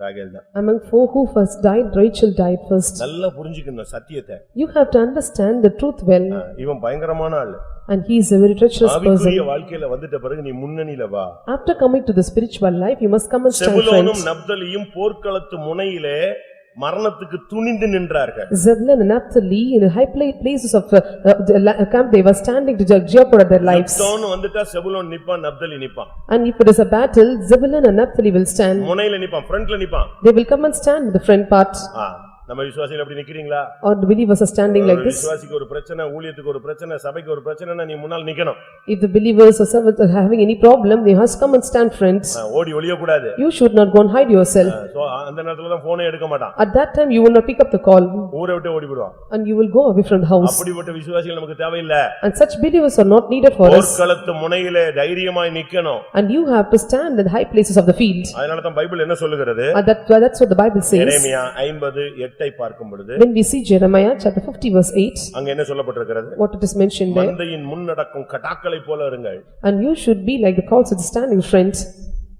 ராகேல் தான். Among 4 who first died, Rachel died first. நல்லா புரிஞ்சுக்கணும் சத்தியத்தை. You have to understand the truth well. இவன் பயங்கரமான ஆளு. And he is a very treacherous person. ஆவிக்குரிய வாழ்க்கையில வந்துட்ட பிறகு நீ முன்னணியில வா. After coming to the spiritual life, you must come and stand friends. செபுலோனும் நப்தலியும் போர்க்களத்து முனையிலே மரணத்துக்கு துணிந்து நின்றார்கள். Zebulun and Naphtali in high places of the camp, they were standing to jeopardize their lives. யுத்தம் வந்துட்டா செபுலோன் நிப்பான், நப்தலி நிப்பான். And if it is a battle, Zebulun and Naphtali will stand. முனையில நிப்பான், ஃப்ரண்ட்ல நிப்பான். They will come and stand in the front part. நம்ம விசுவாசிகள் அப்படி நிக்கிறீங்களா? Or the believers are standing like this. விசுவாசிக்கு ஒரு பிரச்சனை, ஊழியத்துக்கு ஒரு பிரச்சனை, சபைக்கு ஒரு பிரச்சனைனா நீ முன்னால நிக்கணும். If the believers or servants are having any problem, they must come and stand friends. ஓடி ஒளிய கூடாது. You should not go and hide yourself. So அந்த நேரத்துல தான் போனே எடுக்க மாட்டான். At that time you will not pick up the call. ஊரை விட்டு ஓடி போடுவான். And you will go away from the house. அப்படிப்பட்ட விசுவாசிகள் நமக்கு தேவையில்லை. And such believers are not needed for us. போர்க்களத்து முனையிலே தைரியமாய் நிக்கணும். And you have to stand in the high places of the field. அதனால தான் பைபிள் என்ன சொல்லுகிறது? That's what the Bible says. எரேமியா 50:8 ஐ பார்க்கும் பொழுது when we see Jeremiah chapter 50 verse 8, அங்க என்ன சொல்லப்பட்டிருக்கிறது? what it is mentioned there, மந்தையின் முன்னடக்கும் கடாக்களை போல இருங்கள். and you should be like the cows that are standing friends.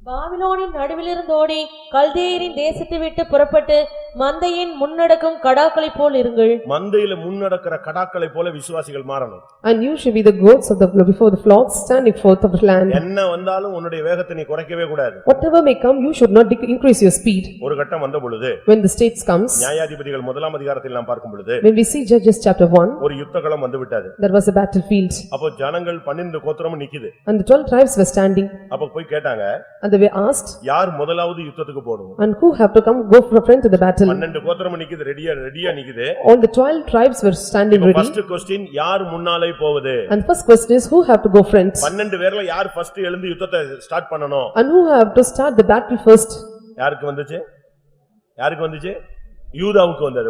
பாபிலோனின் நடுவிலிருந்து ஓடி கல்தேயரின் தேசத்தை விட்டு புறப்பட்டு மந்தையின் முன்னடக்கும் கடாக்களை போல் இருங்கள். மந்தையில முன்னடக்கிற கடாக்களை போல விசுவாசிகள் மாறணும். And you should be the goats of the before the flocks standing forth of the land. என்ன வந்தாலும் உன்னுடைய வேகத்தை நீ குறைக்கவே கூடாது. Whatever may come, you should not increase your speed. ஒரு கட்டம் வந்த பொழுது when the states comes, நியாயாதிபதிகள் 1ஆம் அதிகாரத்தில் நாம் பார்க்கும் பொழுது when we see Judges chapter 1, ஒரு யுத்தகளம் வந்து விட்டது. there was a battlefield. அப்போ ஜனங்கள் 12 கோத்திரமும் நிக்குது. And the 12 tribes were standing. அப்போ போய் கேட்டாங்க, and they were asked, யார் முதலாவது யுத்தத்துக்கு போடும்? and who have to come go for a friend to the battle? 12 கோத்திரம் நிக்குது, ரெடியா நிக்குது. All the 12 tribes were standing ready. First question, யார் முன்னாலே போவது? And first question is, who have to go friends? 12 பேர்ல யார் ஃபர்ஸ்ட் எழுந்து யுத்தத்தை ஸ்டார்ட் பண்ணனும்? And who have to start the battle first? யாருக்கு வந்துச்சு? யூதாவுக்கு வந்தது.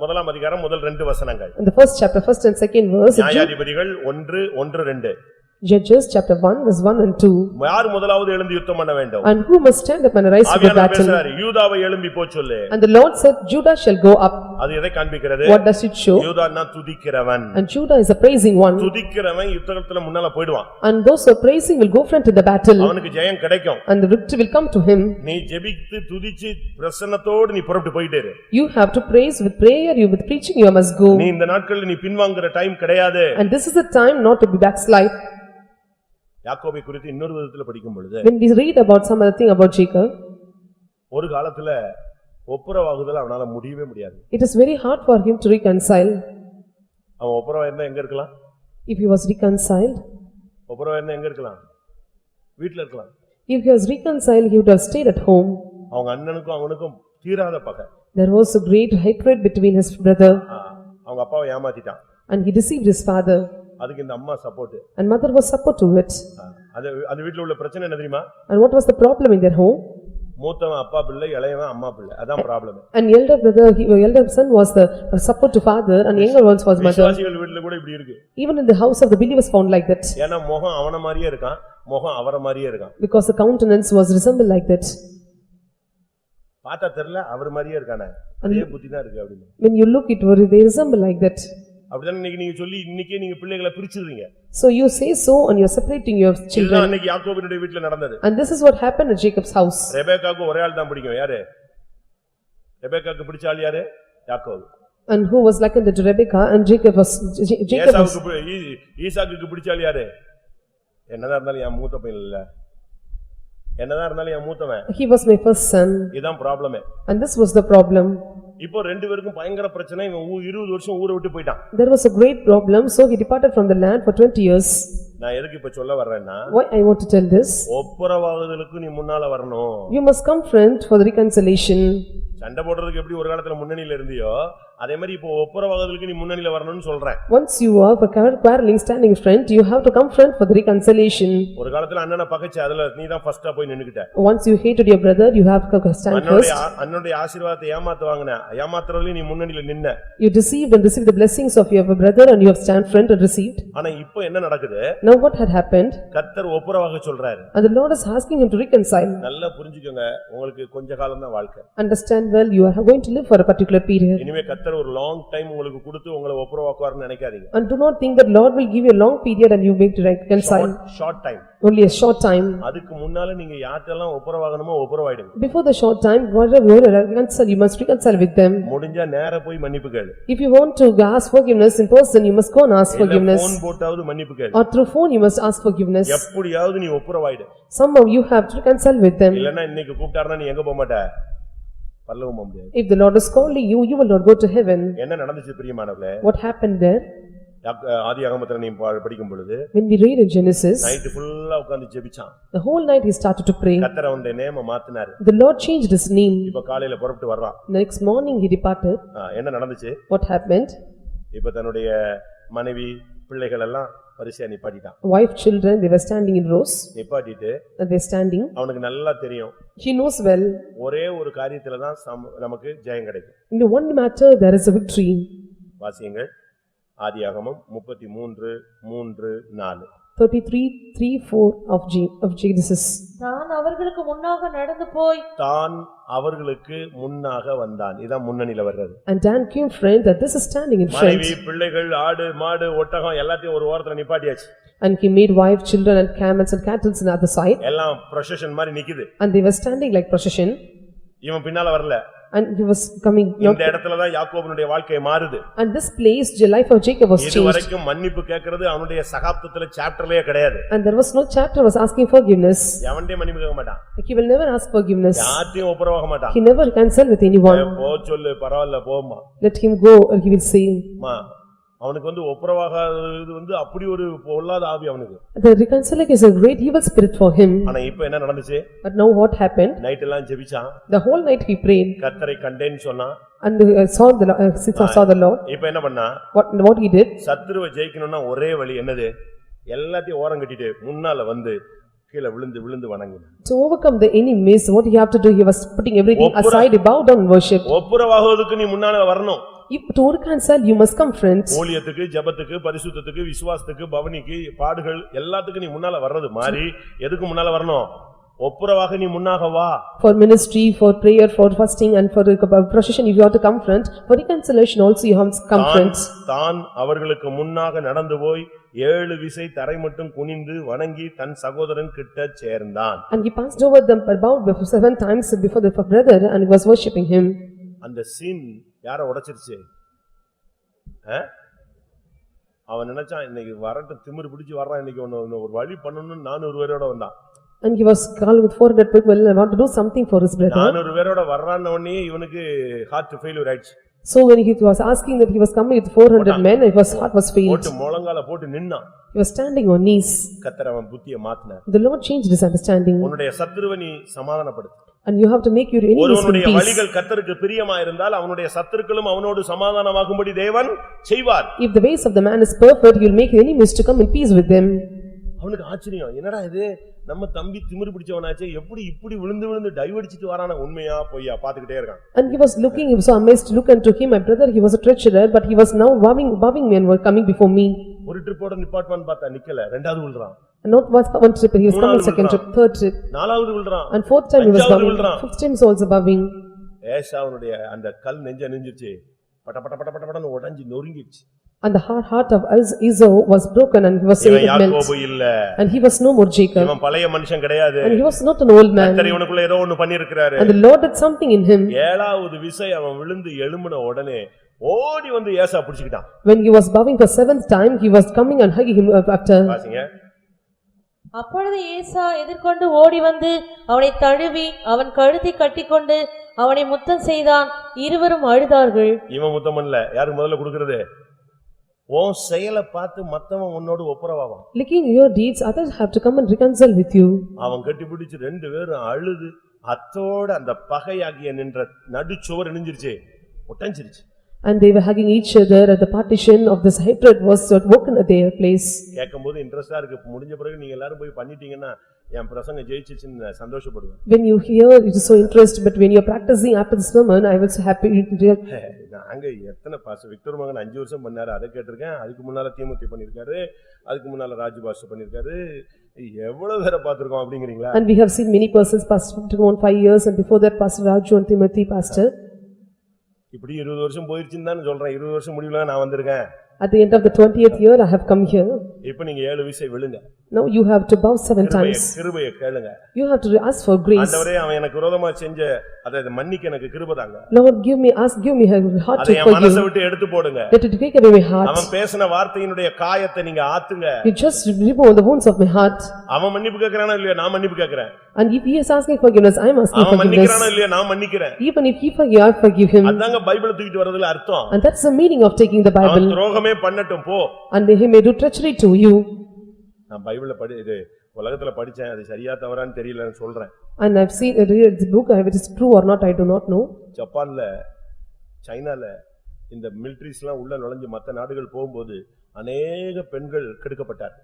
முதலாம் அதிகாரம் முதல் 2 வசனங்கள். In the first chapter, first and second verse, நியாயாதிபதிகள் 1:1-2. Judges chapter 1 verse 1 and 2. யார் முதலாவது எழுந்து யுத்தம் பண்ண வேண்டும்? And who must stand up and rise to the battle? யூதாவை எழும்பி போ சொல்லு. And the Lord said, Judah shall go up. அது எதை காண்பிக்கிறது? What does it show? யூதானா துதிக்கிறவன். And Judah is a praising one. துதிக்கிறவன் யுத்தத்துல முன்னால போய்டுவான். And those who are praising will go front in the battle. அவனுக்கு ஜெயம் கிடைக்கும். And the victory will come to him. நீ ஜெபித்து துதிச்சு பிரசன்னத்தோடு நீ புறப்பட்டு போயிட்டே இரு. You have to praise with prayer, you with preaching you must go. நீ இந்த நாட்கள்ல நீ பின்வாங்குற டைம் கிடையாது. And this is the time not to be backslide. யாக்கோபை குறித்து இன்னொரு விதத்துல படிக்கும் பொழுது, when we read about some other thing about Jacob, ஒரு காலத்துல ஒப்புரவாகுதல் அவனால முடியவே முடியாது. It is very hard for him to reconcile. அவன் ஒப்புரவா இருந்தா எங்க இருக்கலாம்? If he was reconciled, ஒப்புரவா இருந்தா எங்க இருக்கலாம்? வீட்ல இருக்கலாம். if he was reconciled, he would have stayed at home. அவங்க அண்ணனுக்கும் அவனுக்கும் தீராத பகை. There was a great hatred between his brother. அவங்க அப்பாவை ஏமாத்திட்டான். And he deceived his father. அதுக்கு இந்த அம்மா support. And mother was support to it. அந்த வீட்ல உள்ள பிரச்சனை என்ன தெரியுமா? And what was the problem in their home? மூத்தவன் அப்பா பிள்ளை, இளையவன் அம்மா பிள்ளை. அதான் problem. And elder brother, elder son was the support to father and younger ones was mother. விசுவாசிகள் வீட்ல கூட இப்படி இருக்கு. Even in the house of the believers found like that. ஏன்னா முகம் அவன மாதிரியே இருக்கான், முகம் அவர மாதிரியே இருக்கான். Because the countenance was resembled like that. பார்த்தா தெரியல அவர் மாதிரியே இருக்கானே. அதே புத்தி தான் இருக்கு அப்படினு. When you look it, they resemble like that. அப்படிதான் நீங்க சொல்லி இன்னைக்கே நீங்க பிள்ளைகளை பிரிச்சிடுறீங்க. So you say so and you are separating your children. இதுதான் அன்னைக்கு யாக்கோபினுடைய வீட்ல நடந்தது. And this is what happened at Jacob's house. ரெபெக்காக்கு ஒரே ஆள் தான் பிடிக்கும். யாரு? ரெபெக்காக்கு பிடிச்ச ஆள் யாரு? யாக்கோபு. And who was like unto Rebekah and Jacob was ஈசாக்குக்கு பிடிச்ச ஆள் யாரு? என்னதான் இருந்தாலும் என் மூத்த பையன் இல்ல. என்னதான் இருந்தாலும் என் மூத்தவன். He was my first son. இதான் ப்ராப்ளமே. And this was the problem. இப்போ ரெண்டு பேருக்கும் பயங்கர பிரச்சனை. இவன் 20 வருஷம் ஊரை விட்டு போய்ட்டான். There was a great problem, so he departed from the land for 20 years. நான் எதுக்கு இப்ப சொல்ல வர்றேன்னா, Why I want to tell this? ஒப்புரவாகுதலுக்கு நீ முன்னால வரணும். You must confront for the reconciliation. சண்டை போடுறதுக்கு எப்படி ஒரு காலத்துல முன்னணியில இருந்தியோ அதே மாதிரி இப்போ ஒப்புரவாகுதலுக்கு நீ முன்னணியில வரணும்னு சொல்றேன். Once you are for quarreling standing in front, you have to confront for the reconciliation. ஒரு காலத்துல அண்ணனை பகைச்சு அதுல நீ தான் ஃபர்ஸ்டா போய் நின்னுக்கிட்ட. Once you hated your brother, you have to stand first. அண்ணனுடைய ஆசீர்வாதத்தை ஏமாத்துவாங்கனா ஏமாத்துறதுல நீ முன்னணியில நின்ன. You deceived and received the blessings of your brother and you have stand front and received. ஆனா இப்போ என்ன நடக்குது? Now what had happened? கர்த்தர் ஒப்புரவாக சொல்றாரு. And the Lord is asking him to reconcile. நல்லா புரிஞ்சுக்கோங்க, உங்களுக்கு கொஞ்ச காலம் தான் வாழ்க்கை. Understand well, you are going to live for a particular period. இனிமே கர்த்தர் ஒரு லாங் டைம் உங்களுக்கு கொடுத்து உங்களை ஒப்புரவாக்குவார்னு நினைக்காதீங்க. And do not think that Lord will give you a long period and you make to reconcile. Short time. Only a short time. அதுக்கு முன்னால நீங்க யார்ட்டெல்லாம் ஒப்புரவாகணுமோ ஒப்புரவாயிடுங்க. Before the short time, whatever you reconcile, you must reconcile with them. முடிஞ்சா நேரா போய் மன்னிப்பு கேளு. If you want to ask forgiveness in person, you must go and ask forgiveness. Phone போட்டாவது மன்னிப்பு கேளு. Or through phone, you must ask forgiveness. எப்படியாவது நீ ஒப்புரவாயிடு. Somehow you have to reconcile with them. இல்லனா இன்னைக்கு கூப்பிட்டாருன்னா நீ எங்க போக மாட்ட? பரலோகம் போக முடியாது. If the Lord is calling you, you will not go to heaven. என்ன நடந்துச்சு பிரியமானவர்களே? What happened there? ஆதியாகமத்துல நீ படிக்கும் பொழுது When we read in Genesis, night ஃபுல்லா உட்கார்ந்து ஜெபிச்சான். the whole night he started to pray. கர்த்தர் அவனுடைய நேமை மாத்தினார். The Lord changed his name. இப்ப காலையில புறப்பட்டு வர்றான். Next morning he departed. என்ன நடந்துச்சு? What happened? இப்ப தன்னுடைய மனைவி பிள்ளைகள் எல்லாம் வரிசையா நிப்பாட்டிட்டான். Wife, children, they were standing in rows. நிப்பாட்டிட்டு And they standing. அவனுக்கு நல்லா தெரியும். He knows well. ஒரே ஒரு காரியத்துல தான் நமக்கு ஜெயம் கிடைக்கும். In the one matter there is a victory. வாசியுங்கள். ஆதியாகமம் 33:3-4. 33:3-4 of Genesis. நான் அவர்களுக்கு முன்னாக நடந்து போய் தான் அவர்களுக்கு முன்னாக வந்தான். இதான் முன்னணியில வர்றது. And Dan came friend that this is standing in front. மனைவி பிள்ளைகள் ஆடு மாடு ஒட்டகம் எல்லாத்தையும் ஒரு ஓரத்துல நிப்பாட்டியாச்சு. And he made wife, children and camels and cattle on the other side. எல்லாம் procession மாதிரி நிக்குது. And they were standing like procession. இவன் பின்னால வரல. And he was coming. இந்த இடத்துல தான் யாக்கோபனுடைய வாழ்க்கை மாறுது. And this place the life of Jacob was changed. இதுவரைக்கும் மன்னிப்பு கேக்குறது அவனுடைய சகாப்தத்துல சாப்டர்லயே கிடையாது. And there was no chapter was asking forgiveness. எவன்டே மன்னிப்பு கேட்க மாட்டான். He will never ask forgiveness. யார்ட்டையும் ஒப்புரவாக மாட்டான். He never reconcile with anyone. போ சொல்லு பரவாயில்லை போம்மா. Let him go or he will say. அவனுக்கு ஒப்புரவாகாதது அப்படி ஒரு பொல்லாத ஆவி அவனுக்கு. The reconciling is a great evil spirit for him. ஆனா இப்போ என்ன நடந்துச்சு? But now what happened? Night எல்லாம் ஜெபிச்சான். The whole night he prayed. கர்த்தரை கண்டேன்னு சொன்னான். And saw the Lord. இப்போ என்ன பண்ணா? What he did? சத்துருவை ஜெயிக்கணும்னா ஒரே வழி என்னது? எல்லாத்தையும் ஓரம் கட்டிட்டு முன்னால வந்து கீழ விழுந்து வணங்கினான். To overcome the enemies, what he have to do? He was putting everything aside, he bowed down and worship. ஒப்புரவாகுவதற்கு நீ முன்னால வரணும். If to reconcile, you must come friends. ஊழியத்துக்கு ஜெபத்துக்கு பரிசுத்தத்துக்கு விசுவாசத்துக்கு பவனிக்கு பாடுகள் எல்லாத்துக்கும் நீ முன்னால வர்றது மாதிரி எதுக்கு முன்னால வரணும்? ஒப்புரவாக நீ முன்னாக வா. For ministry, for prayer, for fasting and for procession if you have to come front. For reconciliation also you have to come front. தான் அவர்களுக்கு முன்னாக நடந்து போய் 7 விசை தரை மட்டும் குனிந்து வணங்கி தன் சகோதரன் கிட்ட சேர்ந்தான். And he passed over them about 7 times before the brother and he was worshipping him. அந்த சீன் யாரை உடைச்சிருச்சு? அவன் நினைச்சான் இன்னைக்கு வரட்டு திமிரு பிடிச்சு வர்றான், இன்னைக்கு ஒரு வழி பண்ணணும்னு 400 பேரோட வந்தான். And he was called with 400 people and want to do something for his brother. 400 பேரோட வர்றான உடனே இவனுக்கு ஹார்ட் ஃபெயிலியர் ஆயிடுச்சு. So when he was asking that he was coming with 400 men, his heart was failed. போட்டு முழங்கால போட்டு நின்னான். He was standing on knees. கர்த்தர் அவன் புத்தியை மாத்தினார். The Lord changed his understanding. உன்னுடைய சத்துருவை நீ சமாதானப்படுத்து. And you have to make your enemies in ஒருவனுடைய peace. வழிகள் கர்த்தருக்கு பிரியமா இருந்தால் அவனுடைய சத்துருக்களும் அவனோடு சமாதானமாகும்படி தேவன் செய்வார். If the ways of the man is perfect, he will make enemies to come in peace with them. அவனுக்கு ஆச்சரியம், என்னடா இது நம்ம தம்பி திமிரு பிடிச்சவனாச்சே, எப்படி இப்படி விழுந்து விழுந்து டைவடிச்சிட்டு வரான, உண்மையா பொய்யா பாத்துக்கிட்டே இருக்கான். And he was looking, he was so amazed to look unto him, my brother, he was a treacherer, but he was now bowing men were coming before me. ஒரு ட்ரிப்போட நிப்பாட்வான்னு பார்த்தா நிக்கல, ரெண்டாவது விழுறான். And not one trip, he was coming second trip, third trip. நாலாவது விழுறான். And fourth time he was bowing, fifth time he was also bowing. ஏசாவுடைய அந்த கல் நெஞ்சிச்சு, பட பட பட படன்னு உடைஞ்சு நொறுங்கிடுச்சு. And the heart of Esau was broken and he was saying it melt. யாக்கோபு இல்ல. And he was no more Jacob. இவன் பழைய மனுஷன் கிடையாது. And he was not an old man. கர்த்தர் இவனுக்குள்ள ஏதோ ஒன்னு பண்ணியிருக்கிறாரு. And the Lord did something in him. ஏழாவது விசை அவன் விழுந்து எழும்பின உடனே ஓடி வந்து ஏசா பிடிச்சிட்டான். When he was bowing for seventh time, he was coming and hugging him after. பாருங்க. அப்பொழுது ஏசா எதிர்கொண்டு ஓடி வந்து அவனை தழுவி அவன் கழுத்தை கட்டிக்கொண்டு அவனை முத்தம் செய்தான். இருவரும் அழுதார்கள். இவன் முத்தம் பண்ணல. யாருக்கு முதல்ல கொடுக்கிறது? உன் செயலை பார்த்து மத்தவன் உன்னோடு ஒப்புரவாவான். Looking your deeds, others have to come and reconcile with you. அவன் கட்டி பிடிச்சு ரெண்டு பேரும் அழுது அத்தோட அந்த பகையாகிய நின்ற நடுச்சுவர் இணைஞ்சிருச்சு, ஒட்டஞ்சிருச்சு. And they were hugging each other and the partition of this hatred was broken at their place. கேட்கும்போது இன்ட்ரெஸ்டா இருக்கு. முடிஞ்ச பிறகு நீங்க எல்லாரும் போய் பண்ணிட்டீங்கன்னா என் பிரசங்கம் ஜெயிச்சிச்சுன்னு சந்தோஷப்படுவேன். When you hear it is so interesting, but when you are practicing after the sermon, I was so happy. நாங்க எத்தனை பாஸ்டர் விக்டர் மகன் 5 வருஷம் பண்ணாரு, அதை கேட்டிருக்கேன். அதுக்கு முன்னால தீமுத்தி பண்ணிருக்காரு, அதுக்கு முன்னால ராஜு பாஸ்டர் பண்ணிருக்காரு, எவ்வளவு பேரை பார்த்திருக்கோம் அப்படிங்கிறீங்களா? And we have seen many persons pastor for 1 years and before that pastor Raju and Timothy pastor. இப்படி 20 வருஷம் போயிருச்சுன்னு தான் சொல்றேன். 20 வருஷம் முடிவுல நான் வந்திருக்கேன். At the end of the 20th year, I have come here. இப்போ நீங்க 7 விசை விழுங்க. Now you have to bow 7 times. கிருபையை கேளுங்க. You have to ask for grace. ஆண்டவரே, அவன் எனக்கு விரோதமா செஞ்ச அதை மன்னிக்க எனக்கு கிருபை தாங்க. Lord, give me a heart to forgive. அதை மனசை விட்டு எடுத்து போடுங்க. Let it take away my heart. அவன் பேசின வார்த்தையினுடைய காயத்தை நீங்க ஆத்துங்க. You just remove the wounds of my heart. அவன் மன்னிப்பு கேக்குறானா இல்லையா? நான் மன்னிப்பு கேக்குறேன். And if he is asking forgiveness, I am asking அவன் forgiveness. மன்னிக்கிறானா இல்லையா? நான் மன்னிக்கிறேன். Even if he forgive, I forgive him. அதாங்க பைபிள் தூக்கிட்டு வரதுல அர்த்தம். And that's the meaning of taking the Bible. அவன் துரோகமே பண்ணட்டும் போ. And he may do treachery to you. நான் பைபிள்ல இது உலகத்துல படிச்சேன், அது சரியா தவறான்னு தெரியலன்னு சொல்றேன். And I've seen read the book, if it is true or not, I do not know. ஜப்பான்ல சைனால இந்த மிலிட்டரிஸ்லாம் உள்ள நுழைஞ்சு மத்த நாடுகள் போகும்போது अनेक பெண்கள் கெடுக்கப்பட்டார்.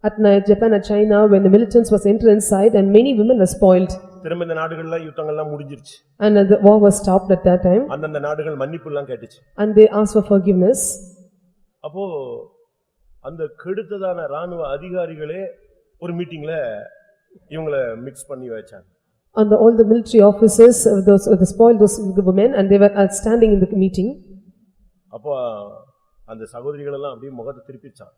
At Japan and China, when the militants was entered inside and many women were spoiled. திரும்ப இந்த நாடுகள்ல யுத்தங்கள்லாம் முடிஞ்சிருச்சு. And the war was stopped at that time. அந்த நாடுகள் மன்னிப்பு எல்லாம் கேட்டுச்சு. And they asked for forgiveness. அப்போ அந்த கெடுத்ததான ராணுவ அதிகாரிகளே ஒரு மீட்டிங்ல இவங்கள மிக்ஸ் பண்ணி வச்சாங்க. And all the military officers, the spoiled those women, and they were standing in the meeting. அப்போ அந்த சகோதரிகள் எல்லாம் அப்படியே முகத்தை திருப்பிச்சாங்க.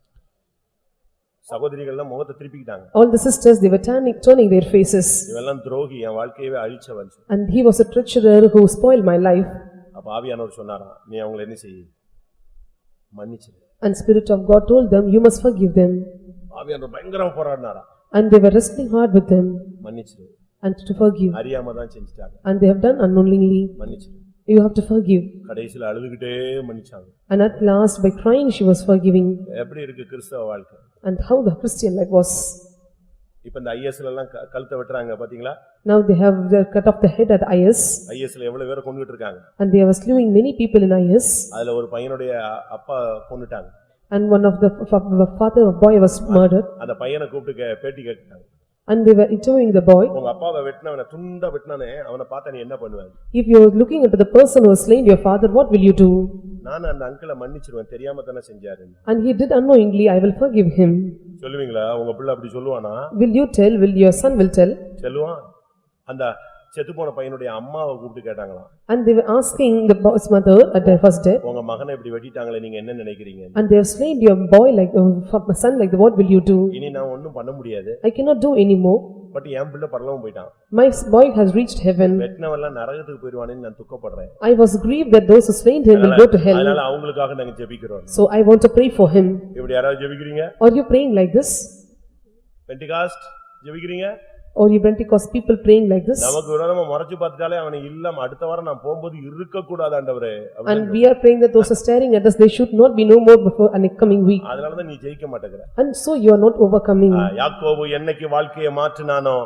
சகோதரிகள் எல்லாம் முகத்தை திருப்பிட்டாங்க. All the sisters, they were turning their faces. இவெல்லாம் துரோகி, என் வாழ்க்கையவே அழிச்சவன். And he was a treacherer who spoiled my life. அப்ப ஆவியானவர் சொன்னாராம், நீ அவங்களை என்ன செய்? மன்னிச்சிரு. And Spirit of God told them, you must forgive them. ஆவியானவர் பயங்கரமா போராடினாராம். And they were wrestling hard with them. மன்னிச்சிரு. And to forgive. அறியாம தான் செஞ்சிட்டாங்க. And they have done unknowingly. மன்னிச்சிரு. You have to forgive. கடைசில அழுதுகிட்டே மன்னிச்சாங்க. And at last, by crying, she was forgiving. எப்படி இருக்கு கிறிஸ்தவ வாழ்க்கை? And how the Christian life was. இப்ப இந்த ஐஎஸ்ல எல்லாம் கழுத்தை வெட்டறாங்க பாத்தீங்களா? Now they have cut off the head at IS. ஐஎஸ்ல எவ்வளவு பேரை கொன்னுட்டு இருக்காங்க. And they are slewing many people in IS. அதுல ஒரு பையனுடைய அப்பா கொன்னுட்டாங்க. And one of the father of boy was murdered. அந்த பையனை கூப்பிட்டு பேட்டி கேட்டாங்க. And they were interviewing the boy. உங்க அப்பாவை வெட்டினவனை துண்டா வெட்டினானே, அவனை பார்த்தா நீ என்ன பண்ணுவ? If you are looking into the person who has slain your father, what will you do? நான் அந்த அங்கிளை மன்னிச்சிடுவேன், தெரியாம தான செஞ்சாரு. And he did unknowingly, I will forgive him. சொல்லுவீங்களா? உங்க பிள்ளை அப்படி சொல்லுவானா? Will you tell? Will your son will tell? சொல்லுவான். அந்த செத்துப்போன பையனுடைய அம்மாவை கூப்பிட்டு கேட்டாங்களாம். And they were asking the boy's mother at their first death. உங்க மகனை இப்படி வெட்டிட்டாங்களே, நீங்க என்ன நினைக்கிறீங்க? And they have slain your boy like son, like what will you do? இனி நான் ஒண்ணும் பண்ண முடியாது. I cannot do anymore. But என் பிள்ளை பரலோகம் போய்ட்டான். My boy has reached heaven. வெட்டினவெல்லாம் நரகத்துக்கு போய்டுவானேன்னு நான் துக்கப்படுறேன். I was grieved that those who slain him will go to hell. அதனால அவங்களுக்காக நாங்க ஜெபிக்கிறோம். So I want to pray for him. இப்படி யாராவது ஜெபிக்கிறீங்க? Are you praying like this? Pentecost ஜெபிக்கிறீங்க? Or you Pentecost people praying like this. நமக்கு விரோதமா மறைச்சு பார்த்துட்டாலே அவனை இல்லாம அடுத்த வாரம் நான் போகும்போது இருக்க கூடாது ஆண்டவரே. And we are praying that those are staring at us, they should not be no more before an coming week. அதனாலதான் நீ ஜெயிக்க மாட்டேங்கற. And so you are not overcoming. யாக்கோபு என்னைக்கு வாழ்க்கையை மாற்றினானோ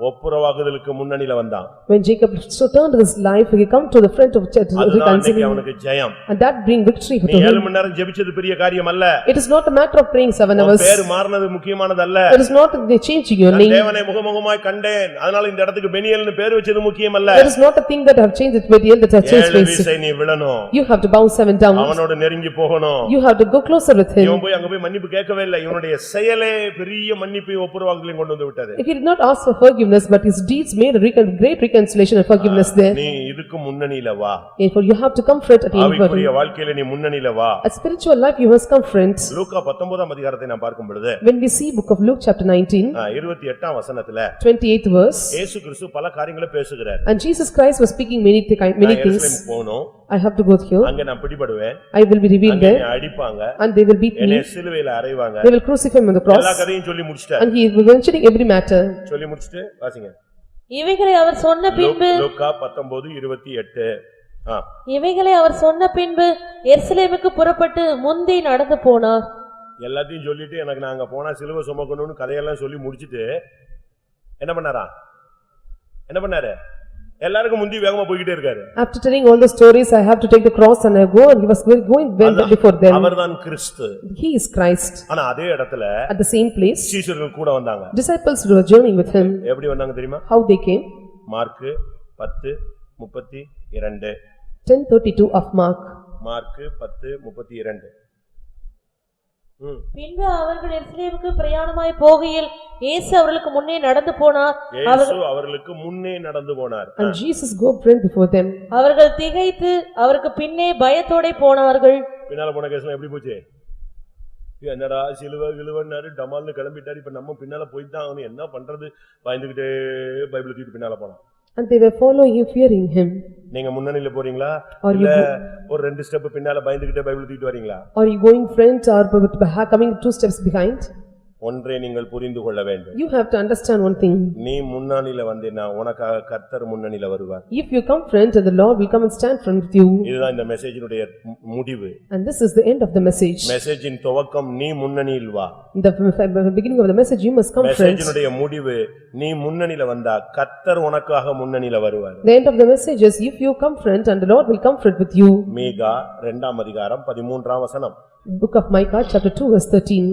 ஒப்புரவாகுதலுக்கு முன்னணியில வந்தான். When Jacob so turned his life, he come to the front of church reconciling. அவனுக்கு ஜெயம். And that bring victory to him. 7 மணி நேரம் ஜெபிச்சது பெரிய காரியம் அல்ல. It is not a matter of praying 7 hours. பேர் மாறினது முக்கியமானது அல்ல. It is not the changing your name. தேவனை முகமுகமாய் கண்டேன். அதனால இந்த இடத்துக்கு பெனியேல்னு பேர் வச்சது முக்கியம் அல்ல. It is not a thing that have changed it with that have changed face. நீ விழணும். You have to bow 7 down. அவனோட நெருங்கி போகணும். You have to go closer with him. இவன் போய் அங்க போய் மன்னிப்பு கேட்கவே இல்லை. இவனுடைய செயலே பெரிய மன்னிப்பை ஒப்புரவாகுதலையும் கொண்டு வந்து விட்டது. He did not ask for forgiveness, but his deeds made a great reconciliation and forgiveness there. நீ இதுக்கு முன்னணியில வா. Therefore you have to come front at him. ஆவிக்குரிய வாழ்க்கையில நீ முன்னணியில வா. A spiritual life you must come front. லூக்கா 19ஆம் அதிகாரத்தை நாம் பார்க்கும் பொழுது When we see book of Luke chapter 19 28ஆம் வசனத்துல 28th verse, இயேசு கிறிஸ்து பல காரியங்களை பேசுகிறார். and Jesus Christ was speaking many things. போணும். I have to go here. அங்க நான் பிடிபடுவேன். I will be revealed there. என்னை அடிப்பாங்க. And they will beat me. என்னை சிலுவையில அறைவாங்க. They will crucify me on the cross. எல்லா கதையும் சொல்லி முடிச்சிட்டார். And he is mentioning every matter. சொல்லி முடிச்சிட்டு வாசிங்க. இவைகளை அவர் சொன்ன பின்பு லூக்கா 19:28. இவைகளை அவர் சொன்ன பின்பு எருசலேமுக்கு புறப்பட்டு முந்தி நடந்து போனார். எல்லாத்தையும் சொல்லிட்டு எனக்கு நாங்க போனா சிலுவை சுமக்கணும்னு கதையெல்லாம் சொல்லி முடிச்சிட்டு என்ன பண்ணாரு? எல்லாருக்கும் முந்தி வேகமா போயிட்டே இருக்காரு. After telling all the stories, I have to take the cross and I go, and he was going well before them. அவர்தான் கிறிஸ்து. He is Christ. ஆனா அதே இடத்துல At the same place, சீஷர்கள் கூட வந்தாங்க. disciples were journeying with him. எப்படி வந்தாங்க தெரியுமா? How they came? Mark 10:32. 10:32 of Mark. Mark 10:32. பின்பு அவர்கள் எருசலேமுக்கு பிரயாணமாய் போகையில் இயேசு அவர்களுக்கு முன்னே நடந்து போனார். And Jesus go front before them. அவர்கள் திகைத்து அவருக்கு பின்னே பயத்தோட போனார்கள். பின்னால போன கேஸ்ல எப்படி போச்சு? என்னடா சிலுவை கிலுவன்னாரு டமால்னு கிளம்பிட்டாரு. இப்ப நம்ம பின்னால போய் தான் அவனு என்ன பண்றது பயந்துகிட்டே பைபிள் தூக்கிட்டு பின்னால போனான். And they were following him, fearing him. நீங்க முன்னணியில போறீங்களா இல்ல ஒரு 2 ஸ்டெப் பின்னால பயந்துகிட்டே பைபிள் தூக்கிட்டு வரீங்களா? Are you going front or coming 2 steps behind? ஒன்றை நீங்கள் புரிந்து கொள்ள வேண்டும். You have to understand one thing. நீ முன்னணியில வந்தேனா உனக்காக கர்த்தர் முன்னணியில வருவார். If you come front, and the Lord will come and stand front with you. இதுதான் இந்த மெசேஜினுடைய முடிவு. And this is the end of the message. மெசேஜின் துவக்கம் நீ முன்னணியில் வா. In the beginning of the message you must come front. மெசேஜினுடைய முடிவு நீ முன்னணியில வந்தா கர்த்தர் உனக்காக முன்னணியில வருவார். The end of the message is if you come front, and the Lord will come front with you. மீகா 2ஆம் அதிகாரம் 13ஆம் வசனம். Book of Micah chapter 2 verse 13.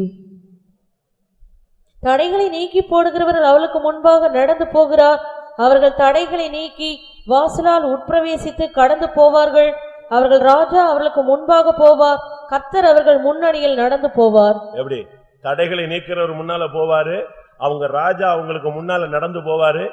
தடைகளை நீக்கி போடுகிறவர்கள் அவளுக்கு முன்பாக நடந்து போகிறார். அவர்கள் தடைகளை நீக்கி வாசலால் உட்பிரவேசித்து கடந்து போவார்கள். அவர்கள் ராஜா அவர்களுக்கு முன்பாக போவார். கர்த்தர் அவர்கள் முன்னணியில் நடந்து போவார். எப்படி? தடைகளை நீக்கிறவர் முன்னால போவாரு. அவங்க ராஜா அவங்களுக்கு முன்னால நடந்து போவாரு.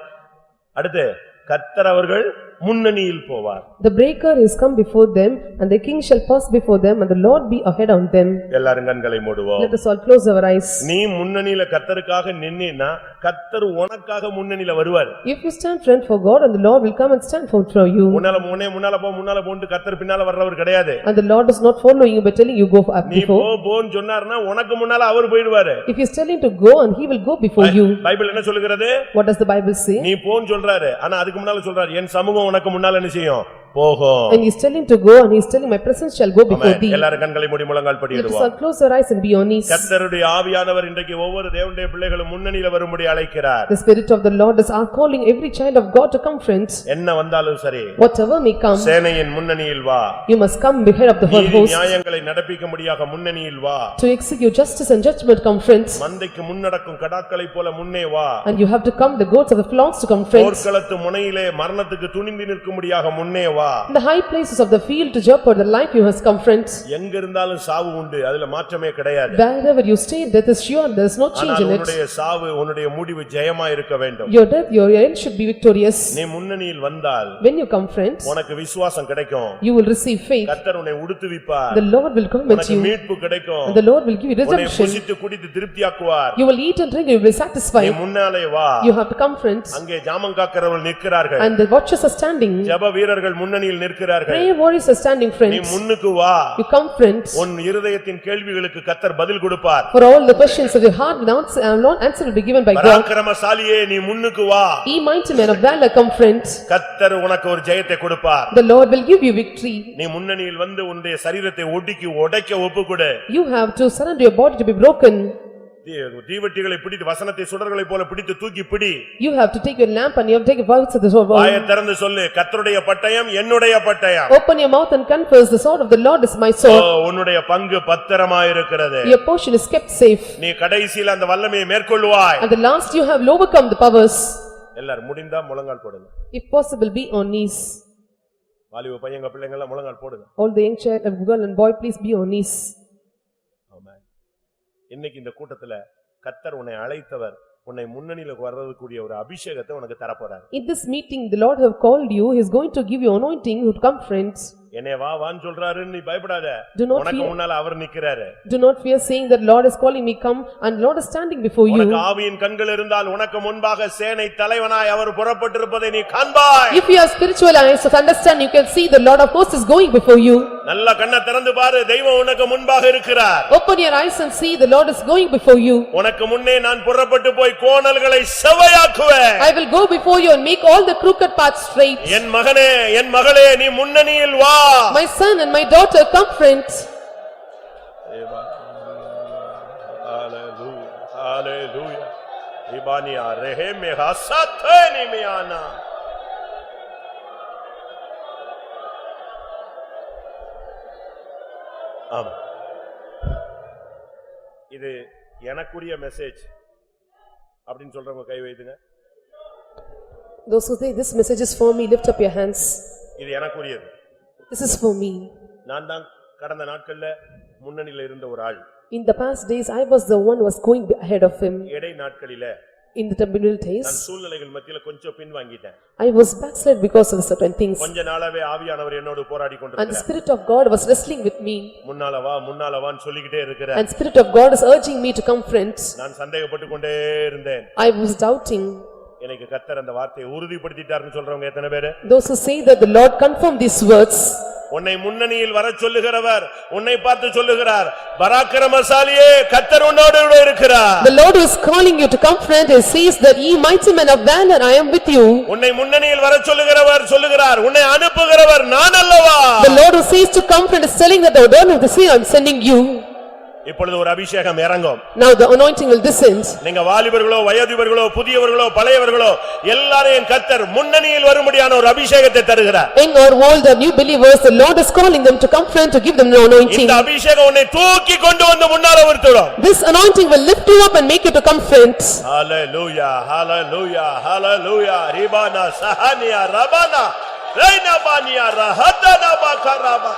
அடுத்து கர்த்தர் அவர்கள் முன்னணியில் போவார். The breaker is come before them, and the king shall pass before them, and the Lord be ahead of them. எல்லாரும் கண்களை மூடுவோம். Let us all close our eyes. நீ முன்னணியில கர்த்தருக்காக நின்னீனா கர்த்தர் உனக்காக முன்னணியில வருவார். If you stand front for God, and the Lord will come and stand for you. முன்னால போன்னு கர்த்தர் பின்னால வர்றவர் கிடையாது. And the Lord is not following you by telling you go up before. நீ போன்னு சொன்னார்னா உனக்கு முன்னால அவர் போய்டுவாரு. If he is telling to go, and he will go before you. Bible என்ன சொல்லுகிறது? What does the Bible say? நீ போன்னு சொல்றாரு. ஆனா அதுக்கு முன்னால சொல்றாரு என் சமூகம் உனக்கு முன்னால என்ன செய்யும்? போகும். And he is telling to go, and he is telling my presence shall go before thee. எல்லாரும் கண்களை மூடி முழங்கால் படியிடுவோம். Let us close our eyes and be on knees. கர்த்தருடைய ஆவியானவர் இன்றைக்கு ஒவ்வொரு தேவனுடைய பிள்ளைகளும் முன்னணியில வரும்படி அழைக்கிறார். The spirit of the Lord is calling every child of God to come friends. என்ன வந்தாலும் சரி. Whatever may come. சேனையின் முன்னணியில் வா. You must come behind of the whole host. நியாயங்களை நடப்பிக்கும்படியாக முன்னணியில் வா. To execute justice and judgment come friends. மந்தைக்கு முன்னடக்கும் கடாக்களைப் போல முன்னே வா. And you have to come the goats of the flocks to come friends. போர்க்களத்து முனையிலே மரணத்துக்கு துணிந்து நிற்கும்படியாக முன்னே வா. The high places of the field to jeopard the life you must come friends. எங்க இருந்தாலும் சாவு உண்டு. அதுல மாற்றமே கிடையாது. Wherever you stay, death is sure, there is no change in it. உன்னுடைய சாவு உன்னுடைய முடிவு ஜெயமா இருக்க வேண்டும். Your death, your end should be victorious. நீ முன்னணியில் வந்தால் when you come friends, உனக்கு விசுவாசம் கிடைக்கும். you will receive faith. கர்த்தர் உன்னை உடுத்துவிப்பார். The Lord will come with you. மீட்பு கிடைக்கும். And the Lord will give you redemption. உன்னை புசித்து குடித்து திருப்தியாக்குவார். You will eat and drink, you will be satisfied. நீ முன்னாலே வா. You have to come friends. அங்கே ஜாமம் காக்கிறவர்கள் நிற்கிறார்கள். And the watchers are standing. ஜெப வீரர்கள் முன்னணியில் முன்னணியில் நிற்கிறார்கள். Prayer warriors are standing, நீ friends. முன்னுக்கு வா. You come, friends. உன் இருதயத்தின் கேள்விகளுக்கு கர்த்தர் பதில் கொடுப்பார். For all the questions of your heart, Lord, answer will be given by God. பராக்கிரமசாலியே நீ முன்னுக்கு வா. Ye mighty men of valor, come, friends. கர்த்தர் உனக்கு ஒரு ஜெயத்தை கொடுப்பார். The Lord will give you victory. நீ முன்னணியில் வந்து உன்னுடைய சரீரத்தை உடைக்க ஒப்புக்கொடு. You have to surrender your body to be broken. தீவட்டிகளை பிடித்து வசனத்தை சுடர்களை போல பிடித்து தூக்கி பிடி. You have to take your lamp and you have to take a vow of the sword. வாயை திறந்து சொல்லு, கர்த்தருடைய பட்டயம் என்னுடைய பட்டயம். Open your mouth and confess, the sword of the Lord is my sword. உன்னுடைய பங்கு பத்திரமாய் இருக்கிறது. Your portion is kept safe. நீ கடைசியில் அந்த வல்லமையை மேற்கொள்வாய். At the last you have overcome the powers. எல்லாரும் முடிந்தா முழங்கால் போடுங்க. If possible, be on knees. வாலிப பையங்க பிள்ளைங்க எல்லாம் முழங்கால் போடுங்க. All the young child and girl and boy, please be on knees. ஆமென். இன்னைக்கு இந்த கூட்டத்துல கர்த்தர் உன்னை அழைத்தவர் உன்னை முன்னணியில வர்றதுக்குரிய ஒரு அபிஷேகத்தை உனக்கு தரப்போறார். In this meeting the Lord have called you. He is going to give you anointing to come, friends. என்னை வா வான்னு சொல்றாருன்னு நீ பயப்படாத. Do not உனக்கு fear. முன்னால அவர் நிக்கறாரு. Do not fear, saying that Lord is calling me, come, and Lord is standing before you. உனக்கு ஆவியின் கண்கள் இருந்தால் உனக்கு முன்பாக சேனை தலைவனாய் அவர் புறப்பட்டிருப்பதை நீ காண்பாய். If you have spiritual eyes to understand, you can see the Lord of hosts is going before you. நல்ல கண்ணை திறந்து பாரு, தெய்வம் உனக்கு முன்பாக இருக்கிறார். Open your eyes and see the Lord is going before you. உனக்கு முன்னே நான் புறப்பட்டு போய் கோணல்களை செவ்வையாக்குவேன். I will go before you and make all the crooked paths straight. என் மகனே என் மகளே நீ முன்னணியில் வா. My son and my daughter, come, friends. Hallelujah, hallelujah. Ibania reheme hasatheni miana. ஆமா, இது எனக்குரிய மெசேஜ் அப்படின்னு சொல்றவங்க கை வைத்துங்க. Those who say this message is for me, lift up your hands. இது எனக்குரியது. This is for me. நான் தான் கடந்த நாட்கள்ல முன்னணியில இருந்த ஒரு ஆள். In the past days, I was the one who was going ahead of him. இடை நாட்களில In the terminal நான் days, சூழ்நிலைகள் மத்தியில கொஞ்சம் பின் வாங்கிட்டேன். I was backslid because of certain things. கொஞ்ச நாளாவே ஆவியானவர் என்னோடு போராடி And the கொண்டிருக்கிறார். Spirit of God was wrestling with me. முன்னால வான்னு சொல்லிக்கிட்டே இருக்கிறார். And Spirit of God is urging me to come, friends. நான் சந்தேகப்பட்டு கொண்டே இருந்தேன். I was doubting. எனக்கு கர்த்தர் அந்த வார்த்தையை உறுதிப்படுத்திட்டாருன்னு சொல்றவங்க எத்தனை பேரு? Those who say that the Lord confirmed these words. உன்னை முன்னணியில் வரச் சொல்லுகிறவர் உன்னை பார்த்து சொல்லுகிறார், பராக்கிரமசாலியே கர்த்தர் உன்னோடு கூட இருக்கிறார். The Lord is calling you to come, friend, and says that ye mighty men of valor, I am with you. உன்னை முன்னணியில் வரச் சொல்லுகிறவர் சொல்லுகிறார், உன்னை அனுப்புகிறவர் நான் அல்லவா. The Lord who says to come, friend, is telling that the Lord of the sea, I am sending you. இப்பொழுது ஒரு அபிஷேகம் இறங்கும். Now the anointing will descend. நீங்க வாலிபர்களோ வயோதிபர்களோ புதியவர்களோ பழையவர்களோ எல்லாரையும் கர்த்தர் முன்னணியில் வரும்படியான ஒரு அபிஷேகத்தை தருகிறார். Young or old, the new believers, the Lord is calling them to come, friend, to give them the anointing. இந்த அபிஷேகம் உன்னை தூக்கி கொண்டு வந்து முன்னால நிறுத்திடும். This anointing will lift you up and make you to come, friends. Hallelujah, hallelujah, hallelujah. Ribana sahania rabana reina bania rahadana bakaraba.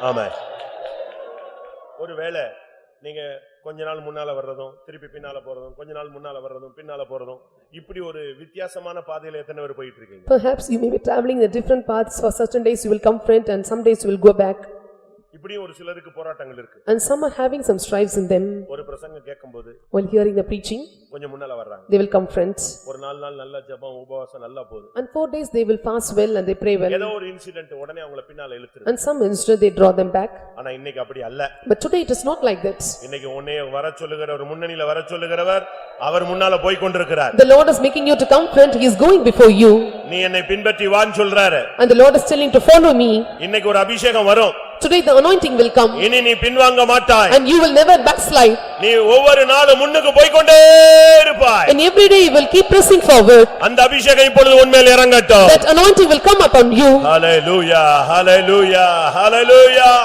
ஆமென். ஒருவேளை நீங்க கொஞ்ச நாள் முன்னால வர்றதும் திருப்பி பின்னால போறதும் கொஞ்ச நாள் முன்னால வர்றதும் பின்னால போறதும் இப்படி ஒரு வித்தியாசமான பாதையில எத்தனை பேர் போயிட்டு இருக்கீங்க? Perhaps you may be traveling the different paths. For certain days you will come, friend, and some days you will go back. இப்படி ஒரு சிலருக்கு போராட்டங்கள் இருக்கு. And some are having some strives in them. ஒரு பிரசங்கம் கேட்கும்போது While hearing the preaching, கொஞ்சம் முன்னால வர்றாங்க. they will come, friends. ஒரு நாள் நல்ல ஜெபம் உபவாசம் நல்லா போகுது. And 4 days they will fast well and they pray well. ஏதோ ஒரு இன்சிடென்ட் உடனே அவங்கள பின்னால இழுத்துரு. And some instant they draw them back. ஆனா இன்னைக்கு அப்படி அல்ல. But today it is not like that. இன்னைக்கு உன்னை வரச் சொல்லுகிறவர் முன்னணியில வரச் சொல்லுகிறவர் அவர் முன்னால போய் கொண்டிருக்கிறார். The Lord is making you to come, friend. He is going before you. நீ என்னை பின்பற்றி வான்னு சொல்றாரு. And the Lord is telling to follow me. இன்னைக்கு ஒரு அபிஷேகம் வரும். Today the anointing will come. இனி நீ பின்வாங்க மாட்டாய். And you will never backslide. நீ ஒவ்வொரு நாளும் முன்னுக்கு போய் கொண்டே இருப்பாய். And every day you will keep pressing forward. அந்த அபிஷேகம் இப்பொழுது உன்மேல் இறங்கட்டும். That anointing will come upon you. Hallelujah, hallelujah, hallelujah.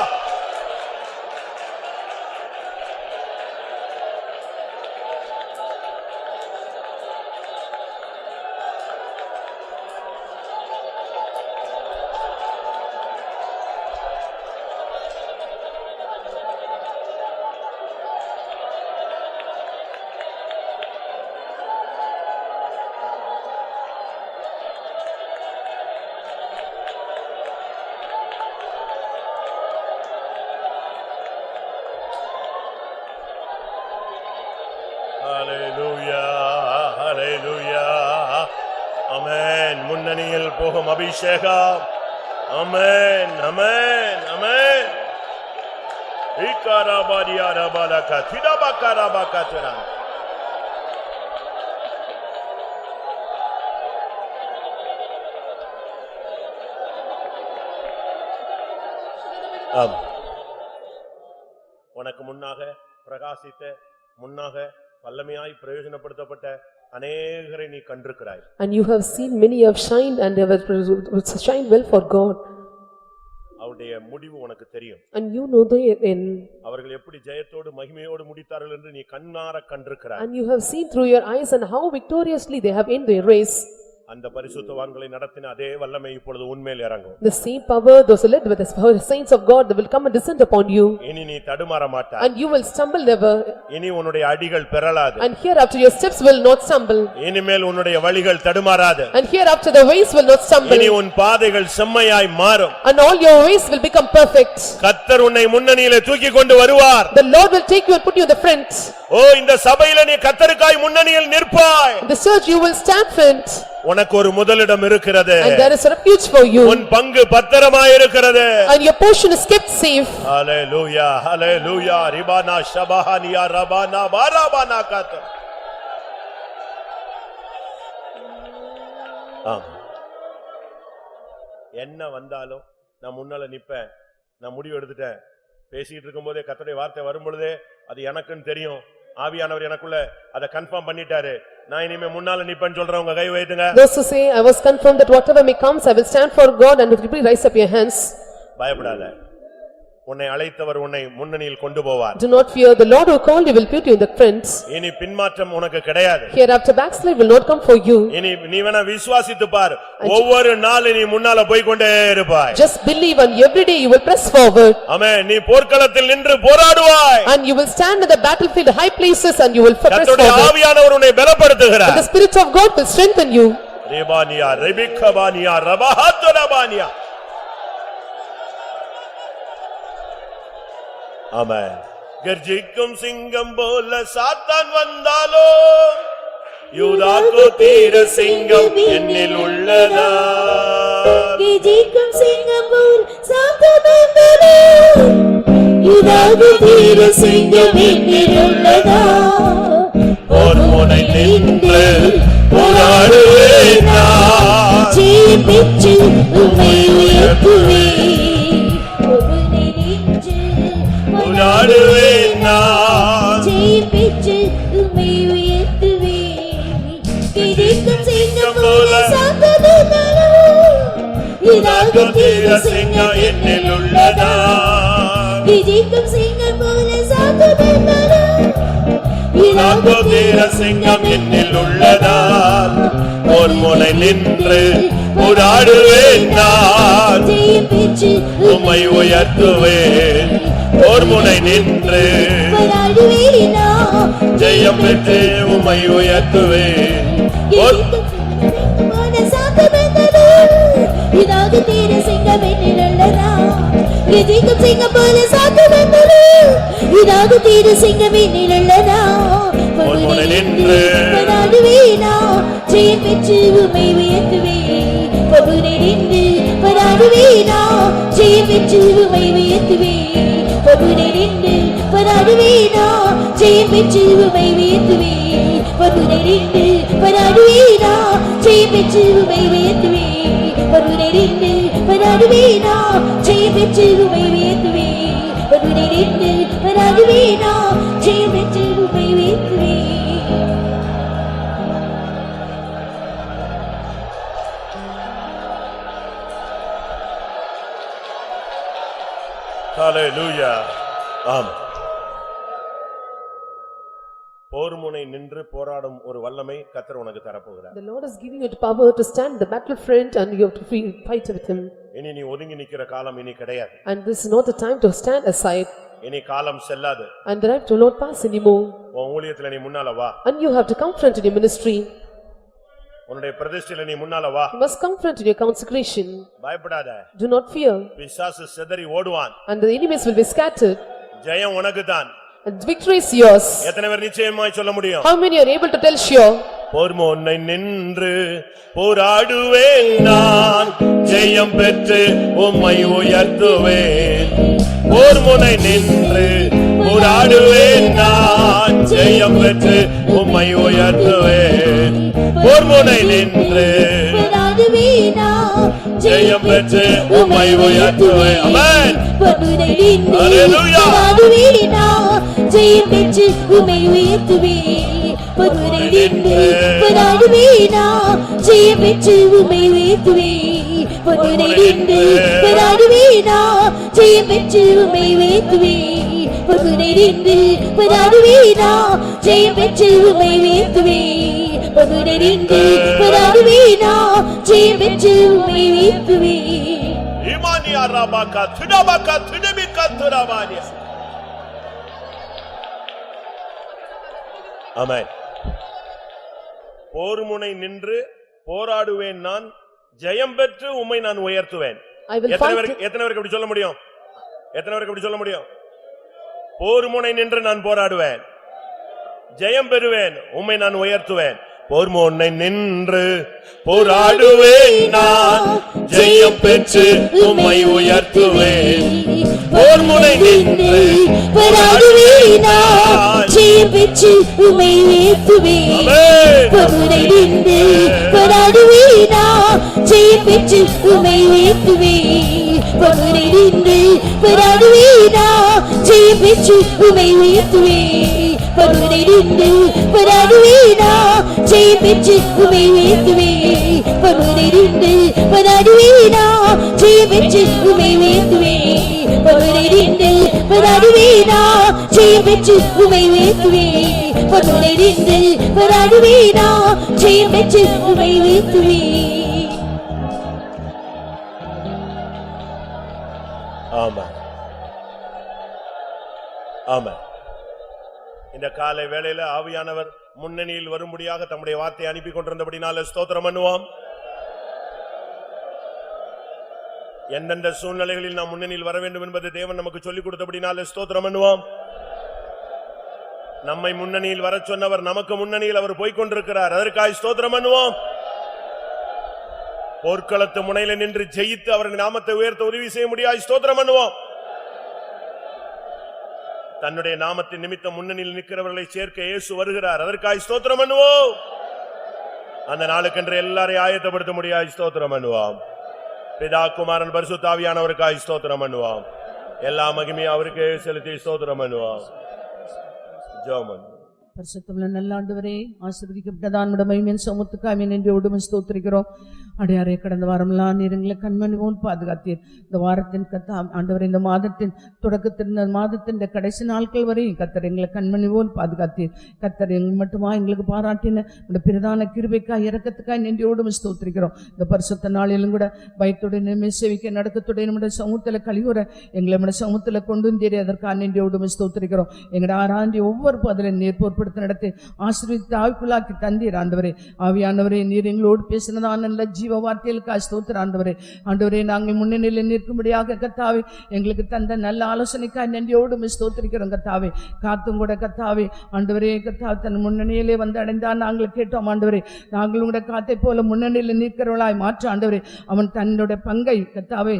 ஹalleluya ஹalleluya ஆமென் முன்னணியில் போகும் அபிஷேகம் ஆமென் ஆமென் ஆமென் இகாராபாரியா ரபாலகா திடபகராபகத்ரா ஆம் உனக்கு முன்னாக பிரகாசித்த முன்னாக வல்லமையாய் பிரயோஜனப்படுத்தப்பட்ட அநேகரை நீ கண்டிருக்கிறாய். And you have seen many have shined and they have shined well for God. அவருடைய முடிவு உனக்கு தெரியும். And you know the end. அவர்கள் எப்படி ஜெயத்தோடு மகிமையோடு முடித்தார்கள் என்று நீ கண்ணார கண்டிருக்கிறாய். And you have seen through your eyes and how victoriously they have ended their race. அந்த பரிசுத்தவான்களை நடத்தின அதே வல்லமை இப்பொழுது உன்மேல் இறங்கும். The same power those led with the saints of God that will come and descend upon you. இனி நீ தடுமாற மாட்டாய். And you will stumble never. இனி உன்னுடைய அடிகள் பெறலாது. And hereafter your steps will not stumble. இனிமேல் உன்னுடைய வழிகள் தடுமாறாது. And hereafter the ways will not stumble. இனி உன் பாதைகள் செம்மையாய் மாறும். And all your ways will become perfect. கர்த்தர் உன்னை முன்னணியிலே தூக்கி கொண்டு வருவார். The Lord will take you and put you in the front. ஓ இந்த சபையிலே நீ கர்த்தருக்காய் முன்னணியில் நிற்பாய். In the church you will stand front. உனக்கு ஒரு முதலிடம் இருக்கிறது. And there is a refuge for you. உன் பங்கு பத்திரமாய் இருக்கிறது. And your portion is kept safe. ஹalleluya ஹalleluya ரிபானா ஷபஹானியா ரபானா பாராபானா கத். என்ன வந்தாலும் நான் முன்னால நிப்பேன். நான் முடிவு எடுத்துட்டேன். பேசிட்டு இருக்கும்போதே கர்த்தருடைய வார்த்தை வரும் பொழுதே அது எனக்குன்னு தெரியும். ஆவியானவர் எனக்குள்ள அதை கன்ஃபார்ம் பண்ணிட்டாரு. நான் இனிமே முன்னால நிப்பேன்னு சொல்றவங்க கை வைத்துங்க. Those who say I was confirmed that whatever may comes I will stand for God and will raise up your hands. பயப்படாத. உன்னை அழைத்தவர் உன்னை முன்னணியில் கொண்டு போவார். Do not fear, the Lord who called you will put you in the front. இனி பின்மாற்றம் உனக்கு கிடையாது. Hereafter backslide will not come for you. இனி நீ வேணா விசுவாசித்து பார். ஒவ்வொரு நாளும் நீ முன்னால போய் கொண்டே இருப்பாய். Just believe and every day you will press forward. ஆமென். நீ போர்க்களத்தில் நின்று போராடுவாய். And you will stand in the battlefield high places and you will press கர்த்தருடைய forward. ஆவியானவர் உன்னை பலப்படுத்துகிறார். And the Spirit of God will strengthen you. ரேபானியா ரெபிக்கபானியா ரபஹத்ரபானியா. ஆமென். கர்ஜிக்கும் சிங்கம் போல சாத்தான் வந்தாலோ யூதாக்கு தீர சிங்கம் என்னில் உள்ளதா. கர்ஜிக்கும் சிங்கம் போல சாத்தான் வந்தாலோ யூதாக்கு தீர சிங்கம் என்னில் உள்ளதா. ஒரு முனை நின்று போராடுவேன் நான். ஜெயிப்பிச்சு உம்மை உயர்த்துவேன். போராடுவேன் நான். ஜெயிப்பிச்சு உம்மை உயர்த்துவேன். கர்ஜிக்கும் சிங்கம் போல சாத்தான் வந்தாலோ யூதாக்கு தீர சிங்கம் என்னில் உள்ளதா. கர்ஜிக்கும் சிங்கம் போல சாத்தான் வந்தாலோ யூதாக்கு தீர சிங்கம் என்னில் உள்ளதா. ஒரு முனை நின்று போராடுவேன் நான். ஜெயிப்பிச்சு உம்மை உயர்த்துவேன். ஒரு முனை நின்று போராடுவேன் நான். ஜெயம் பெற்று உம்மை உயர்த்துவேன். கர்ஜிக்கும் சிங்கம் போல சாத்தான் வந்தாலோ யூதாக்கு தீர சிங்கம் என்னில் உள்ளதா. கர்ஜிக்கும் சிங்கம் போல சாத்தான் வந்தாலோ யூதாக்கு தீர சிங்கம் என்னில் உள்ளதா. ஒரு முனை நின்று போராடுவேன் நான். ஜெயம் பெற்று உம்மை உயர்த்துவேன். பவுனை நின்று போராடுவேன் நான். ஜெயம் பெற்று உம்மை உயர்த்துவேன். பவுனை நின்று போராடுவேன் நான். ஜெயம் பெற்று உம்மை உயர்த்துவேன். பவுனை நின்று போராடுவேன் நான். ஜெயம் பெற்று உம்மை உயர்த்துவேன். பவுனை நின்று போராடுவேன் நான். ஜெயம் பெற்று உம்மை உயர்த்துவேன். பவுனை நின்று போராடுவேன் நான். ஜெயம் பெற்று உம்மை உயர்த்துவேன். ஹalleluya. ஆம். போர்முனை நின்று போராடும் ஒரு வல்லமை கர்த்தர் உனக்கு தரப்போகிறார். The Lord is giving you the power to stand the battlefront and you have to fight with him. இனி நீ ஒதுங்கி நிக்கிற காலம் இனி கிடையாது. And this is not the time to stand aside. இனி காலம் செல்லாது. And the time will not pass anymore. உன் ஊழியத்துல நீ முன்னால வா. And you have to confront in your ministry. உன்னுடைய பிரதிஷ்டையில நீ முன்னால வா. You must confront in your consecration. பயப்படாத. Do not fear. பிசாசு சிதறி ஓடுவான். And the enemies will be scattered. ஜெயம் உனக்கு தான். Victory is yours. எத்தனை பேர் நிச்சயமாய் சொல்ல முடியும்? How many are able to tell sure? போர் முனை நின்று போராடுவேன் நான், ஜெயம் பெற்று உம்மை உயர்த்துவேன். போர் முனை நின்று போராடுவேன் நான், ஜெயம் பெற்று உம்மை உயர்த்துவேன். போர் முனை நின்று ஜெயம் பெற்று உம்மை உயர்த்துவேன். ஆமென். ஹல்லேலூயா. ஜெயம் பெற்று உம்மை உயர்த்துவேன். பொருளிலிருந்து போராடுவேனா, ஜெயம் பெற்று உம்மை உயர்த்துவேன். பொருளிலிருந்து போராடுவேனா, ஜெயம் பெற்று உம்மை உயர்த்துவேன். பொருளிலிருந்து போராடுவேனா, ஜெயம் பெற்று உம்மை உயர்த்துவேன். பொருளிலிருந்து போராடுவேனா, ஜெயம் பெற்று உம்மை உயர்த்துவேன். இமானியா ரபாகா துடபாகா துடபிகா துரபானியா. ஆமென். போர் முனை நின்று போராடுவேன் நான், ஜெயம் பெற்று உம்மை நான் உயர்த்துவேன். எத்தனை பேருக்கு அப்படி சொல்ல முடியும்? எத்தனை பேருக்கு அப்படி சொல்ல முடியும்? போர் முனை நின்று நான் போராடுவேன், ஜெயம் பெறுவேன், உம்மை நான் உயர்த்துவேன். போர் முனை நின்று போராடுவேன் நான், ஜெயம் பெற்று உம்மை உயர்த்துவேன். போர் முனை நின்று போராடுவேன் நான், ஜெயம் பெற்று உம்மை உயர்த்துவேன். பொருளை நின்று போராடுவேனா, ஜெயம் பெற்று உம்மை உயர்த்துவேன். பொருளை நின்று போராடுவேனா, ஜெயம் பெற்று உம்மை உயர்த்துவேன். பொருளை நின்று போராடுவேனா, ஜெயம் பெற்று உம்மை உயர்த்துவேன். பொருளை நின்று போராடுவேனா, ஜெயம் பெற்று உம்மை உயர்த்துவேன். பொருளை நின்று போராடுவேனா, ஜெயம் பெற்று உம்மை உயர்த்துவேன். பொருளை நின்று போராடுவேனா, ஜெயம் பெற்று உம்மை உயர்த்துவேன். ஆமென். ஆமென். இந்த காலை வேளையில ஆவியானவர் முன்னணியில் வரும்படியாக தம்முடைய வார்த்தையை அனுப்பி கொண்டிருந்தபடினால ஸ்தோத்திரம் பண்ணுவோம். எந்தெந்த சூழ்நிலைகளில் நாம் முன்னணியில் வர வேண்டும் என்பது தேவன் நமக்கு சொல்லிக் கொடுத்தபடினால ஸ்தோத்திரம் பண்ணுவோம். நம்மை முன்னணியில் வர சொன்னவர் நமக்கு முன்னணியில் அவர் போய்கொண்டிருக்கிறார். அதற்காக ஸ்தோத்திரம் பண்ணுவோம். போர்க்களத்து முனையில நின்று ஜெயித்து அவரின் நாமத்தை உயர்த்த உதவி செய்ய முடியாது. ஸ்தோத்திரம் பண்ணுவோம். தன்னுடைய நாமத்தின் நிமித்தம் முன்னணியில் நிற்கிறவர்களை சேர்க்க இயேசு வருகிறார். அதற்காக ஸ்தோத்திரம் பண்ணுவோம். அந்த நாளுக்கென்று எல்லாரையும் ஆயத்தப்படுத்த முடியாது. ஸ்தோத்திரம் பண்ணுவோம். பிதா குமாரன் பரிசுத்த ஆவியானவருக்காக ஸ்தோத்திரம் பண்ணுவோம். எல்லா மகிமையும் அவருக்கு செலுத்தி ஸ்தோத்திரம் பண்ணுவோம். ஜெபம். பரிசுத்தமுள்ள நல்ல ஆண்டவரே, ஆசீர்வதிக்கப்பட்டதான உம்முடைய மகிமையின் சமூகத்துக்காக நன்றியோடு ஸ்தோத்திரிக்கிறோம். அடையாரே, கடந்த வாரம்லாம் நீர் எங்களை கண்மணி போல் பாதுகாத்தீர். இந்த வாரத்தின் ஆண்டவரே, இந்த மாதத்தின் தொடக்கத்தில் இந்த மாதத்தின் கடைசி நாட்கள் வரை கர்த்தர் எங்களை கண்மணி போல் பாதுகாத்தீர். கர்த்தர் எங்கள் மட்டுமா எங்களுக்கு பாராட்டின இந்த பிரதான கிருபைக்காய் இரக்கத்துக்காய் நன்றியோடு ஸ்தோத்திரிக்கிறோம். இந்த பரிசுத்த நாளிலும் கூட பயத்துடன் சேவிக்க நடக்கத்துடைய நம்முடைய சமூகத்தில் கழிவுற எங்களை நம்முடைய சமூகத்தில் கொண்டு வந்தீரே, அதற்காக நன்றியோடு ஸ்தோத்திரிக்கிறோம். எங்களுடைய ஆராய்ச்சி ஒவ்வொரு பதிலும் நீர் பொறுப்படுத்த நடத்தி ஆசீர்வதித்து ஆவிக்குள்ளாக்கி தந்தீர். ஆண்டவரே, ஆவியானவரே, நீர் எங்களோடு பேசினதான நல்ல ஜீவ வார்த்தைகளுக்காக ஸ்தோத்திரம். ஆண்டவரே, ஆண்டவரே, நாங்கள் முன்னணியில் நிற்கும்படியாக கர்த்தாவே எங்களுக்கு தந்த நல்ல ஆலோசனைக்காக நன்றியோடு ஸ்தோத்திரிக்கிறோம். கர்த்தாவே, காத்தும் கூட கர்த்தாவே, ஆண்டவரே, கர்த்தாவே தன் முன்னணியிலே வந்து அடைந்தான் நாங்கள் கேட்டோம். ஆண்டவரே, நாங்களும் கூட காத்தை போல முன்னணியில் நிற்கிறவளாய் மாற்ற ஆண்டவரே, அவன் தன்னுடைய பங்கை கர்த்தாவே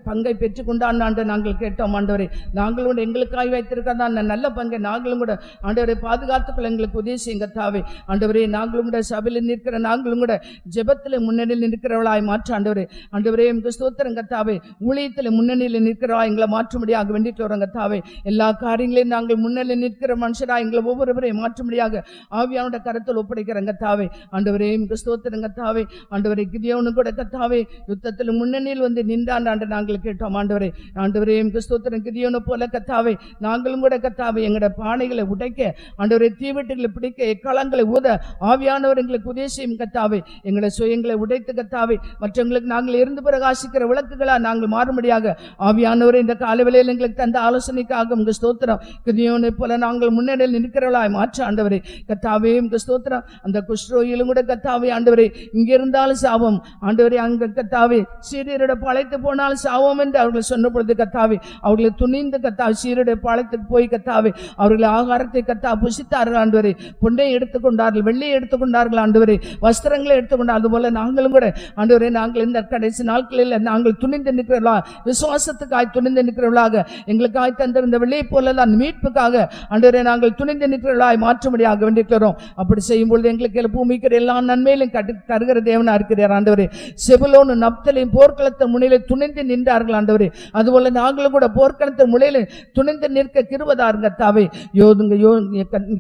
பங்கை பெற்றுக்கொண்டான் ஆண்டு நாங்கள் கேட்டோம். ஆண்டவரே, நாங்களும் கூட எங்களுக்காய் வைத்திருக்கிறதான் நல்ல பங்கை நாங்களும் கூட ஆண்டவரை பாதுகாத்துக்கள் எங்களுக்கு உதவி செய்யுங்க. கர்த்தாவே, ஆண்டவரே, நாங்களும் கூட சபையில் நிற்கிற நாங்களும் கூட ஜெபத்தில் முன்னணியில் நிற்கிறவளாய் மாற்ற ஆண்டவரே, ஆண்டவரே எங்களுக்கு ஸ்தோத்திரம். கர்த்தாவே, ஊழியத்தில் முன்னணியில் நிற்கிறவளா எங்களை மாற்றும்படியாக வேண்டிட்டு வரோம். கர்த்தாவே, எல்லா காரியங்களையும் நாங்கள் முன்னணியில் நிற்கிற மனுஷரா எங்களை ஒவ்வொருவரையும் மாற்றும்படியாக ஆவியானுடைய கருத்தில் ஒப்படைக்கிறோம். கர்த்தாவே, ஆண்டவரே எங்களுக்கு ஸ்தோத்திரம். கர்த்தாவே, ஆண்டவரே, கிதியோனு கூட கர்த்தாவே யுத்தத்தில் முன்னணியில் வந்து நின்றான் ஆண்டு நாங்கள் கேட்டோம். ஆண்டவரே, ஆண்டவரே எங்களுக்கு ஸ்தோத்திரம். கிதியோனு போல கர்த்தாவே நாங்களும் கூட கர்த்தாவே எங்களுடைய பானைகளை உடைக்க ஆண்டவரே தீவெட்டுகளை பிடிக்க எக்காலங்களை ஊத ஆவியானவர் எங்களுக்கு உதவி செய்யும் கர்த்தாவே எங்களை சுயங்களை உடைத்து கர்த்தாவே மற்றவங்களுக்கு நாங்கள் இருந்து பிரகாசிக்கிற விளக்குகளா நாங்கள் மாறும்படியாக ஆவியானவரே இந்த காலவேளையில் எங்களுக்கு தந்த ஆலோசனைக்காக உங்க ஸ்தோத்திரம். கிதியோனை போல நாங்கள் முன்னணியில் நிற்கிறவளாய் மாற்ற ஆண்டவரே கர்த்தாவே உங்க ஸ்தோத்திரம். அந்த குஷ்ரோயிலும் கூட கர்த்தாவே ஆண்டவரே இங்க இருந்தாலும் சாபம் ஆண்டவரே அங்க கர்த்தாவே சீரியரோட பாளையத்து போனாலும் சாபம் என்று அவர்கள் சொன்ன பொழுது கர்த்தாவே அவர்களை துணிந்து கர்த்தாவே சீரியருடைய பாளையத்துக்கு போய் கர்த்தாவே அவர்களை ஆகாரத்தை கர்த்தா புசித்தார்கள் ஆண்டவரே. பொன்னை எடுத்துக்கொண்டார்கள், வெள்ளியை எடுத்துக்கொண்டார்கள் ஆண்டவரே, வஸ்திரங்களை எடுத்துக்கொண்டார். அதுபோல நாங்களும் கூட ஆண்டவரே நாங்கள் இந்த கடைசி நாட்களில் நாங்கள் துணிந்து நிற்கிறவர்களா விசுவாசத்துக்காய் துணிந்து நிற்கிறவர்களாக எங்களுக்காய் தந்திருந்த வெள்ளியை போலதான் மீட்புக்காக ஆண்டவரே நாங்கள் துணிந்து நிற்கிறவர்களாய் மாற்றும்படியாக வேண்டியிருக்கிறோம். அப்படி செய்யும் பொழுது எங்களுக்கு பூமிக்கிற எல்லா நன்மையிலும் தருகிற தேவனா இருக்கிறார் ஆண்டவரே. செபுலோனு நப்தலியும் போர்க்களத்தின் முனையிலே துணிந்து நின்றார்கள் ஆண்டவரே. அதுபோல நாங்களும் கூட போர்க்களத்தின் முனையிலே துணிந்து நிற்க கிருபைதாருங்க கர்த்தாவே.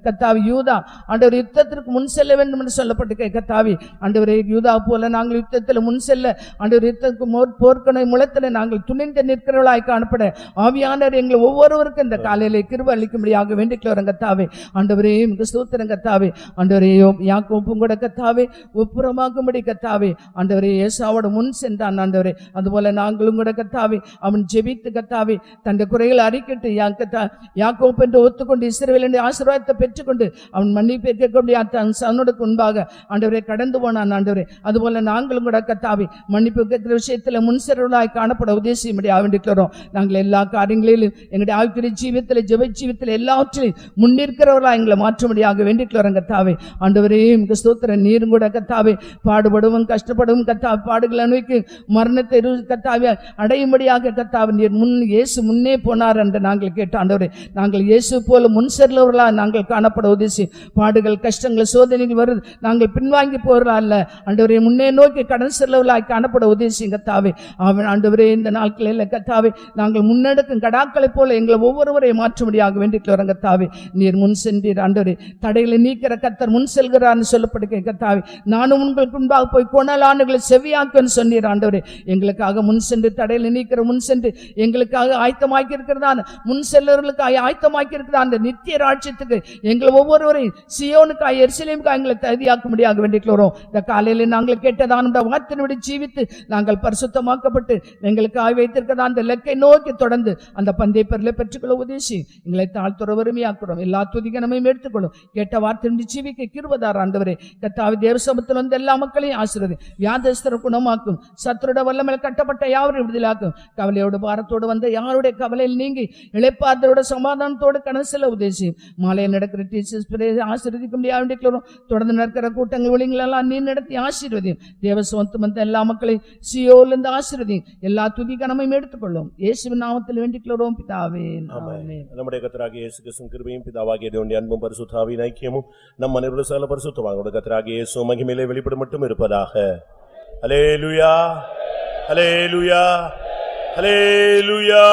கர்த்தாவே யூதா ஆண்டவர் யுத்தத்திற்கு முன் செல்ல வேண்டும் என்று சொல்லப்பட்டு கர்த்தாவே ஆண்டவரே யூதா போல நாங்கள் யுத்தத்தில் முன் செல்ல ஆண்டவர் யுத்தத்துக்கு போர்க்கணை முளத்தில் நாங்கள் துணிந்து நிற்கிறவர்களாய் காணப்பட ஆவியானவர் எங்களை ஒவ்வொருவருக்கும் இந்த காலையிலே கிருபை அளிக்கும்படியாக வேண்டிக்கிறோம் கர்த்தாவே. ஆண்டவரே மிக ஸ்தோத்திரம் கர்த்தாவே. ஆண்டவரே யாக்கோப்பும் கூட கர்த்தாவே ஒப்புரமாக்கும்படி கர்த்தாவே ஆண்டவரே ஏசாவோட முன் சென்றான் ஆண்டவரே. அதுபோல நாங்களும் கூட கர்த்தாவே அவன் ஜெபித்து கர்த்தாவே தன்னுடைய குறைகளை அறிக்கிட்டு யாக்கோப்பு என்று ஒத்துக்கொண்டு இஸ்ரவேல் என்ற ஆசீர்வாதத்தை பெற்றுக்கொண்டு அவன் மன்னிப்பு கேட்கக்கூடிய சனோடுக்கு முன்பாக ஆண்டவரே கடந்து போனான் ஆண்டவரே. அதுபோல நாங்களும் கூட கர்த்தாவே மன்னிப்பு கேட்கிற விஷயத்தில் முன்சிறவர்களாய் காணப்பட உதேசியும்படியாக வேண்டிக்கிறோம். நாங்கள் எல்லா காரியங்களிலும் எங்களுடைய ஆவிக்குரிய ஜீவியத்தில் ஜெப ஜீவியத்தில் எல்லாவற்றிலும் முன்னிற்கிறவர்களாக எங்களை மாற்றும்படியாக வேண்டிக்கிறோம் கர்த்தாவே. ஆண்டவரே மிக ஸ்தோத்திரம். நீரும் கூட கர்த்தாவே பாடுபடவும் கஷ்டப்படவும் கர்த்தாவே பாடுகள் அனுபவிக்கு மரணத்தை கர்த்தாவே அடையும்படியாக கர்த்தாவே நீர் இயேசு முன்னே போனார் என்று நாங்கள் கேட்ட ஆண்டவரே நாங்கள் இயேசு போல முன் செல்லவர்களா நாங்கள் காணப்பட உதவி. பாடுகள் கஷ்டங்கள் சோதனைகள் வருது நாங்கள் பின்வாங்கி போகிறா அல்ல ஆண்டவரே முன்னே நோக்கி கடன் செல்லவர்களாய் காணப்பட உதவி கர்த்தாவே. அவன் ஆண்டவரே இந்த நாட்களில் கர்த்தாவே நாங்கள் முன்னெடுக்கும் கடாக்களை போல எங்களை ஒவ்வொருவரையும் மாற்றும்படியாக வேண்டிக்கிறோம் கர்த்தாவே. நீர் முன் சென்றீர் ஆண்டவரே. தடைகளை நீக்கிற கர்த்தர் முன் செல்கிறார்னு சொல்லப்படுகிற கர்த்தாவே நானும் உங்களுக்கு முன்பாக போய் கொணலானுகளை செவியாக்குன்னு சொன்னீர் ஆண்டவரே. எங்களுக்காக முன் சென்று தடைகளை நீக்கிற முன் சென்று எங்களுக்காக ஆயத்தமாக்கி இருக்கிறதான் முன் செல்லவர்களுக்காக ஆயத்தமாக்கி இருக்கிற அந்த நித்திய ராட்சியத்துக்கு எங்களை ஒவ்வொருவரையும் சியோனுக்காய் எருசலேமுக்காய் எங்களை தகுதியாக்கும்படியாக வேண்டிக்கிறோம். இந்த காலையில் நாங்கள் கேட்டதான் வார்த்தையின்படி ஜீவித்து நாங்கள் பரிசுத்தமாக்கப்பட்டு எங்களுக்காக வைத்திருக்கிறதா அந்த இலக்கை நோக்கி தொடர்ந்து அந்த பந்தய பெறலை பெற்றுக்கொள்ள உதவி எங்களை தாழ்த்துற வறுமையாக்குறோம். எல்லா துதிகனமையும் எடுத்துக்கொள்ளும். கேட்ட வார்த்தையின்படி ஜீவிக்க கிருபைதார் ஆண்டவரே. கர்த்தாவே தேவசமத்தில் வந்து எல்லா மக்களையும் ஆசீர்வதி. வியாதிஸ்தரை குணமாக்கும். சத்துருட வல்லமையில் கட்டப்பட்ட யாவரையும் விடுதலாக்கும். கவலையோடு பாரத்தோடு வந்த யாருடைய கவலையில் நீங்கி இளைப்பாறுதலோட சமாதானத்தோடு கடந்து செல்ல உதவி. மாலையில் நடக்கிற டீச்சர்ஸ் ஆசீர்வதிக்க முடியாது. தொடர்ந்து நடக்கிற கூட்டங்கள் ஒளிங்களெல்லாம் நீ நடத்தி ஆசீர்வதியும். தேவசமத்தும் வந்த எல்லா மக்களையும் சியோலிருந்து ஆசீர்வதியும். எல்லா துதி கனமையும் எடுத்துக்கொள்ளும். இயேசுவின் நாமத்தில் வேண்டிக்கிறோம் பிதாவே. ஆமென். நம்முடைய கர்த்தராகிய இயேசு கிறிஸ்துவின் கிருபையும் பிதாவாகிய தேவனுடைய அன்பும் பரிசுத்த ஆவியின் ஐக்கியமும் நம் அனைவருடைய சகல பரிசுத்தவான்களுடைய கர்த்தராகிய இயேசு மகிமையிலே வெளிப்பட மட்டும் இருப்பதாக. ஹல்லேலூயா, ஹல்லேலூயா, ஹல்லேலூயா.